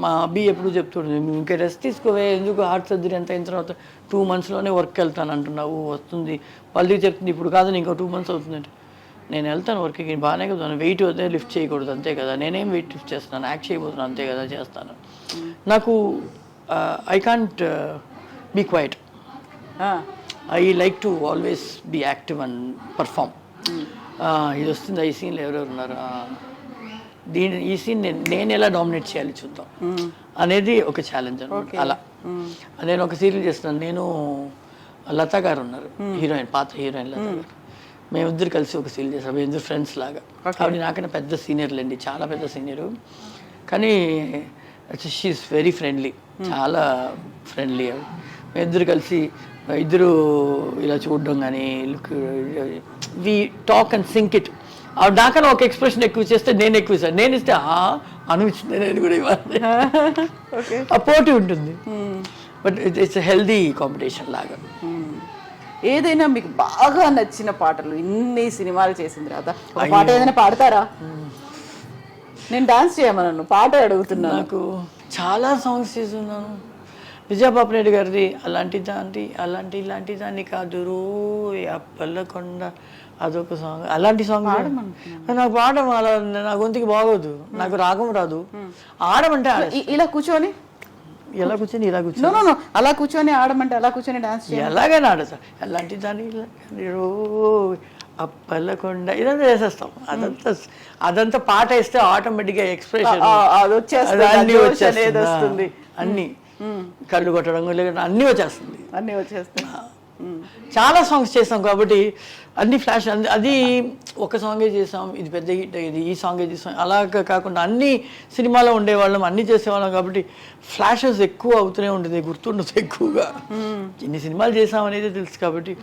మా అబ్బి ఎప్పుడు చెప్తుండే, ఇంకా రెస్ట్ తీసుకోవే, ఎందుకు హార్ట్ సర్జరీ అంత అయిన తర్వాత 2 monthsలోనే వర్క్ వెళ్తాను అంటున్నావు, వస్తుంది వాళ్ళకి చెప్తుంది, ఇప్పుడు కాదు ఇంకో 2 months అవుతుందంటే నేను వెళ్తాను వర్క్కి, బాగానే కదా, వెయిట్ వద్దే లిఫ్ట్ చేయకూడదు అంతే కదా, నేనేం వెయిట్ లిఫ్ట్ చేస్తున్నాను, యాక్ట్ చేయబోతున్నాను అంతే కదా, చేస్తాను. నాకు I can't be quiet. I like to always be active and perform. ఇది వస్తుంది, ఈ సీన్లో ఎవరెవరు ఉన్నారు, ఈ సీన్ నేను ఎలా డామినేట్ చేయాలి చూద్దాం అనేది ఒక ఛాలెంజ్ అనమాట. అలా నేను ఒక సీరియల్ చేస్తున్నాను. నేను లతా గారు ఉన్నారు, హీరోయిన్, పాత హీరోయిన్ లతా గారు. మేమిద్దరు కలిసి ఒక సీరియల్ చేస్తాం. మేమిద్దరు ఫ్రెండ్స్ లాగా. ఆవిడ నాకన్నా పెద్ద సీనియర్లేండి, చాలా పెద్ద సీనియరు. కానీ షీఈస్ వెరీ ఫ్రెండ్లీ, చాలా ఫ్రెండ్లీ. మేమిద్దరు కలిసి ఇద్దరు ఇలా చూడడం కానీ, we talk and sync it. ఆవిడ నాకన్నా ఒక ఎక్స్ప్రెషన్ ఎక్కువ చేస్తే నేను ఎక్కువ ఇస్తాను, నేను ఇస్తే అనిపించింది నేను కూడా ఇవ్వాలి. ఆ పోటీ ఉంటుంది. బట్ ఇట్స్ హెల్దీ కాంపిటీషన్ లాగా. ఏదైనా మీకు బాగా నచ్చిన పాటలు, ఇన్ని సినిమాలు చేసిన తర్వాత ఒక పాట ఏదైనా పాడతారా? నేను డాన్స్ చేయమన్నాను, పాట అడుగుతున్నాను. నాకు చాలా సాంగ్స్ చేస్తున్నాను. విజయబాబు రెడ్డి గారిది అలాంటి ఇలాంటి దాన్ని కాదు రో అప్పల్లకొండ, అదొక సాంగ్. అలాంటి సాంగ్ నాకు పాడడం అలా నా గొంతుకి బాగోదు, నాకు రాగం రాదు. ఆడమంటే ఇలా కూర్చొని ఎలా కూర్చొని ఇలా కూర్చొని అలా కూర్చొని ఆడమంటే అలా కూర్చొని డాన్స్ ఎలాగైనా ఆడతా. ఎలాంటి దాన్ని రో అప్పల్లకొండ ఇదంతా చేసేస్తాం. అదంతా పాట వేస్తే ఆటోమేటిక్గా ఎక్స్ప్రెషన్ అన్నీ వచ్చేస్తుంది, అన్నీ కళ్ళు కొట్టడం అన్నీ వచ్చేస్తాయి. చాలా సాంగ్స్ చేస్తాం కాబట్టి అన్ని ఫ్లాష్. అది ఒక సాంగే చేసాం, ఇది పెద్ద హిట్ అయ్యేది, ఈ సాంగే చేసాం, అలాగా కాకుండా అన్ని సినిమాలో ఉండేవాళ్ళం, అన్నీ చేసేవాళ్ళం కాబట్టి ఫ్లాషెస్ ఎక్కువ అవుతూనే ఉంటుంది, గుర్తుండదు ఎక్కువగా. ఎన్ని సినిమాలు చేసామనేది తెలుసు కాబట్టి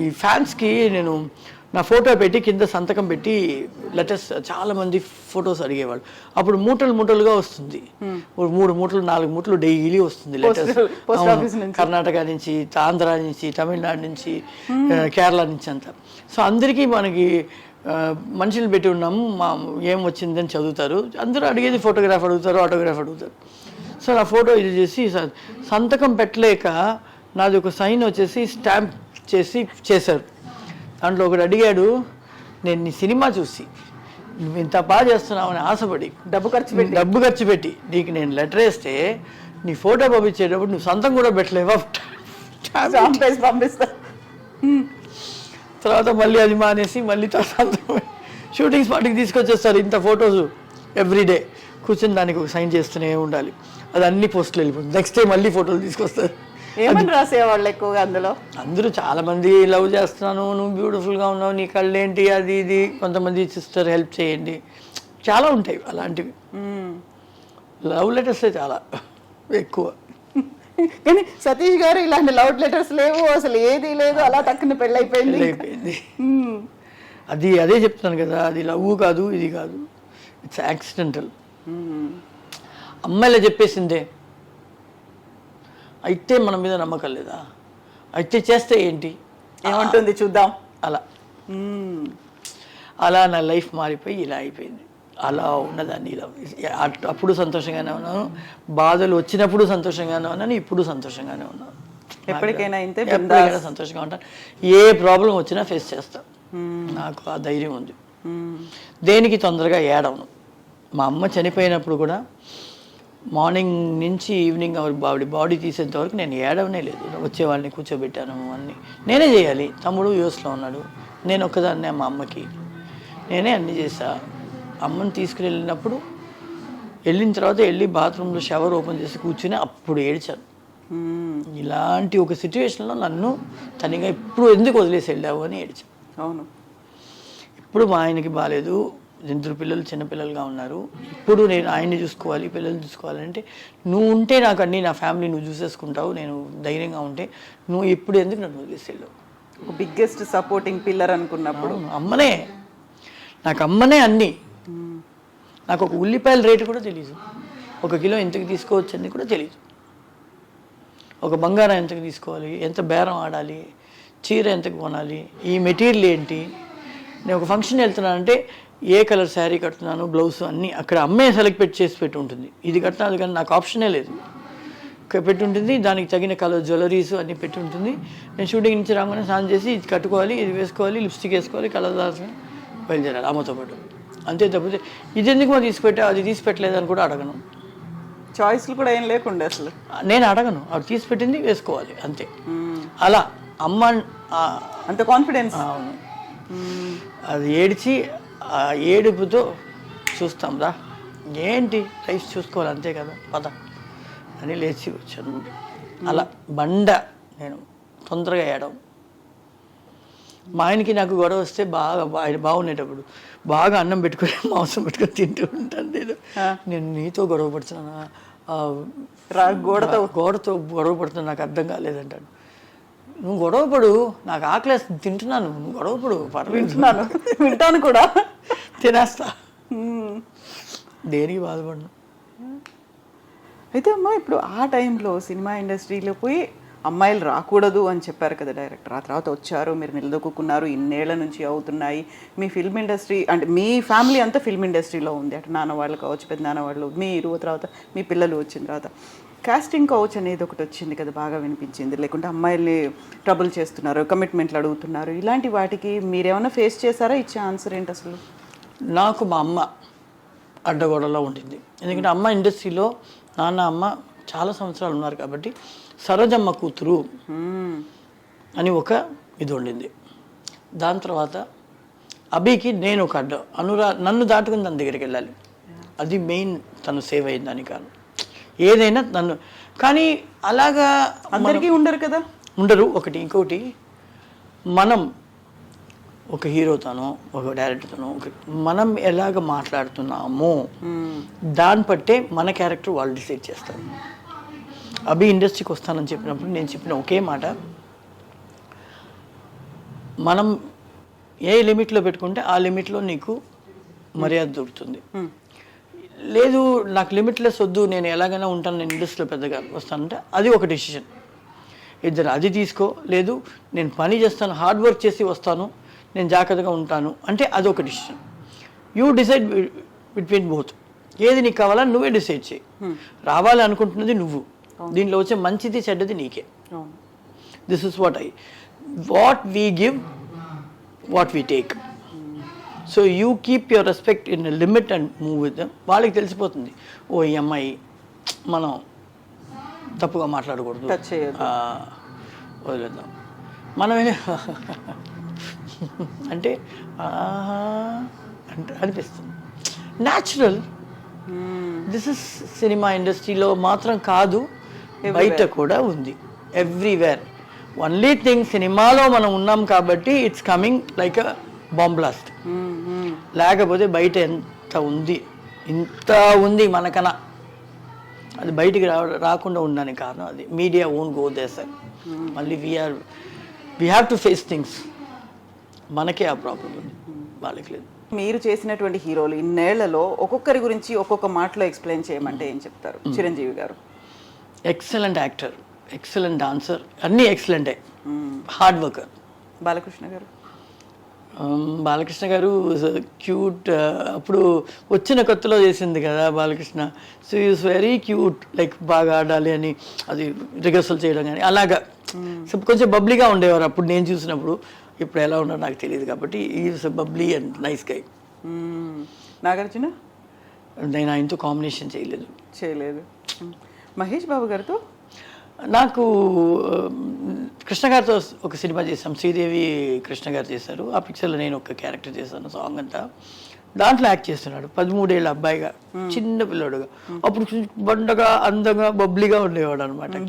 ఈ ఫ్యాన్స్కి నేను నా ఫోటో పెట్టి కింద సంతకం పెట్టి లెటర్స్ చాలామంది ఫొటోస్ అడిగేవాళ్ళు. అప్పుడు మూటలుగా వస్తుంది, 3 మూటలు 4 మూటలు డైలీ వస్తుంది లెటర్స్. కర్ణాటక నుంచి, ఆంధ్ర నుంచి, తమిళనాడు నుంచి, కేరళ నుంచి అంతా. సో అందరికీ మనకి మనుషులు పెట్టి ఉన్నాము, ఏం వచ్చిందని చదువుతారు. అందరూ అడిగేది ఫోటోగ్రాఫ్ అడుగుతారు, ఆటోగ్రాఫ్ అడుగుతారు. సో నా ఫోటో ఇది చేసి సంతకం పెట్టలేక నాది ఒక సైన్ వచ్చేసి స్టాంప్ చేశారు. దాంట్లో ఒకడు అడిగాడు, నేను నీ సినిమా చూసి నువ్వు ఇంత బాగా చేస్తున్నావు అని ఆశపడి డబ్బు ఖర్చు పెట్టి నీకు నేను లెటర్ వేస్తే నీ ఫోటో పంపించేటప్పుడు నువ్వు సంతం కూడా పెట్టలేవా, పంపిస్తా. తర్వాత మళ్ళీ అది మానేసి మళ్ళీ సంతం షూటింగ్ స్పాట్కి తీసుకొచ్చేస్తారు. ఇంత ఫొటోస్ ఎవ్రీడే కూర్చొని దానికి ఒక సైన్ చేస్తూనే ఉండాలి. అది అన్ని పోస్టులు వెళ్ళిపోతుంది. నెక్స్ట్ డే మళ్ళీ ఫోటోలు తీసుకొస్తారు. ఏమని రాసేవాళ్ళు ఎక్కువగా అందులో? అందరూ చాలామంది లవ్ చేస్తున్నాను, నువ్వు బ్యూటిఫుల్గా ఉన్నావు, నీ కళ్ళు ఏంటి, అది ఇది. కొంతమంది సిస్టర్ హెల్ప్ చేయండి, చాలా ఉంటాయి అలాంటివి. లవ్ లెటర్సే చాలా ఎక్కువ. కానీ సతీష్ గారు ఇలాంటి లవ్ లెటర్స్ లేవు, అసలు ఏది లేదు, అలా టక్కున పెళ్ళైపోయింది. అదే చెప్తున్నాను కదా, అది లవ్ కాదు, ఇది కాదు, ఇట్స్ యాక్సిడెంటల్. అమ్మాయిలా చెప్పేసిందే, అయితే మన మీద నమ్మకం లేదా, అయితే చేస్తే ఏంటి, ఏమంటుంది చూద్దాం అలా అలా నా లైఫ్ మారిపోయి ఇలా అయిపోయింది. అలా ఉన్నదాన్ని ఇలా అప్పుడు సంతోషంగానే ఉన్నాను, బాధలు వచ్చినప్పుడు సంతోషంగానే ఉన్నాను, ఇప్పుడు సంతోషంగానే ఉన్నాను. ఎప్పటికైనా ఇంతే, ఎప్పటికైనా సంతోషంగా ఉంటాను. ఏ ప్రాబ్లం వచ్చినా ఫేస్ చేస్తాను. నాకు ఆ ధైర్యం ఉంది. దేనికి తొందరగా ఏడవను. మా అమ్మ చనిపోయినప్పుడు కూడా మార్నింగ్ నుంచి ఈవినింగ్ ఆవిడ బాడీ తీసేంత వరకు నేను ఏడవనే లేదు. వచ్చేవాళ్ళని కూర్చోబెట్టాను, అన్నీ నేనే చేయాలి. తమ్ముడు యూఎస్లో ఉన్నాడు, నేను ఒక్కదాన్నే మా అమ్మకి నేనే అన్నీ చేశా. అమ్మని తీసుకుని వెళ్ళినప్పుడు వెళ్ళిన తర్వాత వెళ్ళి బాత్రూంలో షవర్ ఓపెన్ చేసి కూర్చుని అప్పుడు ఏడ్చాను. ఇలాంటి ఒక సిచ్యువేషన్లో నన్ను తనిగా ఇప్పుడు ఎందుకు వదిలేసి వెళ్ళావు అని ఏడ్చాను. అవును. ఇప్పుడు మా ఆయనకి బాగాలేదు, 2 పిల్లలు చిన్నపిల్లలుగా ఉన్నారు. ఇప్పుడు నేను ఆయన్ని చూసుకోవాలి, పిల్లల్ని చూసుకోవాలంటే నువ్వు ఉంటే నాకు అన్నీ, నా ఫ్యామిలీ నువ్వు చూసేసుకుంటావు, నేను ధైర్యంగా ఉంటే నువ్వు ఇప్పుడు ఎందుకు నన్ను వదిలేసి వెళ్ళావు. బిగ్గెస్ట్ సపోర్టింగ్ పిల్లర్ అనుకున్నప్పుడు అమ్మనే, నాకు అమ్మనే అన్నీ. నాకు ఒక ఉల్లిపాయల రేటు కూడా తెలీదు, 1 కిలో ఎంతకు తీసుకోవచ్చు అని కూడా తెలీదు. ఒక బంగారం ఎంతకు తీసుకోవాలి, ఎంత బేరం ఆడాలి, చీర ఎంతకు కొనాలి, ఈ మెటీరియల్ ఏంటి, నేను ఒక ఫంక్షన్ వెళ్తున్నానంటే ఏ కలర్ శారీ కడుతున్నాను, బ్లౌజ్ అన్నీ అక్కడ అమ్మే సెలెక్ట్ చేసి పెట్టి ఉంటుంది. ఇది కట్టినాను కానీ నాకు ఆప్షనే లేదు, పెట్టి ఉంటుంది. దానికి తగిన కలర్ జ్యువెలరీస్ అన్నీ పెట్టి ఉంటుంది. నేను షూటింగ్ నుంచి రాగానే స్నానం చేసి ఇది కట్టుకోవాలి, ఇది వేసుకోవాలి, లిప్స్టిక్ వేసుకోవాలి, కలర్ దాల్చుకొని బయలుదేరాలి అమ్మతో పాటు. అంతే తప్పితే ఇది ఎందుకు మనం తీసిపెట్టా, అది తీసి పెట్టలేదని కూడా అడగను. చాయిస్లు కూడా ఏం లేకుండా అసలు నేను అడగను, ఆవిడ తీసి పెట్టింది వేసుకోవాలి అంతే. అలా అమ్మ అంత కాన్ఫిడెన్స్. అవును. అది ఏడ్చి ఆ ఏడుపుతో చూస్తాం రా, ఏంటి లైఫ్ చూసుకోవాలి అంతే కదా, పద అని లేచి వచ్చాను. అలా బండ నేను తొందరగా ఏడవం. మా ఆయనకి నాకు గొడవ వస్తే బాగా ఆయన బాగుండేటప్పుడు బాగా అన్నం పెట్టుకొని మాంసం పెట్టుకొని తింటూ ఉంటాను. నేను నీతో గొడవ పడుతున్నానా, గోడతో గొడవ పడుతున్నా, నాకు అర్థం కాలేదంటాను. నువ్వు గొడవపడు, నాకు ఆకలేసి తింటున్నాను, నువ్వు గొడవపడు, వింటున్నాను, వింటాను కూడా, తినేస్తా, దేనికి బాధపడను. అయితే అమ్మా ఇప్పుడు ఆ టైంలో సినిమా ఇండస్ట్రీలో పోయి అమ్మాయిలు రాకూడదు అని చెప్పారు కదా డైరెక్టర్. ఆ తర్వాత వచ్చారు, మీరు నిలదొక్కున్నారు, ఇన్నేళ్ల నుంచి అవుతున్నాయి. మీ ఫిల్మ్ ఇండస్ట్రీ అంటే మీ ఫ్యామిలీ అంతా ఫిల్మ్ ఇండస్ట్రీలో ఉంది. అటు నాన్న వాళ్ళు కావచ్చు, పెద్ద నాన్న వాళ్ళు, మీరు, తర్వాత మీ పిల్లలు వచ్చిన తర్వాత కాస్టింగ్ కౌచ్ అనేది ఒకటి వచ్చింది కదా, బాగా వినిపించింది. లేకుంటే అమ్మాయిల్ని ట్రబుల్ చేస్తున్నారు, కమిట్మెంట్లు అడుగుతున్నారు, ఇలాంటి వాటికి మీరేమైనా ఫేస్ చేశారా? ఇచ్చే ఆన్సర్ ఏంటి అసలు? నాకు మా అమ్మ అడ్డగోడలో ఉంటుంది. ఎందుకంటే అమ్మ ఇండస్ట్రీలో నాన్న అమ్మ చాలా సంవత్సరాలు ఉన్నారు కాబట్టి సరోజమ్మ కూతురు అని ఒక ఇది ఉండింది. దాని తర్వాత అభికి నేను ఒక అడ్డ, నన్ను దాటుకుని తన దగ్గరికి వెళ్ళాలి, అది మెయిన్. తను సేవ్ అయిందని కాదు, ఏదైనా నన్ను. కానీ అలాగా అందరికీ ఉండరు కదా, ఉండరు. ఒకటి ఇంకొకటి, మనం ఒక హీరోతోనో ఒక డైరెక్టర్తోనో మనం ఎలాగ మాట్లాడుతున్నామో దాన్ని బట్టే మన క్యారెక్టర్ వాళ్ళు డిసైడ్ చేస్తారు. అభి ఇండస్ట్రీకి వస్తానని చెప్పినప్పుడు నేను చెప్పిన ఒకే మాట, మనం ఏ లిమిట్లో పెట్టుకుంటే ఆ లిమిట్లో నీకు మర్యాద దొరుకుతుంది. లేదు నాకు లిమిట్లెస్ వద్దు, నేను ఎలాగైనా ఉంటాను, నేను ఇండస్ట్రీలో పెద్దగా వస్తానంటే అది ఒక డెసిషన్. ఇద్దరు అది తీసుకో, లేదు నేను పని చేస్తాను, హార్డ్ వర్క్ చేసి వస్తాను, నేను జాగ్రత్తగా ఉంటాను అంటే అదొక decision. You decide between both. ఏది నీకు కావాలని నువ్వే డిసైడ్ చేయి. రావాలి అనుకుంటున్నది నువ్వు, దీంట్లో వచ్చే మంచిది చెడ్డది నీకే. This is what we give, what we take. So you keep your respect in limit and move with them. వాళ్ళకి తెలిసిపోతుంది, ఓ ఈ అమ్మాయి మనం తప్పుగా మాట్లాడకూడదు, వదిలేద్దాం. మనమే అంటే అంటే అనిపిస్తుంది న్యాచురల్. దిస్ ఇస్ సినిమా ఇండస్ట్రీలో మాత్రం కాదు, బయట కూడా ఉంది, ఎవ్రీవేర్. ఓన్లీ థింగ్, సినిమాలో మనం ఉన్నాం కాబట్టి it's coming like a bomb blast. లేకపోతే బయట ఎంత ఉంది, ఇంత ఉంది మనకన్నా, అది బయటికి రాకుండా ఉండడానికి కారణం అది media own go they sir. మళ్ళీ we have to face things. మనకే ఆ ప్రాబ్లం ఉంది, వాళ్ళకి లేదు. మీరు చేసినటువంటి హీరోలు ఇన్నేళ్లలో ఒక్కొక్కరి గురించి ఒక్కొక్క మాటలో ఎక్స్ప్లెయిన్ చేయమంటే ఏం చెప్తారు? చిరంజీవి గారు ఎక్సలెంట్ యాక్టర్, ఎక్సలెంట్ డాన్సర్, అన్నీ ఎక్సలెంటే, హార్డ్ వర్కర్. బాలకృష్ణ గారు? బాలకృష్ణ గారు క్యూట్, అప్పుడు వచ్చిన కొత్తలో చేసింది కదా Balakrishna. So is very cute, like బాగా ఆడాలి అని అది రిహర్సల్ చేయడం కానీ అలాగా. సో కొంచెం బబ్లీగా ఉండేవారు అప్పుడు నేను చూసినప్పుడు. ఇప్పుడు ఎలా ఉన్నారో నాకు తెలియదు కాబట్టి is bubbly and nice guy. Nagarjuna? నేను ఆయనతో కాంబినేషన్ చేయలేదు. మహేష్ బాబు గారితో? నాకు కృష్ణ గారితో ఒక సినిమా చేసాం, శ్రీదేవి కృష్ణ గారు చేశారు. ఆ పిక్చర్లో నేను ఒక క్యారెక్టర్ చేశాను, సాంగ్ అంతా. దాంట్లో యాక్ట్ చేస్తున్నాడు 13 ఏళ్ళ అబ్బాయిగా, చిన్న పిల్లోడుగా. అప్పుడు బండగా అందంగా బబ్లీగా ఉండేవాడు అనమాట,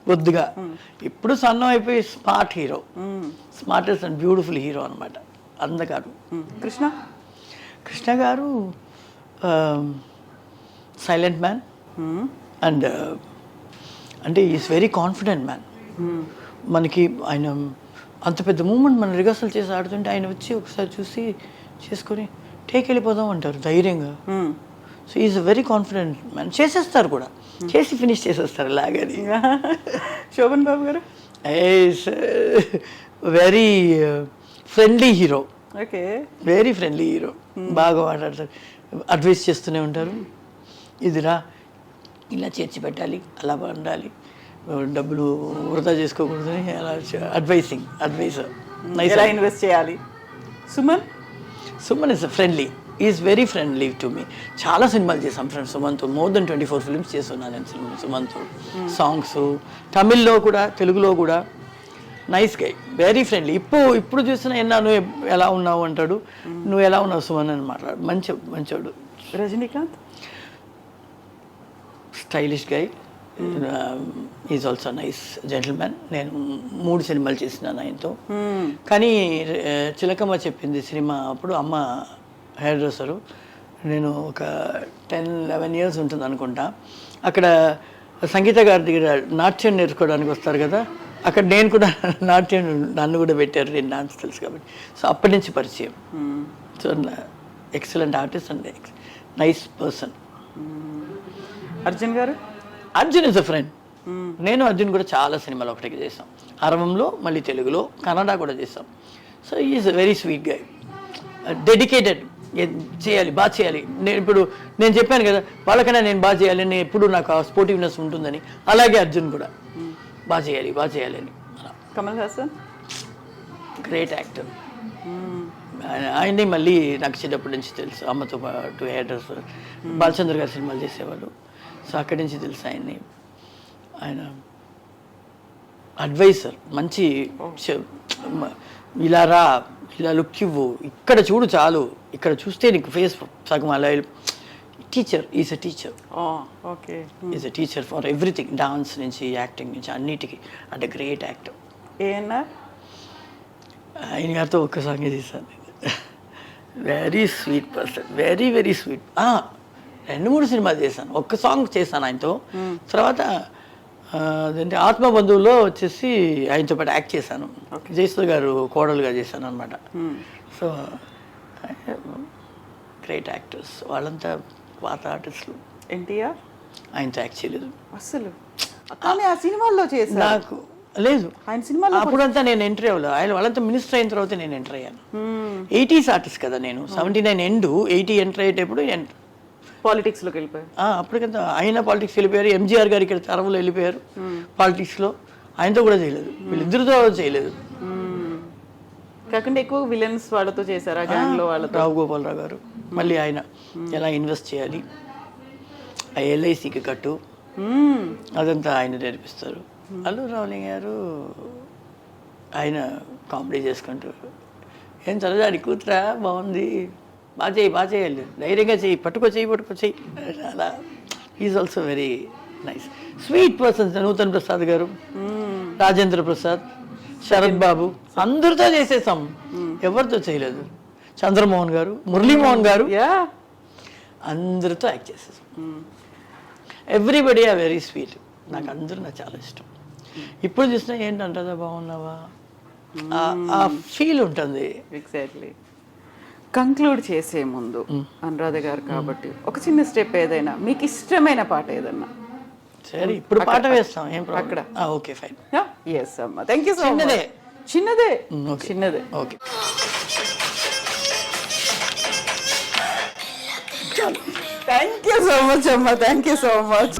బొద్దుగా. ఇప్పుడు సన్నం అయిపోయి smart hero, smartest and beautiful hero అనమాట, అందగాడు. కృష్ణ గారు సైలెంట్ మ్యాన్ అండ్ అంటే ఈజ్ వెరీ కాన్ఫిడెంట్ మ్యాన్. మనకి ఆయన అంత పెద్ద మూమెంట్ మనం రిహర్సల్ చేసి ఆడుతుంటే ఆయన వచ్చి ఒకసారి చూసి చేసుకొని వెళ్ళిపోదాం అంటారు ధైర్యంగా. So is very confident man. చేసేస్తారు కూడా, చేసి ఫినిష్ చేసేస్తారు ఇలాగని. శోభన్ బాబు గారు? Very friendly hero, okay, very friendly hero. బాగా మాట్లాడతారు, అడ్వైస్ చేస్తూనే ఉంటారు. ఇదిరా ఇలా చేర్చి పెట్టాలి, అలా ఉండాలి, డబ్బులు వృధా చేసుకోకూడదు, అలా అడ్వైజర్. ఎలా ఇన్వెస్ట్ చేయాలి. Suman is friendly, is very friendly to me. చాలా సినిమాలు చేసాం ఫ్రెండ్స్ సుమన్తో, మోర్ దెన్ 24 ఫిల్మ్స్ చేస్తున్నాను నేను సుమన్తో. సాంగ్స్ తమిళ్లో కూడా తెలుగులో కూడా. Nice guy, very friendly. ఇప్పుడు చూసిన నువ్వు ఎలా ఉన్నావు అంటాడు, నువ్వు ఎలా ఉన్నావు సుమన్ అని మాట్లాడు. మంచోడు. Rajinikanth? Stylish guy, is also nice gentlemen. నేను 3 సినిమాలు చేసినాను ఆయనతో. కానీ చిలకమ్మ చెప్పింది సినిమా అప్పుడు అమ్మ హెయిర్ డ్రెస్సరు, నేను ఒక 10-11 ఇయర్స్ ఉంటుంది అనుకుంటా. అక్కడ సంగీత గారి దగ్గర నాట్యం నేర్చుకోవడానికి వస్తారు కదా, అక్కడ నేను కూడా నాట్యం, నన్ను కూడా పెట్టారు, నేను డాన్స్ తెలుసు కాబట్టి. సో అప్పటి నుంచి పరిచయం. So excellent artist and nice person. Arjun garu? Arjun is a friend. నేను అర్జున్ కూడా చాలా సినిమాలు ఒకటికి చేసాం, అరవంలో, మళ్ళీ తెలుగులో, కన్నడ కూడా చేసాం. So is a very sweet guy, dedicated. చేయాలి, బాగా చేయాలి. నేను చెప్పాను కదా వాళ్ళకైనా నేను బాగా చేయాలి అని, ఎప్పుడు నాకు ఆ స్పోర్టివ్నెస్ ఉంటుందని. అలాగే అర్జున్ కూడా బాగా చేయాలి అని. కమల్ హాసన్? Great actor. ఆయన్ని మళ్ళీ నాకు చిన్నప్పటి నుంచి తెలుసు, అమ్మతో పాటు హెయిర్డ్రెస్, బాలచంద్ర గారి సినిమాలు చేసేవాళ్ళు. సో అక్కడి నుంచి తెలుసు ఆయన్ని. ఆయన అడ్వైజర్, మంచి ఇలా రా, ఇలా లుక్ ఇవ్వు, ఇక్కడ చూడు చాలు, ఇక్కడ చూస్తే నీకు ఫేస్ సగం అలా. Teacher, is a teacher. Okay, is a teacher for everything, dance నుంచి యాక్టింగ్ నుంచి అన్నిటికీ. అంటే గ్రేట్ యాక్టర్. ఏఎన్ఆర్? ఆయన గారితో ఒక్క సాంగ్ చేశాను. Very sweet person, very very sweet. 2-3 సినిమాలు చేశాను, ఒక్క సాంగ్ చేశాను ఆయనతో. తర్వాత అదేంటి ఆత్మబంధువులో వచ్చేసి ఆయనతో పాటు యాక్ట్ చేశాను, జయసుధ గారు కోడలుగా చేశాను అనమాట. సో గ్రేట్ యాక్టర్స్ వాళ్ళంతా, పాత ఆర్టిస్టులు. ఎన్టీఆర్? ఆయనతో యాక్ట్ చేయలేదు అసలు, కానీ ఆ సినిమాల్లో చేశాను. నాకు లేదు, ఆయన సినిమాలో అప్పుడంతా నేను ఎంట్రీ అవ్వలేదు. ఆయన వాళ్ళంతా మినిస్టర్ అయిన తర్వాత నేను ఎంటర్ అయ్యాను. 80s ఆర్టిస్ట్ కదా నేను, 79 ఎండ్ 80 ఎంటర్ అయ్యేటప్పుడు పాలిటిక్స్లోకి వెళ్ళిపోయారు. అప్పటికంతా ఆయన పాలిటిక్స్ వెళ్ళిపోయారు. ఎంజీఆర్ గారు ఇక్కడ తరవలో వెళ్ళిపోయారు పాలిటిక్స్లో. ఆయనతో కూడా చేయలేదు, వీళ్ళిద్దరితో చేయలేదు. కాకుండా ఎక్కువ విలన్స్ వాళ్ళతో చేశారు, ఆ గ్యాంగ్లో వాళ్ళతో. రావు గోపాలరావు గారు, మళ్ళీ ఆయన ఎలా ఇన్వెస్ట్ చేయాలి, ఆ ఎల్ఐసికి కట్టు, అదంతా ఆయన నేర్పిస్తారు. అల్లు రావులింగ్ గారు ఆయన కామెడీ చేసుకుంటూ, ఏం చదవాలి కూతురా, బాగుంది, బాగా చేయాలి, ధైర్యంగా చెయ్యి, పట్టుకో చెయ్యి అలా. Is also very nice sweet persons. Nutan Prasad garu, Rajendra Prasad, Sarath బాబు, అందరితో చేసేసాం, ఎవరితో చేయలేదు. చంద్రమోహన్ గారు, మురళీమోహన్ గారు, అందరితో యాక్ట్ చేసేసాం. Everybody are very sweet. నాకు చాలా ఇష్టం. ఇప్పుడు చూసినా ఏంటంటుందా, బాగున్నావా, ఆ ఫీల్ ఉంటుంది. ఎగ్జాక్ట్లీ. కంక్లూడ్ చేసే ముందు అనురాధ గారు కాబట్టి ఒక చిన్న స్టెప్, ఏదైనా మీకు ఇష్టమైన పాట ఏదన్నా. సరే ఇప్పుడు పాట వేస్తాం ఏం అక్కడ. Okay fine. ఎస్ అమ్మా, థ్యాంక్ యూ సో మచ్. చిన్నదే. చిన్నదే okay. చిన్నదే. Okay thank you so much అమ్మా, థ్యాంక్ యూ సో మచ్.